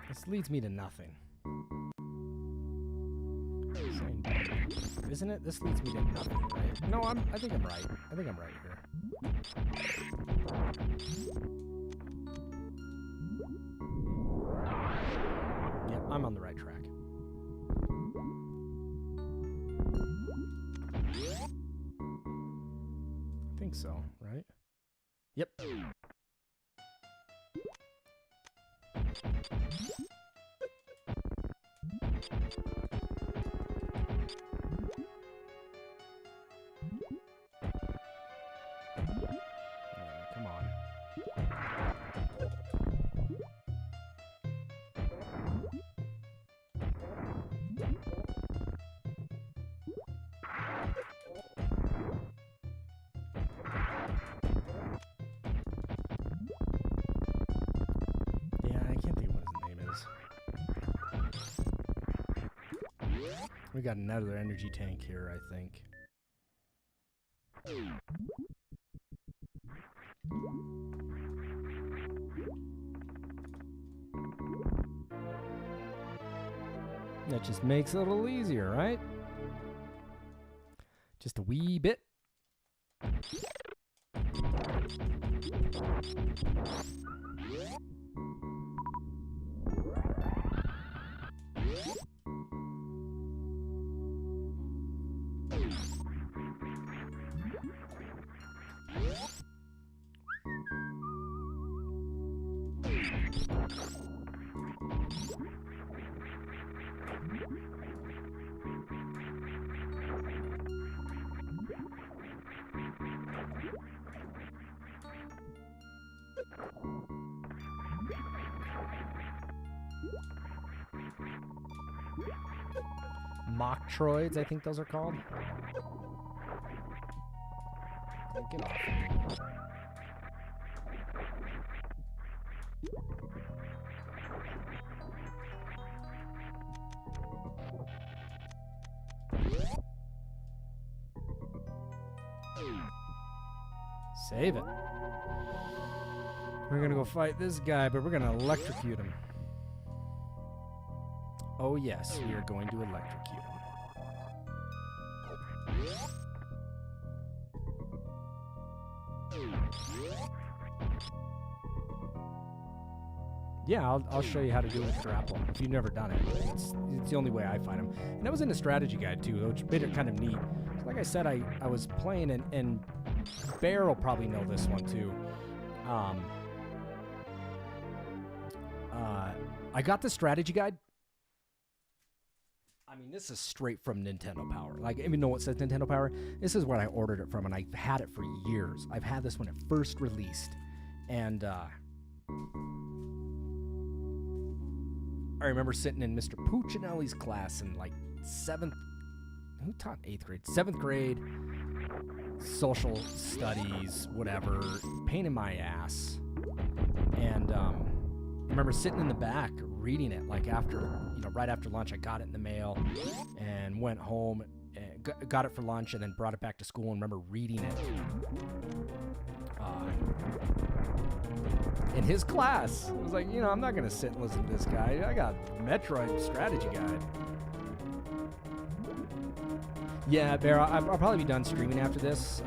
Speaker 1: This leads me to nothing. Isn't it? This leads me to nothing, right? No, I think I'm right. I think I'm right here. Yep, I'm on the right track. I think so, right? Yep. Come on. Yeah, I can't think of what his name is. We got another energy tank here, I think. That just makes it a little easier, right? Just a wee bit. Metroids, I think those are called. Oh, get off. Save it. We're gonna go fight this guy, but we're gonna electrocute him. Oh yes, we are going to electrocute him. Yeah, I'll show you how to do it with grapple if you've never done it. It's the only way I find them. And that was in a strategy guide too, which made it kind of neat. So like I said, I was playing, and Bear will probably know this one too. I got the strategy guide. I mean, this is straight from Nintendo Power. Like, even though it says Nintendo Power, this is where I ordered it from, and I've had it for years. I've had this when it first released, and I remember sitting in Mr. Puccinelli's class in like 7th, who taught 8th grade? 7th grade, social studies, whatever, pain in my ass. And I remember sitting in the back reading it, like right after lunch. I got it in the mail and went home and got it for lunch, and then brought it back to school and remember reading it in his class. I was like, I'm not going to sit and listen to this guy. I got Metroid strategy guide. Yeah, Bear, I'll probably be done streaming after this.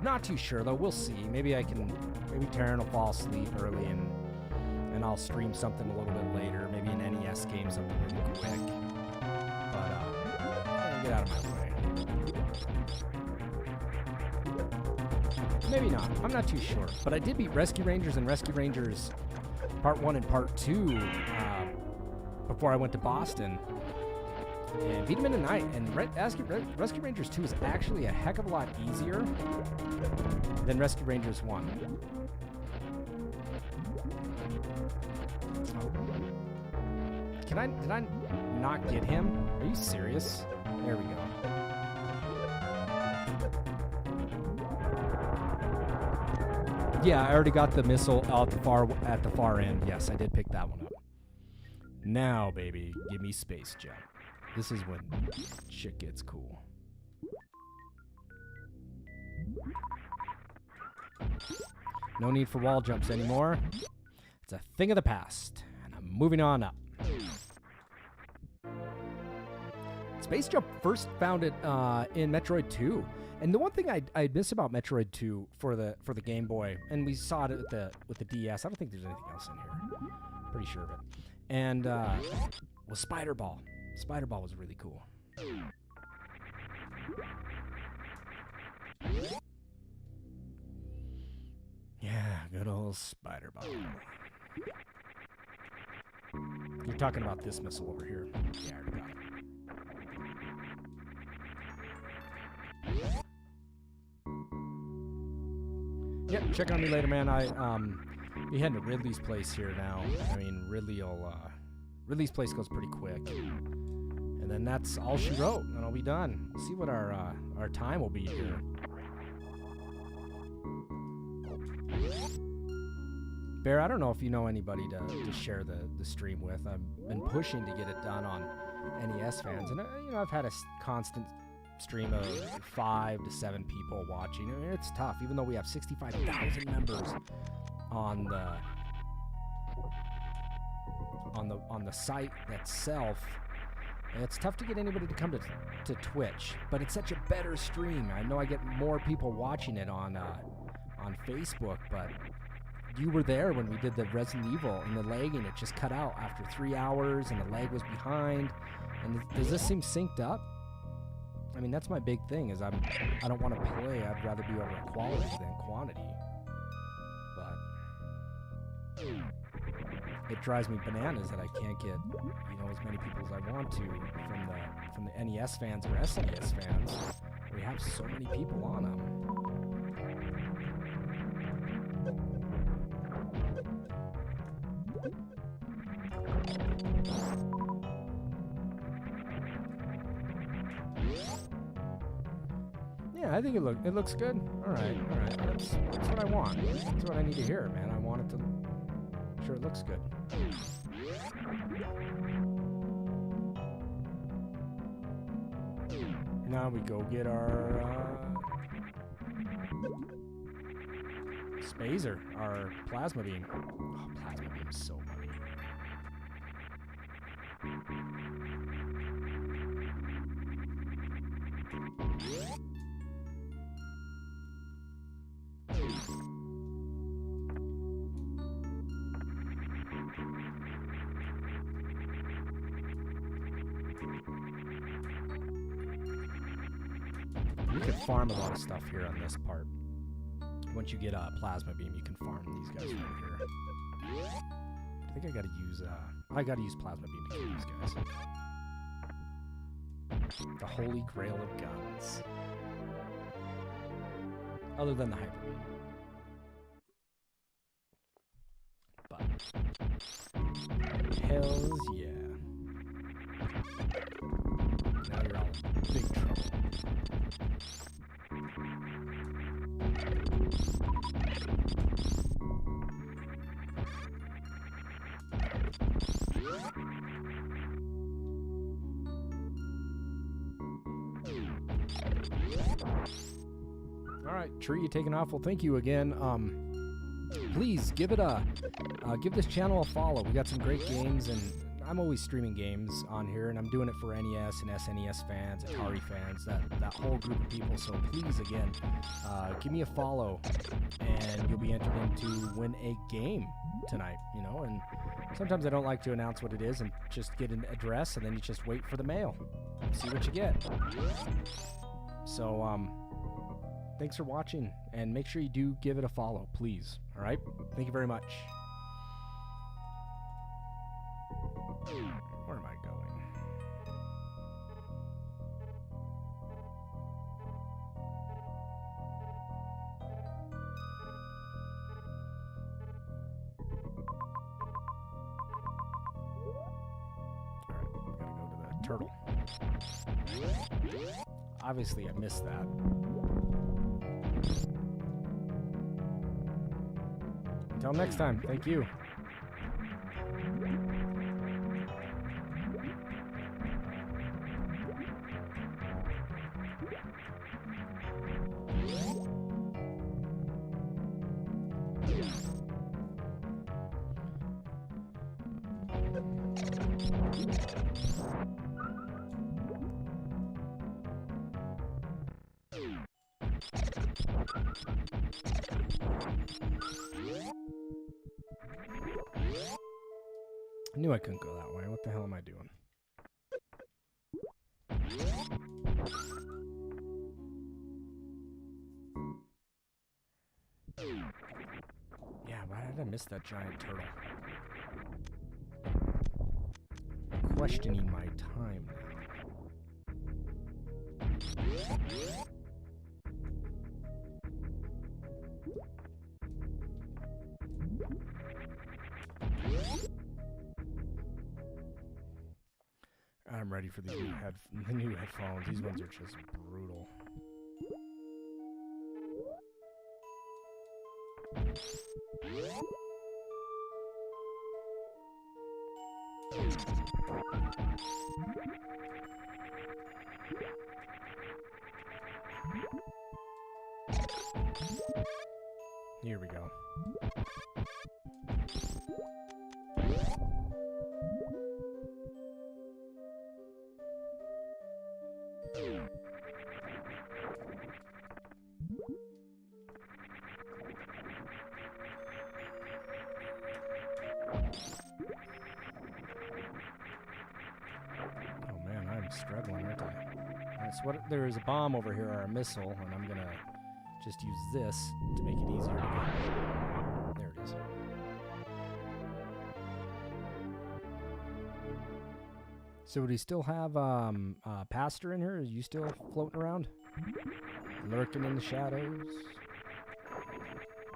Speaker 1: Not too sure, though. We'll see. Maybe Taryn will fall asleep early, and I'll stream something a little bit later. Maybe an NES game, something really quick. But, get out of my way. Maybe not. I'm not too sure. But I did beat Rescue Rangers and Rescue Rangers Part 1 and Part 2 before I went to Boston. And beat them in a night. And Rescue Rangers 2 is actually a heck of a lot easier than Rescue Rangers 1. Did I not get him? Are you serious? There we go. Yeah, I already got the missile at the far end. Yes, I did pick that one up. Now, baby, give me space jump. This is when shit gets cool. No need for wall jumps anymore. It's a thing of the past, and I'm moving on up. Space jump first found it in Metroid 2. And the one thing I miss about Metroid 2 for the Game Boy, and we saw it with the DS. I don't think there's anything else in here. Pretty sure of it. And was Spider Ball. Spider Ball was really cool. Yeah, good old Spider Ball. You're talking about this missile over here. Yeah, I already got it. Yep, check on me later, man. We heading to Ridley's place here now. I mean, Ridley's place goes pretty quick. And then that's all she wrote, and I'll be done. We'll see what our time will be here. Bear, I don't know if you know anybody to share the stream with. I've been pushing to get it done on NES fans, and I've had a constant stream of 5 to 7 people watching. I mean, it's tough, even though we have 65,000 members on the site itself. It's tough to get anybody to come to Twitch, but it's such a better stream. I know I get more people watching it on Facebook, but you were there when we did the Resident Evil, and the lagging, it just cut out after 3 hours, and the lag was behind. And does this seem synced up? I mean, that's my big thing, is I don't want to play. I'd rather be over quality than quantity. But it drives me bananas that I can't get, you know, as many people as I want to from the NES fans or SNES fans. We have so many people on them. Yeah, I think it looks good. All right. That's what I want. That's what I need to hear, man. I want it to. Sure, it looks good. Now we go get our Spazer, our plasma beam. Oh, plasma beam is so funny. You can farm a lot of stuff here on this part. Once you get a plasma beam, you can farm these guys right here. I think I gotta use plasma beam to kill these guys. The holy grail of guns. Other than the hyper beam. But hells yeah. Now you're all in big trouble. All right, tree, you taking off. Well, thank you again. Please give this channel a follow. We got some great games, and I'm always streaming games on here, and I'm doing it for NES and SNES fans, Atari fans, that whole group of people. So please, again, give me a follow, and you'll be entered in to win a game tonight, you know. And sometimes I don't like to announce what it is and just get an address, and then you just wait for the mail. See what you get. So, thanks for watching, and make sure you do give it a follow, please. All right? Thank you very much. Where am I going? All right, gotta go to the turtle. Obviously, I missed that. Until next time, thank you. I knew I couldn't go that way. What the hell am I doing? Yeah, why did I miss that giant turtle? I'm questioning my time now. I'm ready for these new headphones. These ones are just brutal. Here we go. what there is a bomb over here or a missile, and I'm gonna just use this to make it easier to get. There it is. So do you still have Pastor in here? Are you still floating around? Lurking in the shadows?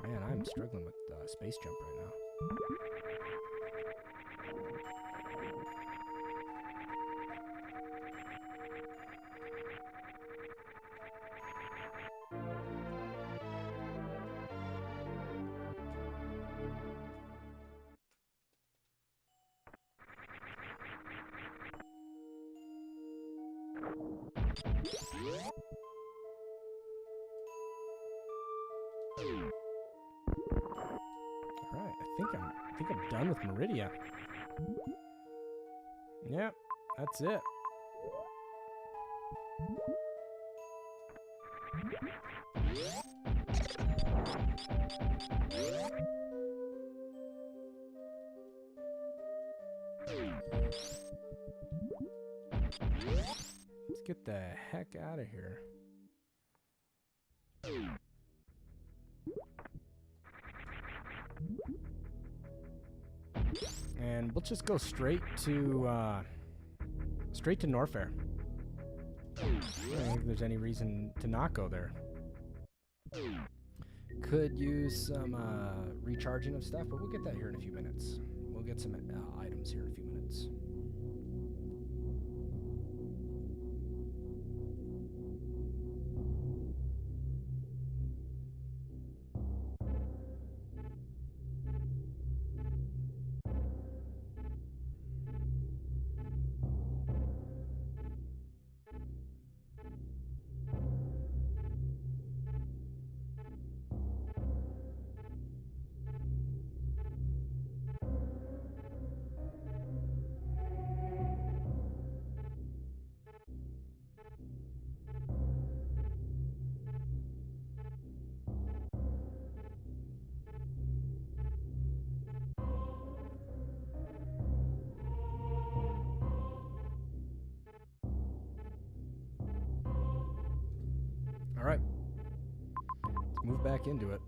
Speaker 1: Man, I'm struggling with space jump right now. Alright, I think I'm done with Meridia. Yep, that's it. Let's get the heck out of here. And we'll just go straight to Norfair. I don't think there's any reason to not go there. Could use some recharging of stuff, but we'll get that here in a few minutes. We'll get some items here in a few minutes. All right, let's move back into it.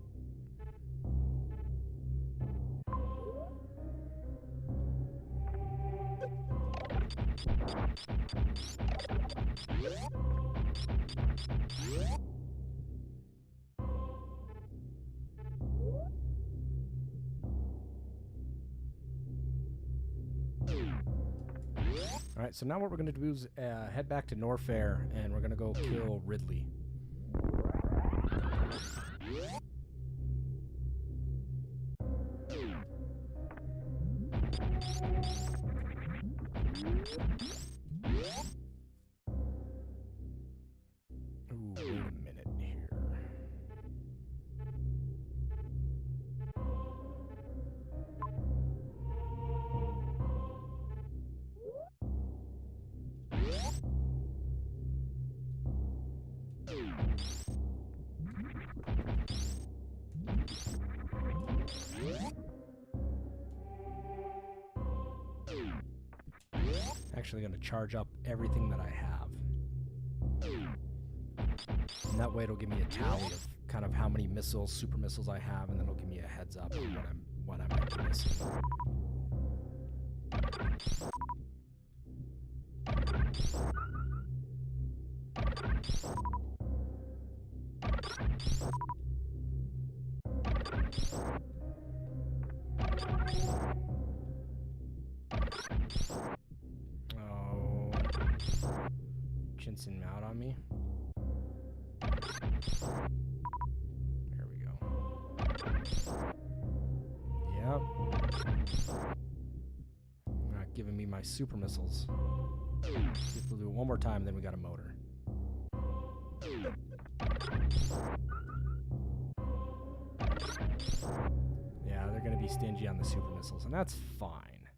Speaker 1: All right, so now what we're going to do is head back to Norfair, and we're going to go kill Ridley. Ooh, wait a minute here. Actually going to charge up everything that I have. And that way it'll give me a tally of kind of how many missiles, super missiles I have, and then it'll give me a heads up on what I might be missing. Chinsing out on me. There we go. Yep. Not giving me my super missiles. See if we'll do it one more time, then we got a motor. Yeah, they're going to be stingy on the super missiles, and that's fine.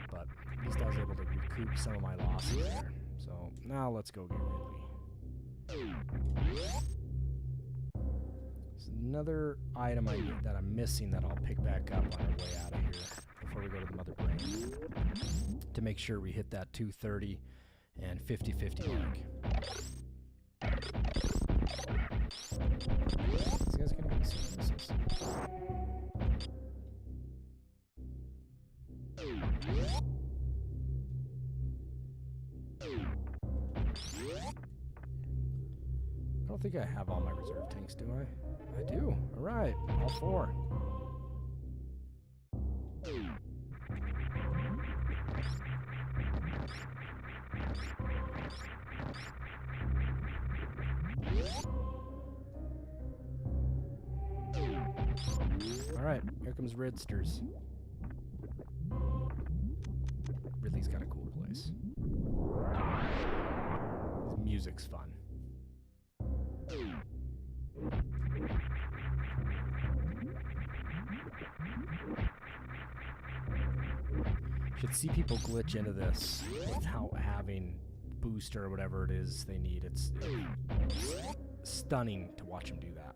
Speaker 1: But at least I was able to recoup some of my losses there. So now let's go get Ridley. There's another item that I'm missing that I'll pick back up on our way out of here before we go to the mother brain to make sure we hit that 230 and 50-50 mark. These guys gonna give me some misses. I don't think I have all my reserve tanks, do I? I do. All right, all 4. All right, here comes Redsters. Ridley's got a cool place. His music's fun. Should see people glitch into this without having booster or whatever it is they need. It's stunning to watch them do that.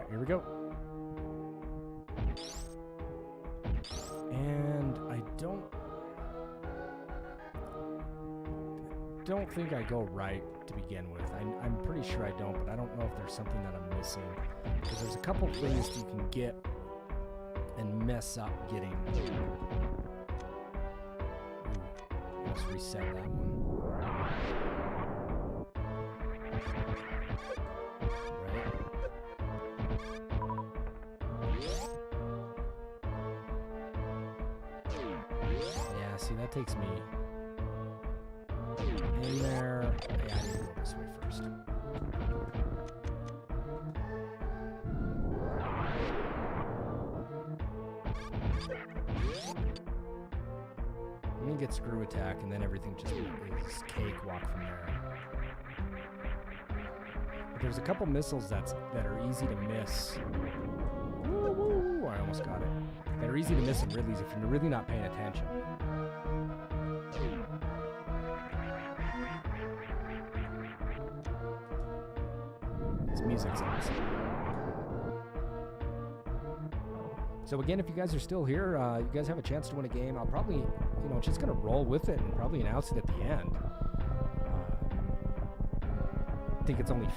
Speaker 1: Here we go. And I don't think I go right to begin with. I'm pretty sure I don't, but I don't know if there's something that I'm missing. Because there's a couple things you can get and mess up getting. Ooh, let's reset that one. See, that takes me in there. Yeah, I need to go this way first. Let me get screw attack, and then everything just is cakewalk from there. But there's a couple missiles that are easy to miss. Woo, I almost got it. That are easy to miss in Ridley's if you're really not paying attention. This music's awesome. So again, if you guys are still here, you guys have a chance to win a game. I'll probably, just gonna roll with it and probably announce it at the end. I think it's only,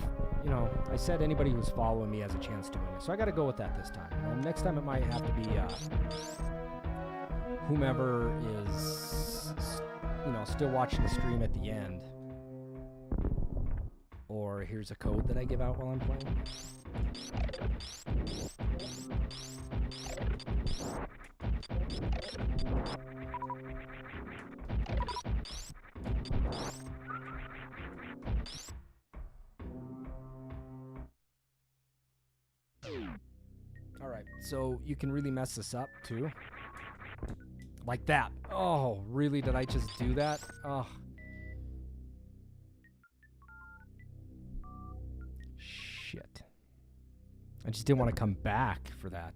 Speaker 1: I said anybody who's following me has a chance to win it. So I got to go with that this time. Next time it might have to be whomever is, still watching the stream at the end. Or here's a code that I give out while I'm playing. Alright, so you can really mess this up too. Like that. Oh, really? Did I just do that? Oh. Shit. I just didn't want to come back for that.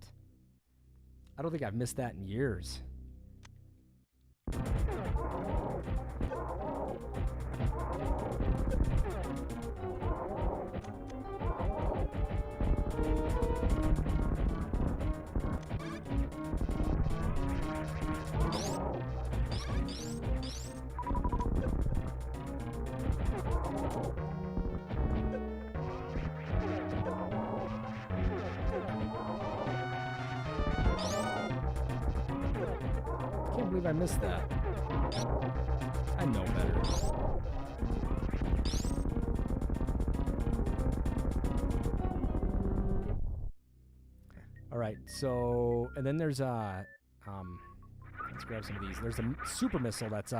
Speaker 1: I don't think I've missed that in years. I can't believe I missed that. I know better. All right, so and then there's a let's grab some of these. There's a super missile that's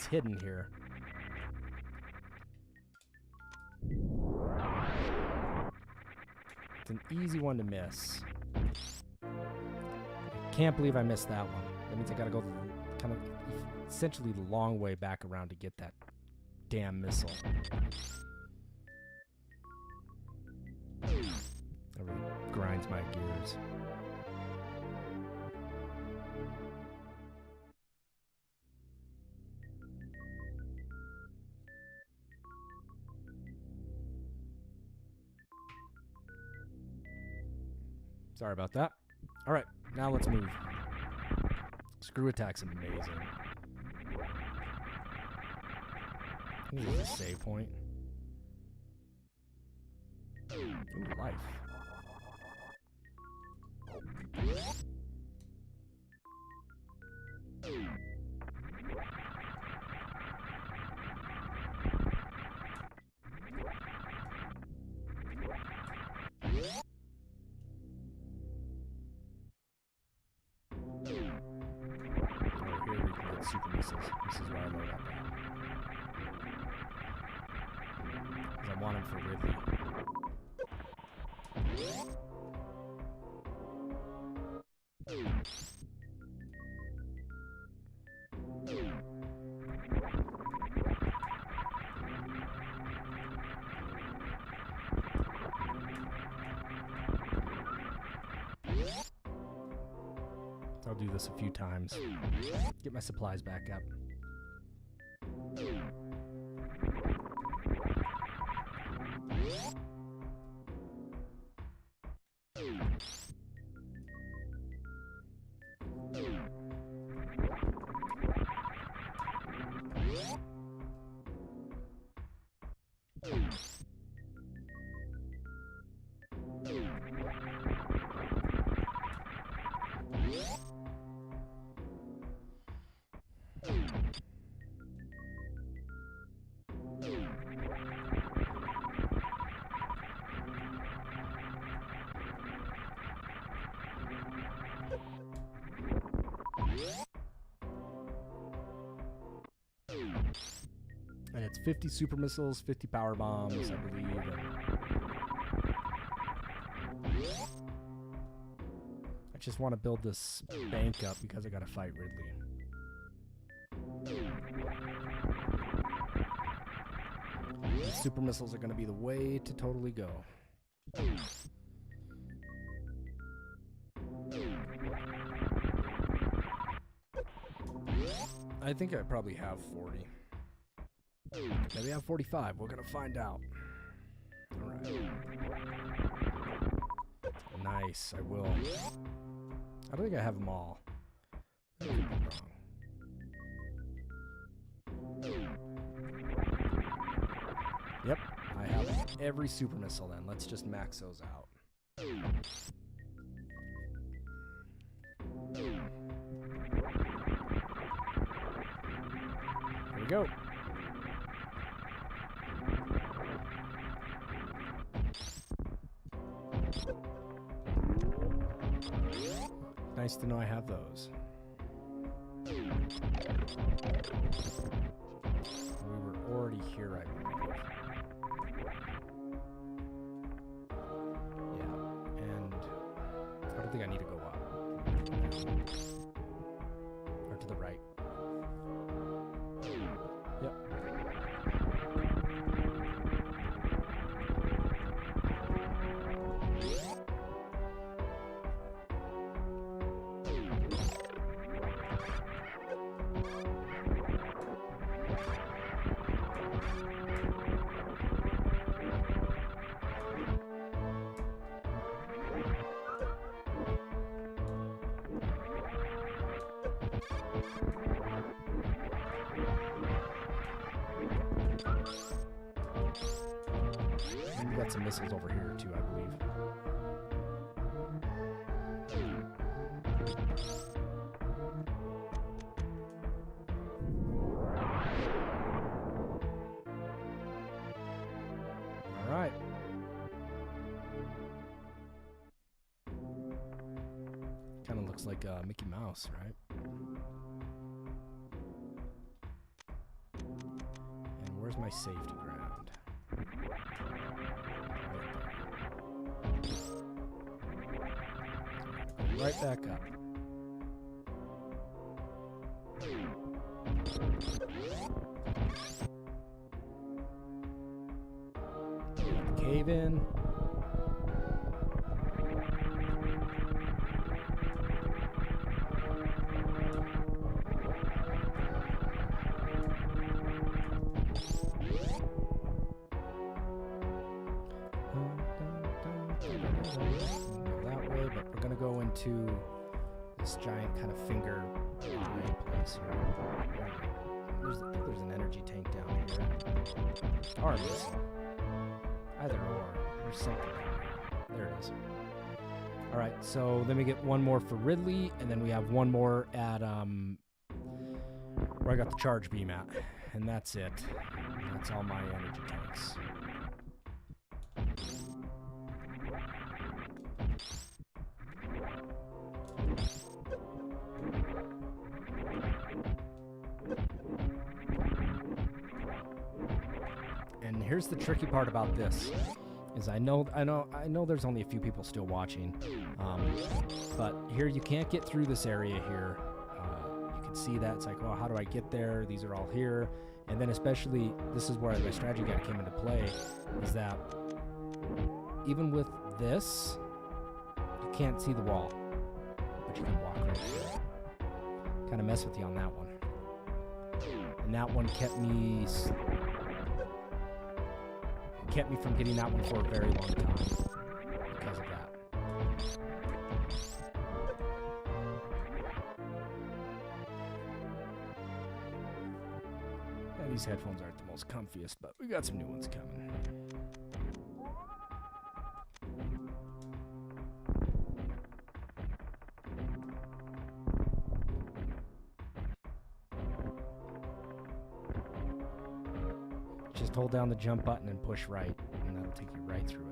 Speaker 1: hidden here. an easy one to miss. Can't believe I missed that one. That means I gotta go the, kind of essentially the long way back around to get that damn missile. That really grinds my gears. Sorry about that. All right, now let's move. Screw attack's amazing. Ooh, a save point. Ooh, life. Super missiles. This is where I load up at. Because I want him for Ridley. I'll do this a few times. Get my supplies back up. And it's 50 super missiles, 50 power bombs, I believe. I just want to build this bank up because I gotta fight Ridley. The super missiles are gonna be the way to totally go. I think I probably have 40. Maybe I have 45. We're gonna find out. Alright. Nice, I will. I don't think I have them all. I could be wrong. Yep, I have every super missile then. Let's just max those out. Here we go. Nice to know I have those. We were already here, I believe. Yeah, and I don't think I need to go up. Or to the right. Yep. We got some missiles over here too, I believe. All right. Kind of looks like Mickey Mouse, right? And where's my safety ground? Right there. right back up. Cave in. Go into this giant kind of finger eye place here. There's an energy tank down here. Or missing. Either or. There's something down here. There it is. Alright, so then we get one more for Ridley, and then we have one more at where I got the charge beam at. And that's it. That's all my energy tanks. And here's the tricky part about this, is I know there's only a few people still watching, but here you can't get through this area here. You can see that it's like, well, how do I get there? These are all here, and then especially this is where my strategy guide came into play, is that even with this, you can't see the wall, but you can walk right through it. Kind of mess with you on that one, and that one kept me from getting that one for a very long time because of that. Yeah, these headphones aren't the most comfiest, but we got some new ones coming. Just hold down the jump button and push right, and that'll take you right through it.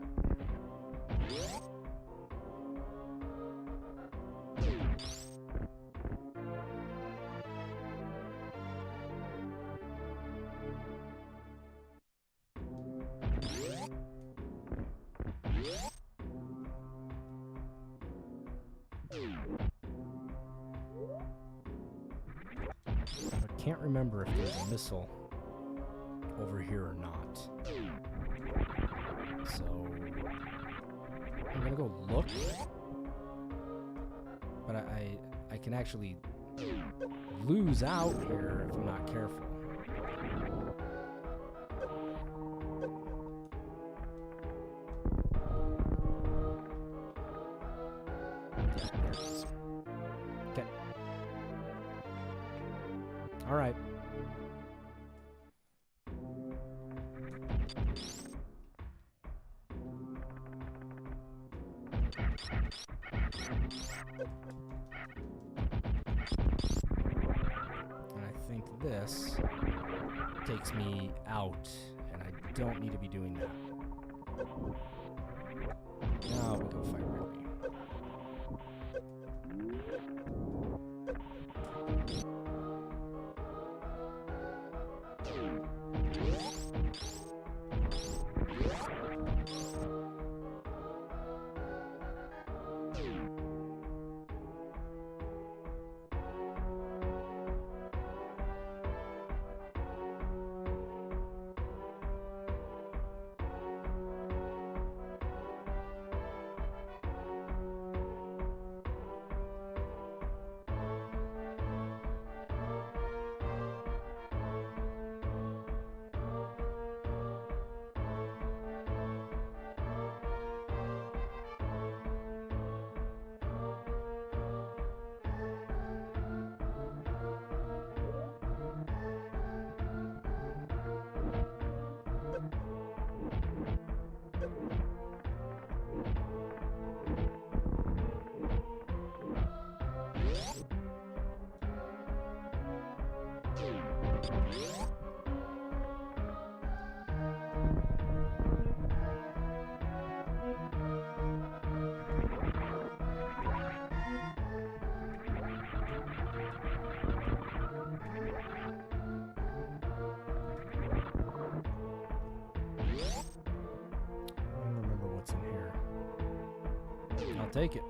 Speaker 1: I can't remember if there's a missile over here or not. So I'm gonna go look, but I can actually lose out here if I'm not careful. Yeah, there it is. Okay. All right. And I think this takes me out, and I don't need to be doing that. Now we go fight Ridley. I'll take it.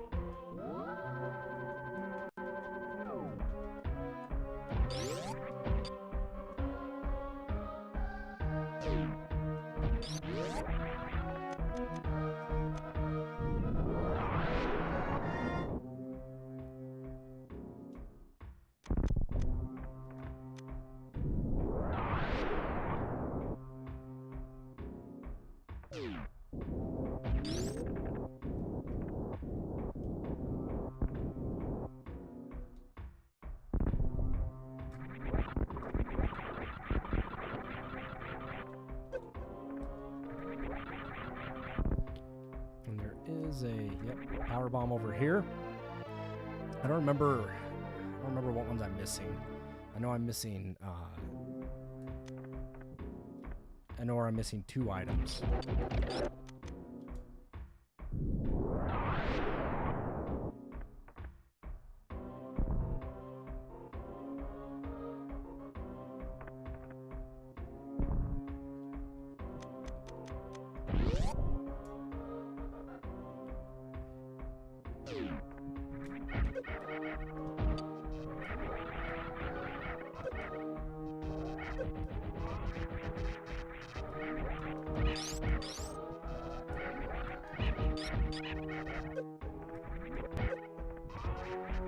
Speaker 1: is a power bomb over here. I don't remember what ones I'm missing. I know I'm missing 2 items.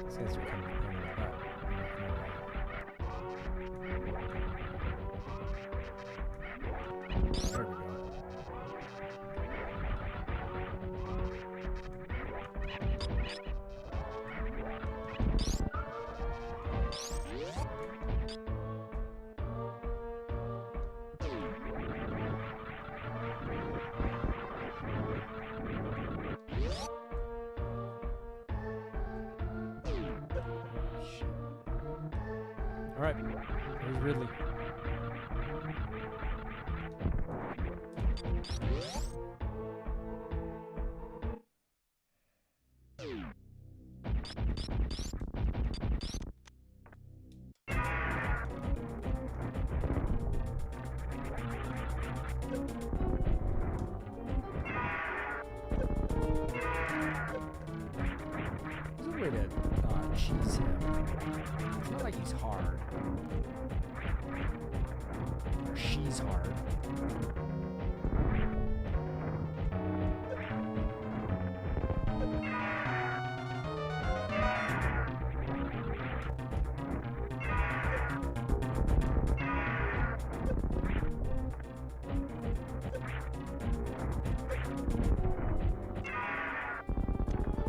Speaker 1: These guys are kind of pain in the butt. There we go. All right, here's Ridley. There's a way to cheese him. It's not like he's hard. Or she's hard.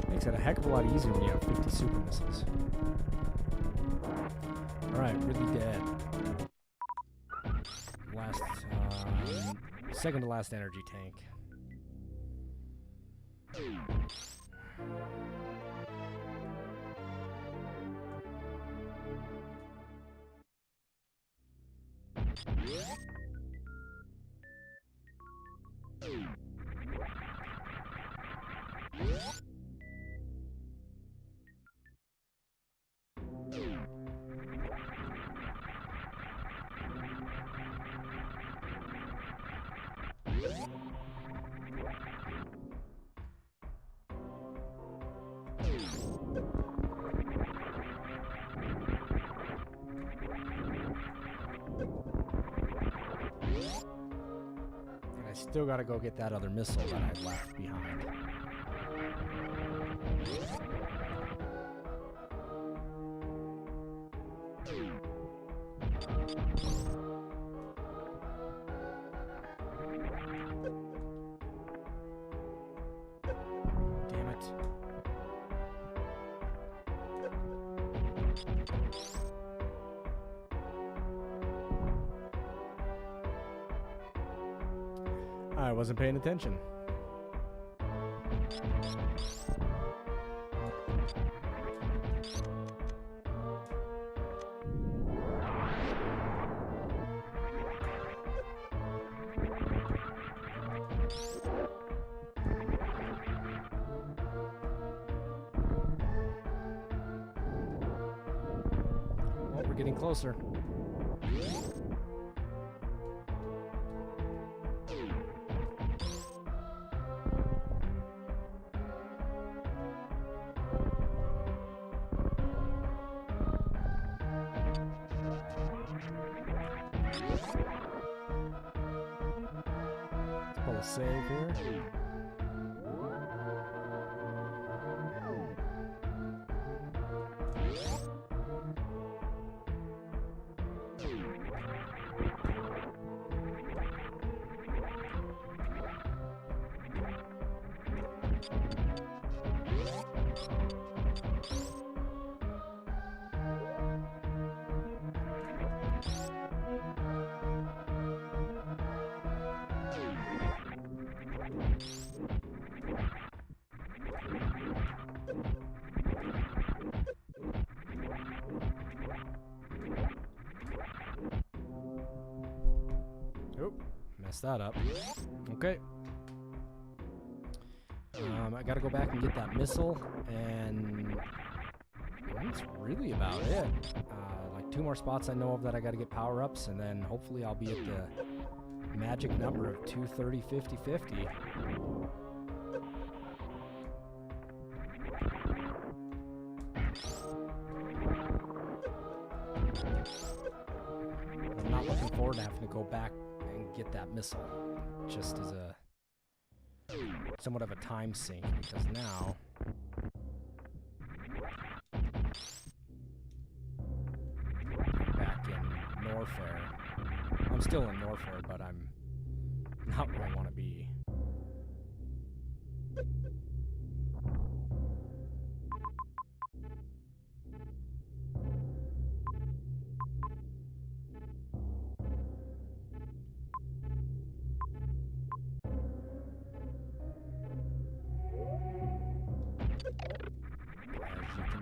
Speaker 1: Makes it a heck of a lot easier when you have 50 super missiles. Alright, really dead. Last, second to last energy tank. And I still gotta go get that other missile that I left behind. Damn it. I wasn't paying attention. Well, we're getting closer. Pull a save here. mess that up. Okay. I gotta go back and get that missile, and that's really about it. Like 2 more spots I know of that I gotta get power-ups, and then hopefully I'll be at the magic number of 230, 50, 50. I'm not looking forward to having to go back and get that missile, just as a somewhat of a time sink, because now back in Norfair. I'm still in Norfair, but I'm not where I want to be.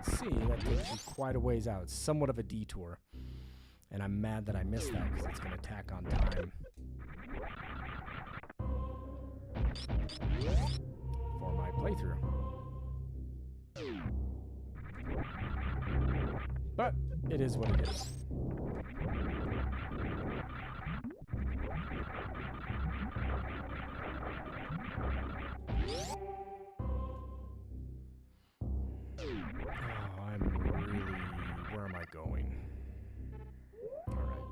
Speaker 1: See, that takes you quite a ways out. It's somewhat of a detour. And I'm mad that I missed that because it's going to tack on time for my playthrough. But it is what it is. Where am I going? All right.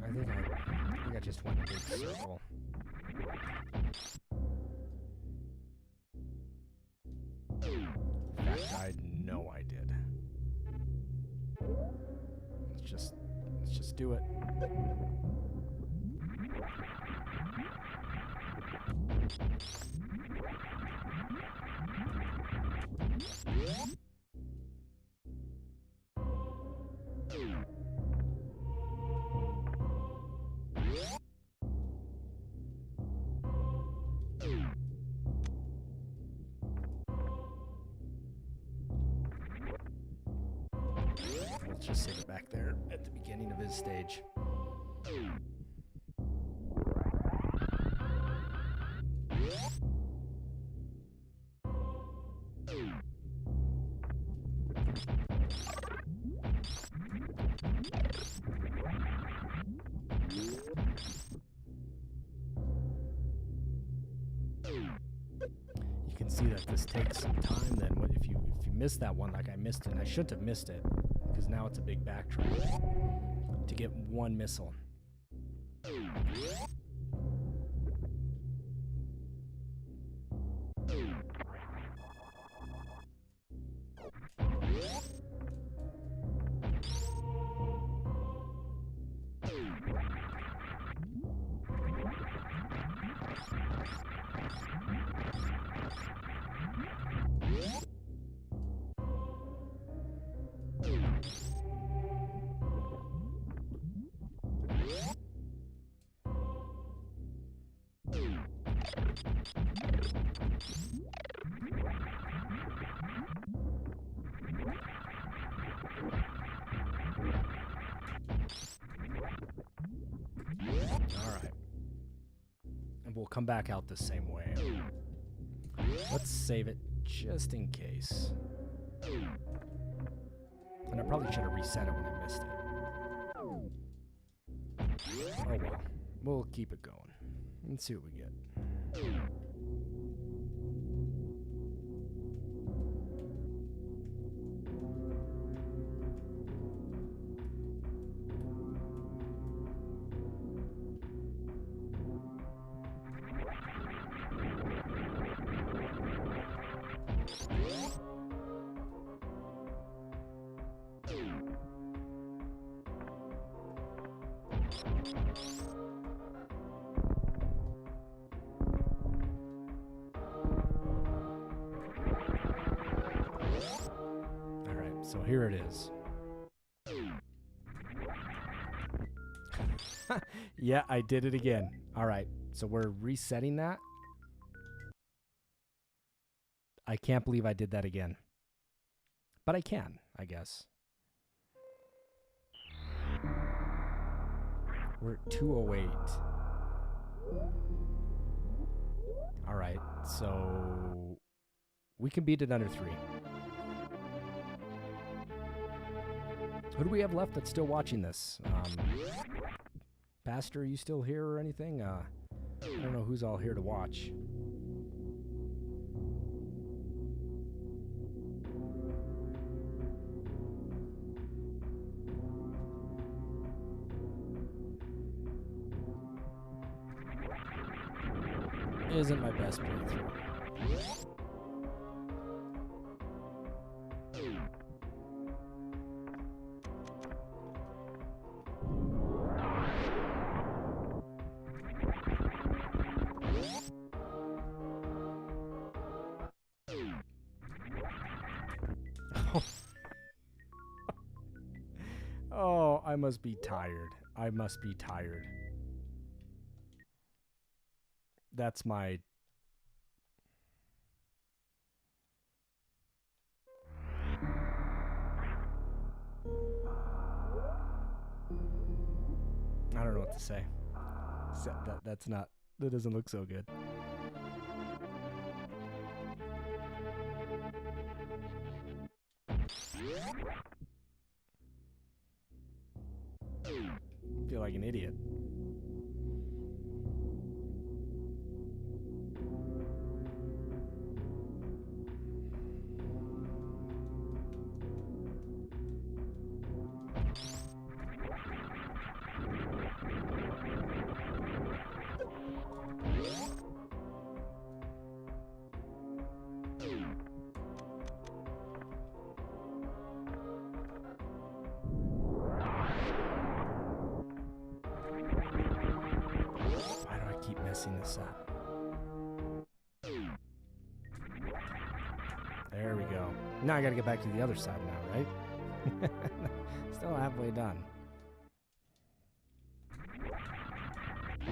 Speaker 1: I think I just went a big circle. In fact, I know I did. Let's just do it. Let's just save it back there at the beginning of his stage. You can see that this takes some time then. If you miss that one like I missed it, and I shouldn't have missed it, because now it's a big backtrack to get one missile. We'll come back out the same way. Let's save it just in case. And I probably should have reset it when I missed it. Oh well. We'll keep it going. Let's see what we get. So here it is. Yeah, I did it again. All right, so we're resetting that. I can't believe I did that again. But I can, I guess. We're at 208. All right, so we can beat it under 3. Who do we have left that's still watching this? Pastor, are you still here or anything? I don't know who's all here to watch. Isn't my best playthrough. Oh, I must be tired. I must be tired. That's my... I don't know what to say. That's not... That doesn't look so good. Feel like an idiot. This up. There we go. Now I gotta get back to the other side now, right? Still halfway done.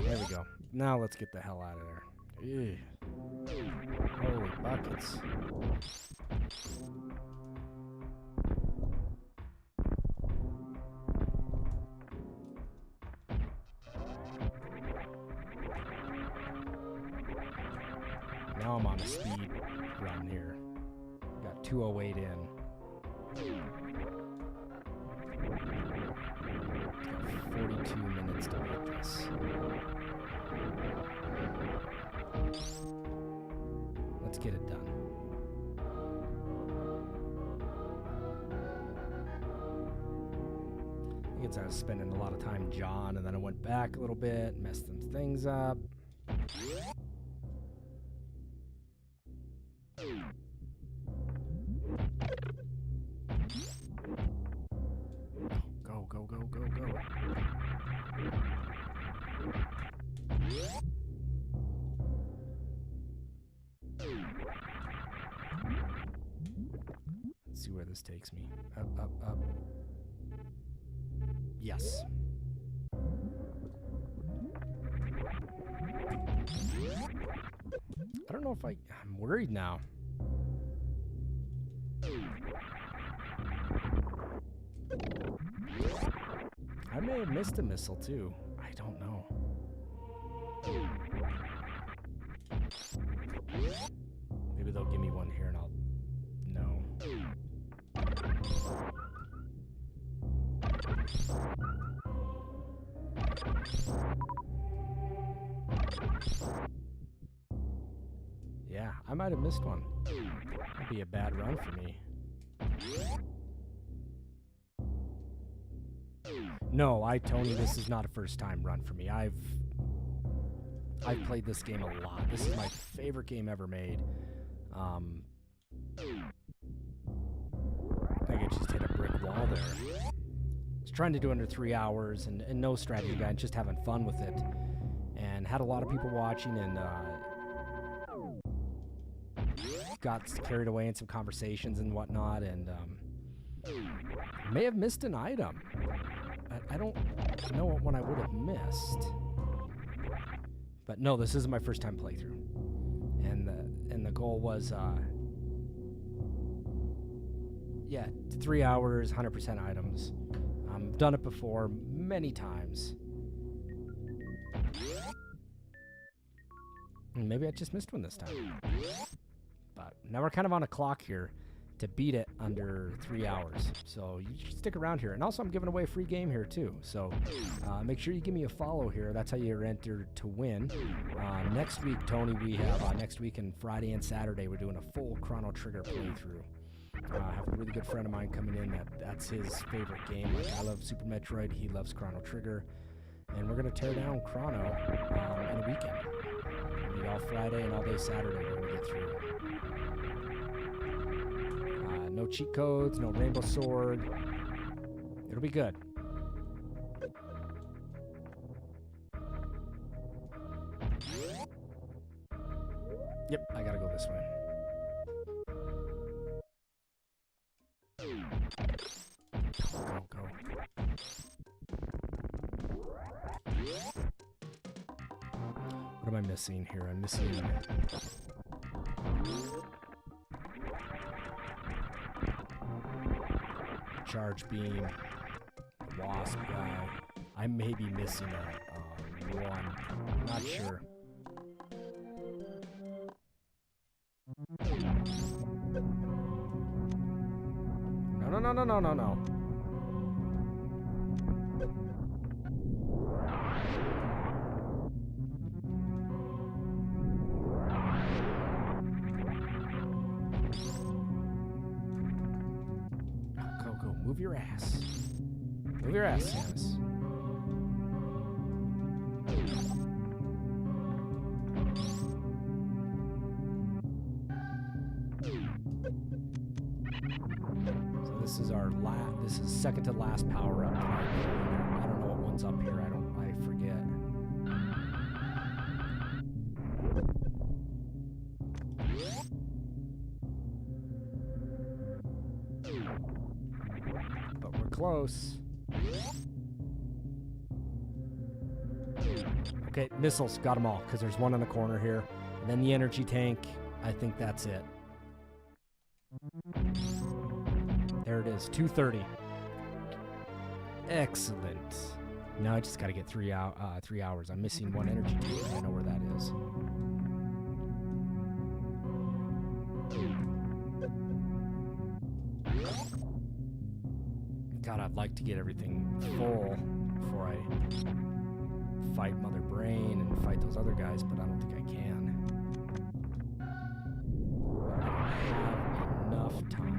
Speaker 1: There we go. Now let's get the hell out of there. Ew. Holy buckets. Now I'm on a speed run here. Got 208 in. Got 42 minutes to beat this. Let's get it done. I think I was spending a lot of time John, and then I went back a little bit, messed some things up. Go. Let's see where this takes me. Up. Yes. I don't know if I'm worried now. I may have missed a missile too. I don't know. Maybe they'll give me one here and I'll know. Yeah, I might have missed one. That'd be a bad run for me. No, Tony, this is not a first-time run for me. I've played this game a lot. This is my favorite game ever made. I think I just hit a brick wall there. I was trying to do under 3 hours and no strategy guide, just having fun with it. And had a lot of people watching and got carried away in some conversations and whatnot, and may have missed an item. I don't know what one I would have missed. But no, this isn't my first time playthrough. And the goal was, 3 hours, 100% items. Done it before many times. Maybe I just missed one this time. But now we're kind of on a clock here to beat it under 3 hours. So you should stick around here. And also I'm giving away a free game here too. So make sure you give me a follow here. That's how you're entered to win. Next week, Tony, we have next week and Friday and Saturday, we're doing a full Chrono Trigger playthrough. I have a really good friend of mine coming in that's his favorite game. Like I love Super Metroid, he loves Chrono Trigger. And we're going to tear down Chrono in a weekend. We'll be all Friday and all day Saturday. We're going to get through it. No cheat codes, no rainbow sword. It'll be good. Yep, I got to go this way. Go. What am I missing here? I'm missing... Charge beam, wasp guy. I may be missing one. Not sure. No. Go. Move your ass. Move your ass, Samus. So this is our this is second to last power up. I don't know what one's up here. I forget. But we're close. Okay, missiles, got them all, because there's one in the corner here. And then the energy tank, I think that's it. There it is, 2:30. Excellent. Now I just got to get 3 hours. I'm missing one energy tank. I know where that is. God, I'd like to get everything full before I fight Mother Brain and fight those other guys, but I don't think I can. I don't have enough time.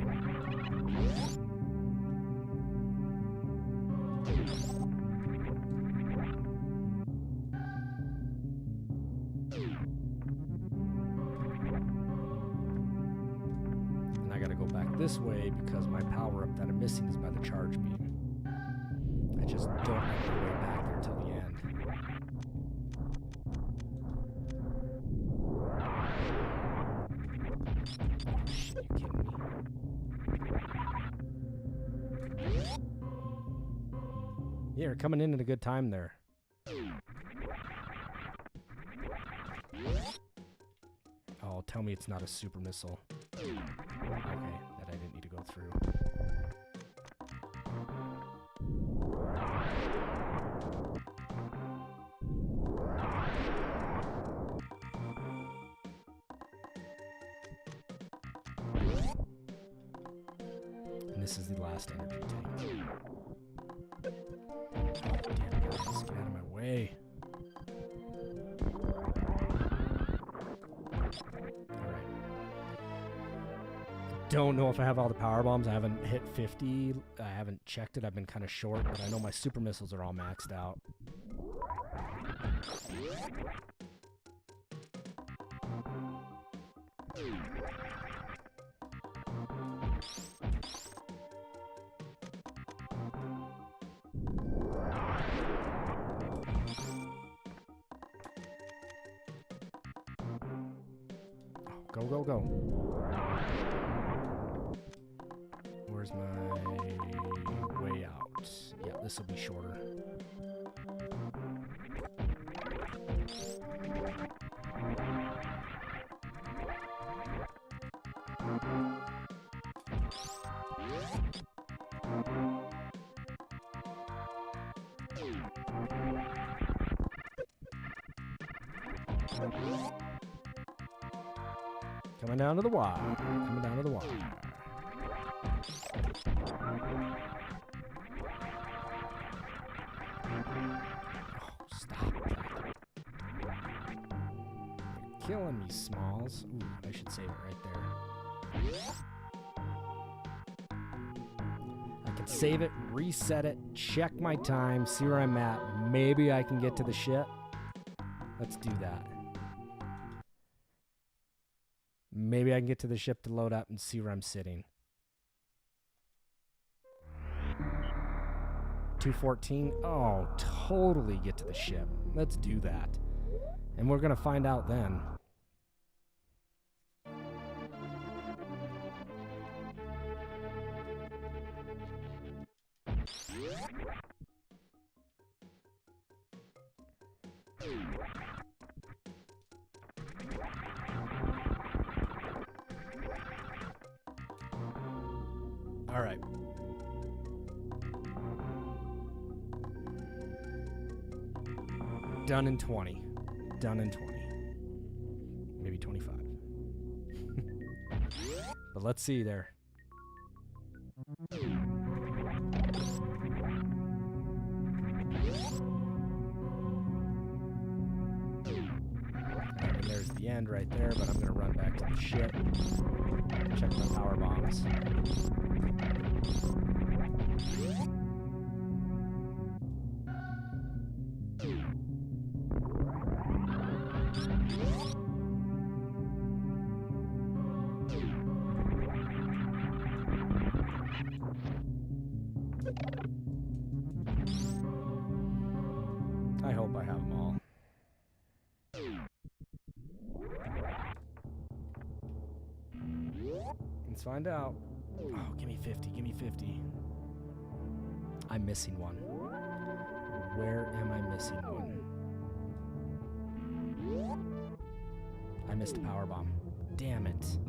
Speaker 1: And I gotta go back this way because my power-up that I'm missing is by the charge beam. I just don't have the way back there till the end. Oh, shit, you kidding me? Yeah, you're coming in at a good time there. Oh, tell me it's not a super missile. Okay, that I didn't need to go through. And this is the last energy tank. Oh, damn, guys, get out of my way. Alright. Don't know if I have all the power bombs. I haven't hit 50. I haven't checked it. I've been kind of short, but I know my super missiles are all maxed out. Go. Where's my way out? Yeah, this will be shorter. Coming down to the wire. Coming down to the wire. Oh, stop. You're killing me, Smalls. Ooh, I should save it right there. I can save it, reset it, check my time, see where I'm at. Maybe I can get to the ship. Let's do that. Maybe I can get to the ship to load up and see where I'm sitting. 2:14. Oh, totally get to the ship. Let's do that. And we're going to find out then. All right. Done in 20. Done in 20. Maybe 25. But let's see there. And there's the end right there, but I'm going to run back to the ship. Check my power bombs. I hope I have them all. Let's find out. Oh, give me 50, give me 50. I'm missing one. Where am I missing one? I missed a power bomb. Damn it.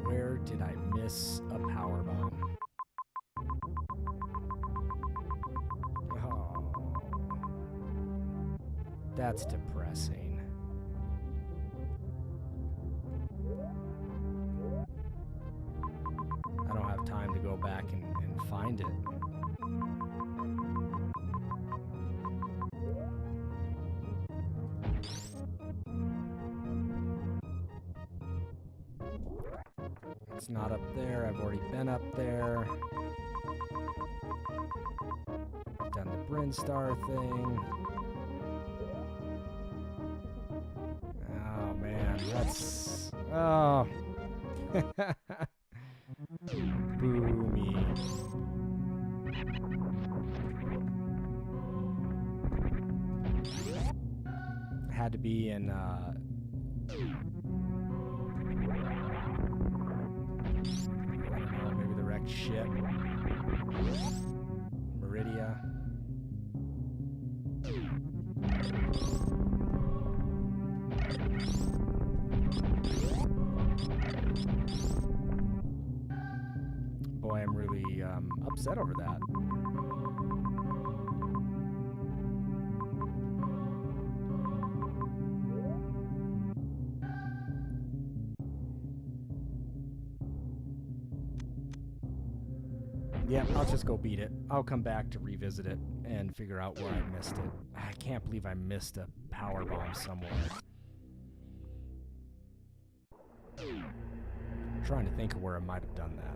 Speaker 1: Where did I miss a power bomb? Oh, that's depressing. I don't have time to go back and find it. It's not up there. I've already been up there. Done the Brinstar thing. Oh, man. That's... Oh. Boo me. Had to be in, I don't know, maybe the wrecked ship. Meridia. Boy, I'm really upset over that. Yeah, I'll just go beat it. I'll come back to revisit it and figure out where I missed it. I can't believe I missed a power bomb somewhere. I'm trying to think of where I might have done that.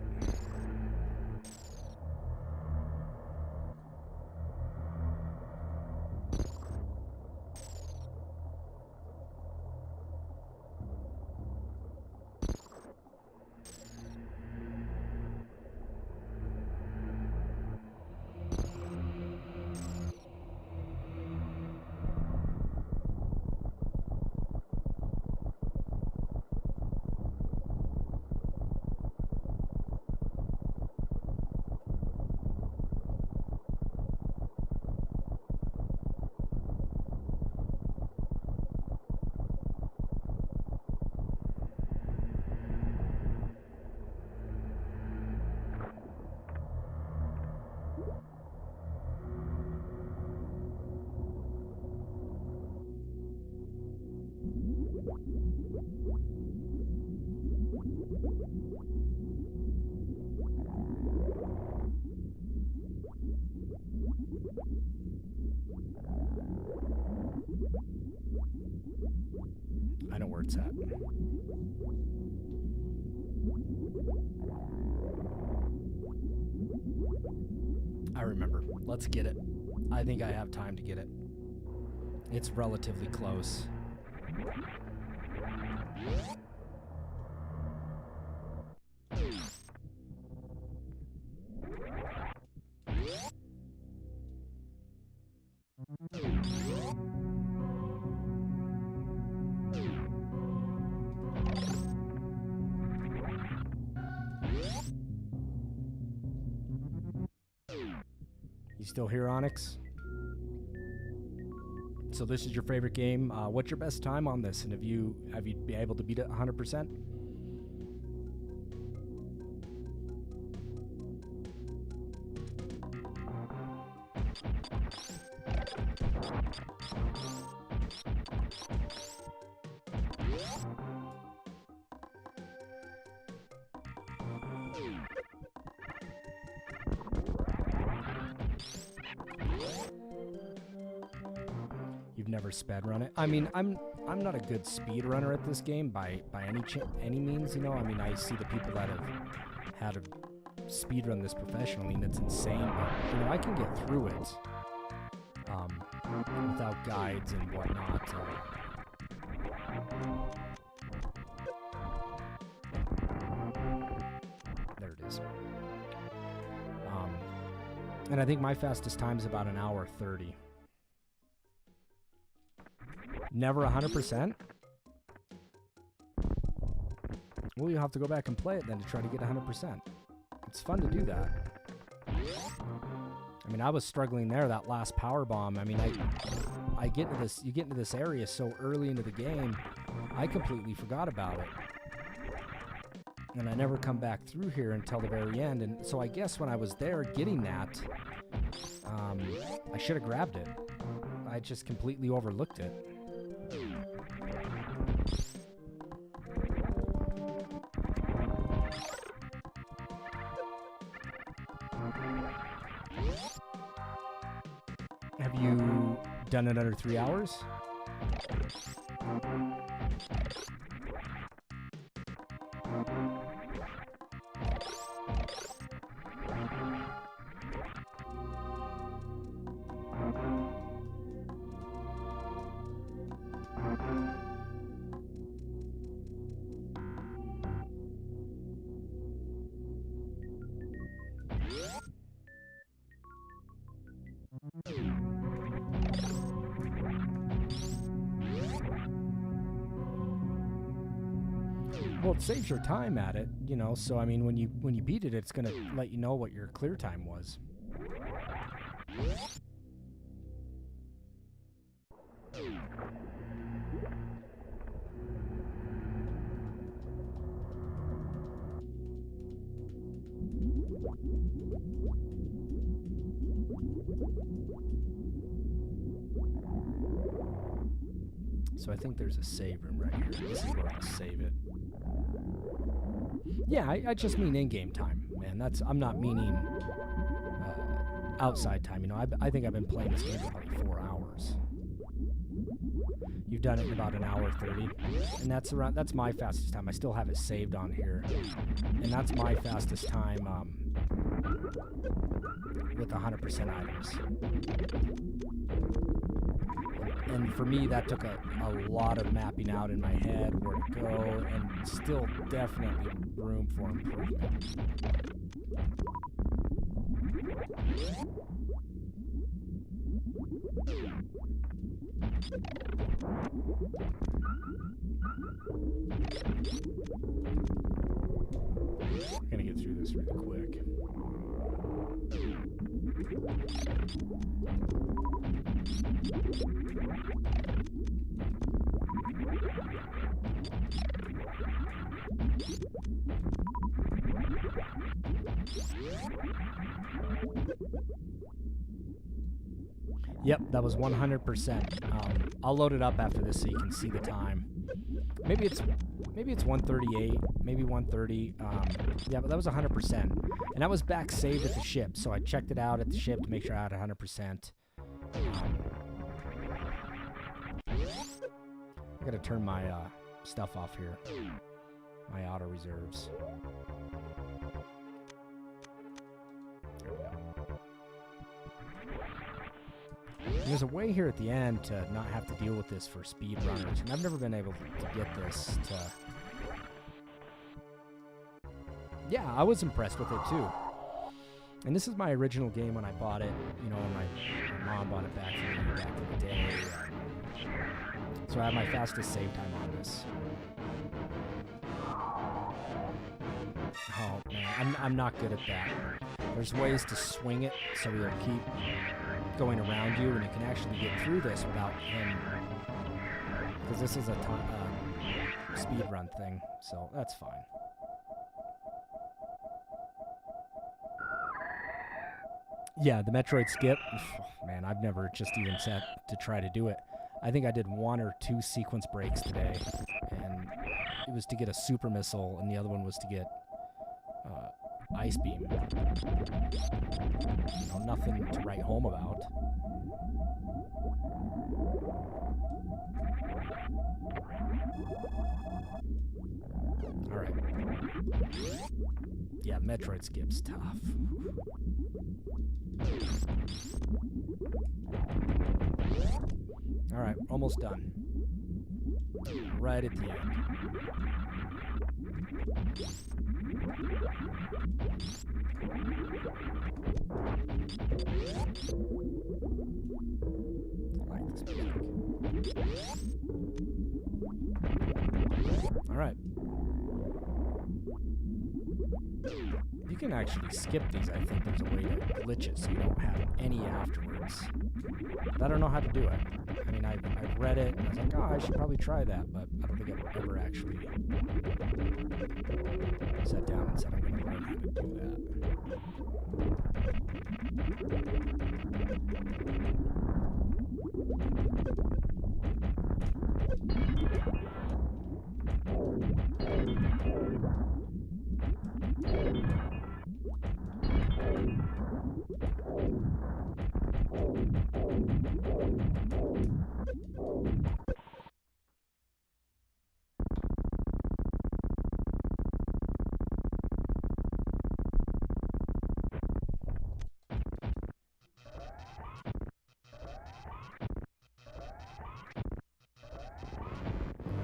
Speaker 1: I know where it's at. I remember. Let's get it. I think I have time to get it. It's relatively close. You still here, Onyx? So this is your favorite game. What's your best time on this? And have you been able to beat it 100%? You've never sped run it. I mean, I'm not a good speed runner at this game by any means. You know, I mean, I see the people that have had to speed run this professionally, and it's insane. But you know, I can get through it without guides and whatnot. There it is. And I think my fastest time is about 1:30. Never 100%? Well, you'll have to go back and play it then to try to get 100%. It's fun to do that. I mean, I was struggling there, that last power bomb. I mean, I get into this, you get into this area so early into the game, I completely forgot about it. And I never come back through here until the very end. And so I guess when I was there getting that, I should have grabbed it. I just completely overlooked it. Have you done it under 3 hours? Well, it saves your time at it, you know, so I mean when you beat it, it's gonna let you know what your clear time was. So I think there's a save room right here. This is where I'll save it. Yeah, I just mean in-game time, man. I'm not meaning outside time. You know, I think I've been playing this game for probably 4 hours. You've done it in about 1:30, and that's my fastest time. I still have it saved on here, and that's my fastest time with 100% items. And for me, that took a lot of mapping out in my head, where to go, and still definitely room for improvement. I'm gonna get through this really quick. Yep, that was 100%. I'll load it up after this so you can see the time. maybe it's 138, maybe 130. Yeah, but that was 100%, and that was back saved at the ship. So I checked it out at the ship to make sure I had 100%. I gotta turn my stuff off here. My auto reserves. There's a way here at the end to not have to deal with this for speedrunners, and I've never been able to get this to... Yeah, I was impressed with it too. And this is my original game when I bought it, you know, when my mom bought it back in the day. So I have my fastest save time on this. Oh man, I'm not good at that. There's ways to swing it so it'll keep going around you, and you can actually get through this without him, because this is a speed run thing, so that's fine. Yeah, the Metroid skip, man, I've never just even sat to try to do it. I think I did 1 or 2 sequence breaks today, and it was to get a super missile, and the other one was to get ice beam. You know, nothing to write home about. All right. Yeah, Metroid skip's tough. All right, almost done. Right at the end. I like this music. All right. You can actually skip these. I think there's a way to glitch it so you don't have any afterwards. But I don't know how to do it. I mean, I've read it, and I was like, oh, I should probably try that, but I don't think I've ever actually sat down and said, I'm going to learn how to do that.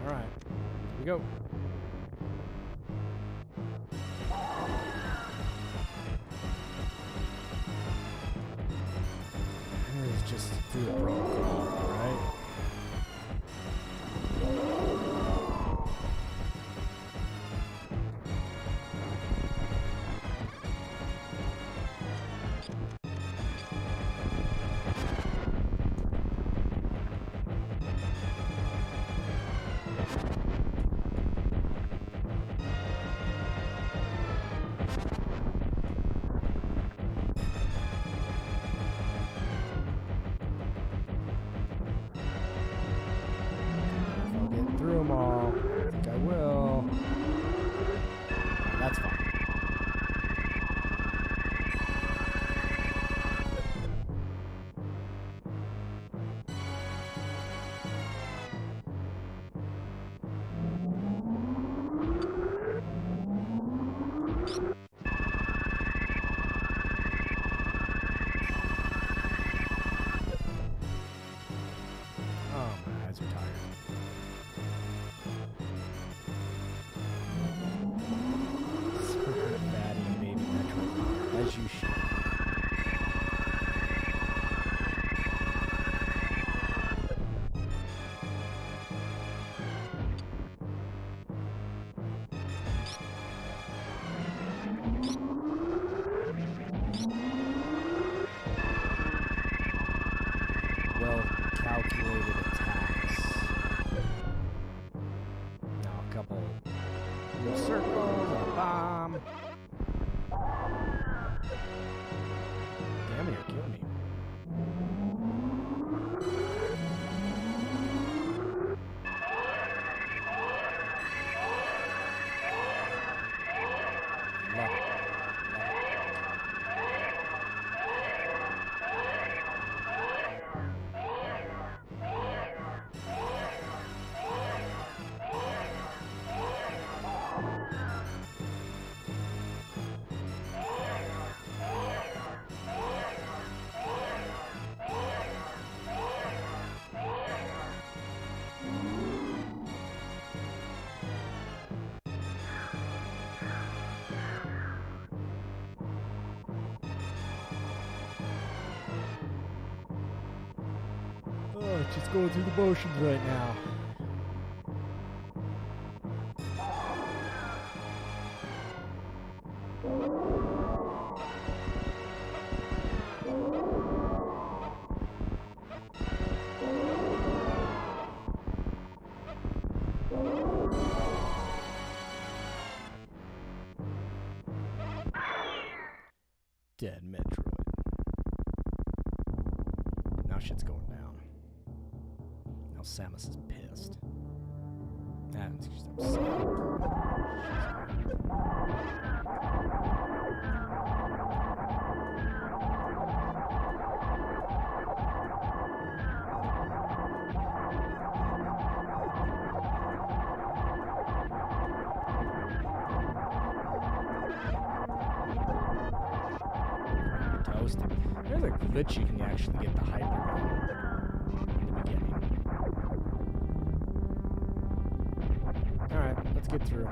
Speaker 1: All right, here we go. It's just through the protocol, right? Just going through the motions right now. Dead Metroid. Now shit's going down. Now Samus is pissed. And she's upset. There's a glitch you can actually get the hyper gun in the beginning. Alright, let's get through.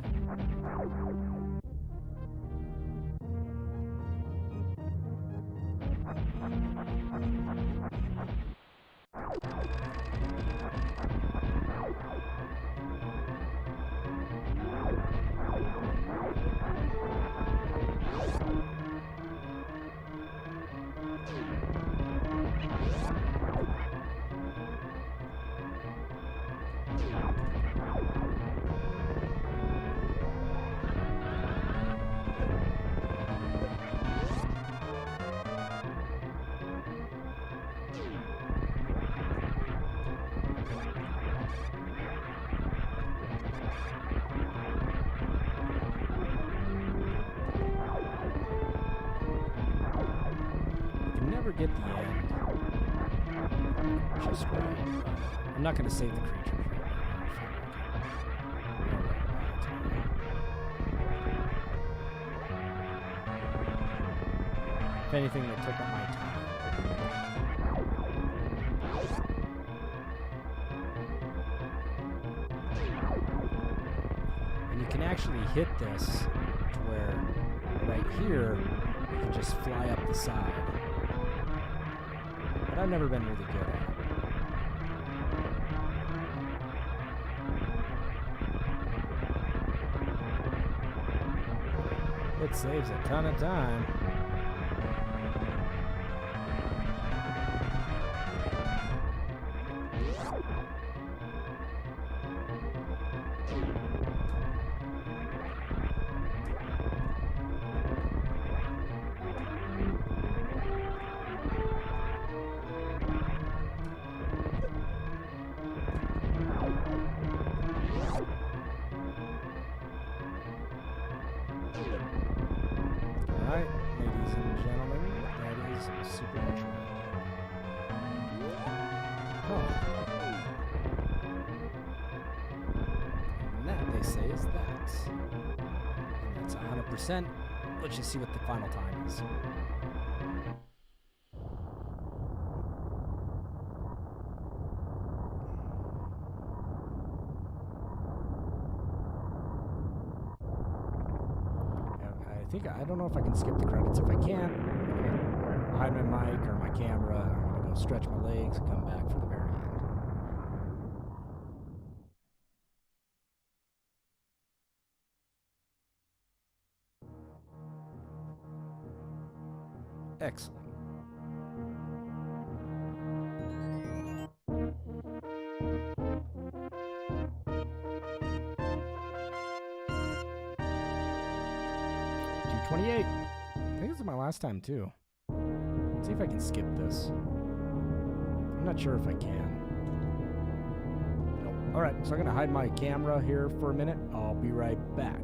Speaker 1: Get the end just right. I'm not going to save the creatures right now. If anything, they took up my time. And you can actually hit this to where right here you can just fly up the side. But I've never been really good at it. It saves a ton of time. Alright, ladies and gentlemen, that is Super Metroid. Oh. And that, they say, is that. And that's 100%. Let's just see what the final time is. I don't know if I can skip the credits. If I can, I'm gonna hide my mic or my camera. I'm gonna go stretch my legs and come back for the very end. Excellent. I think this is my last time too. Let's see if I can skip this. I'm not sure if I can. Nope. Alright, so I'm gonna hide my camera here for a minute. I'll be right back.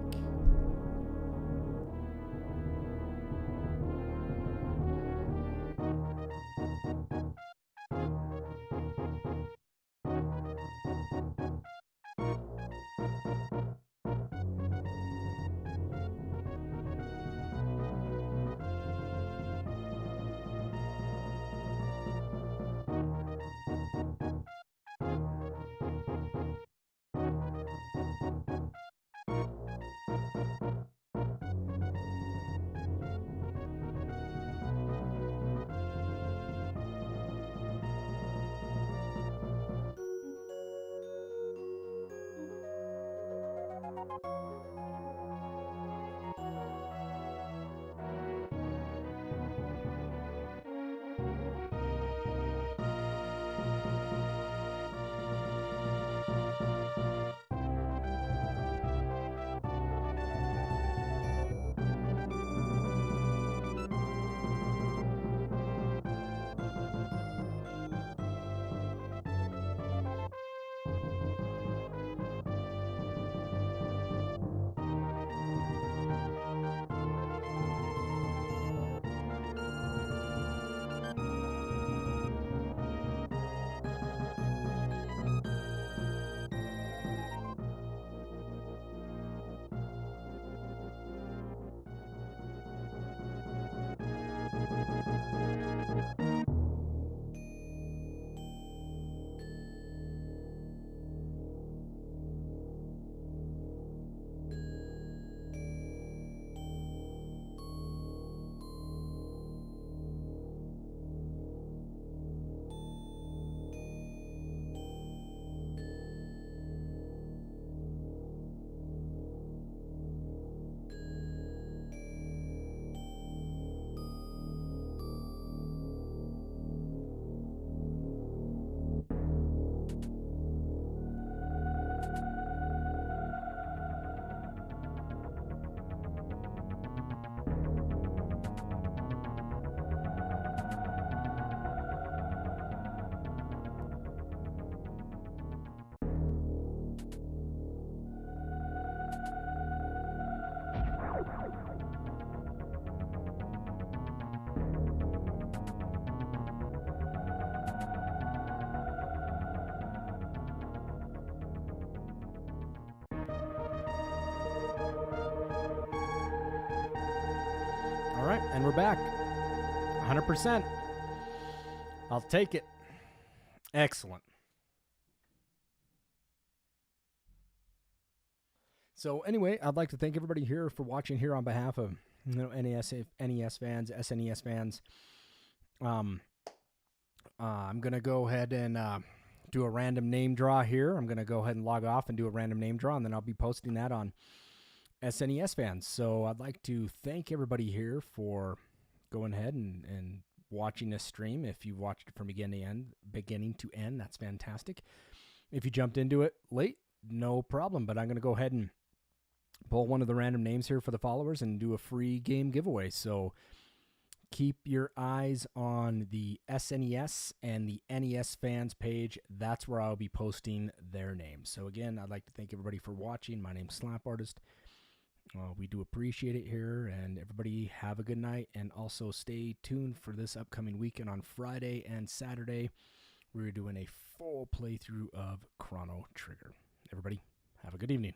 Speaker 1: All right, and we're back. 100%. I'll take it. Excellent. So anyway, I'd like to thank everybody here for watching here on behalf of NES fans, SNES fans. I'm gonna go ahead and do a random name draw here. I'm gonna go ahead and log off and do a random name draw, and then I'll be posting that on SNES fans. So I'd like to thank everybody here for going ahead and watching this stream. If you watched it from beginning to end, that's fantastic. If you jumped into it late, no problem. But I'm gonna go ahead and pull one of the random names here for the followers and do a free game giveaway. So keep your eyes on the SNES and the NES fans page. That's where I'll be posting their names. So again, I'd like to thank everybody for watching. My name's Slapartist. We do appreciate it here, and everybody have a good night, and also stay tuned for this upcoming weekend on Friday and Saturday. We're doing a full playthrough of Chrono Trigger. Everybody have a good evening.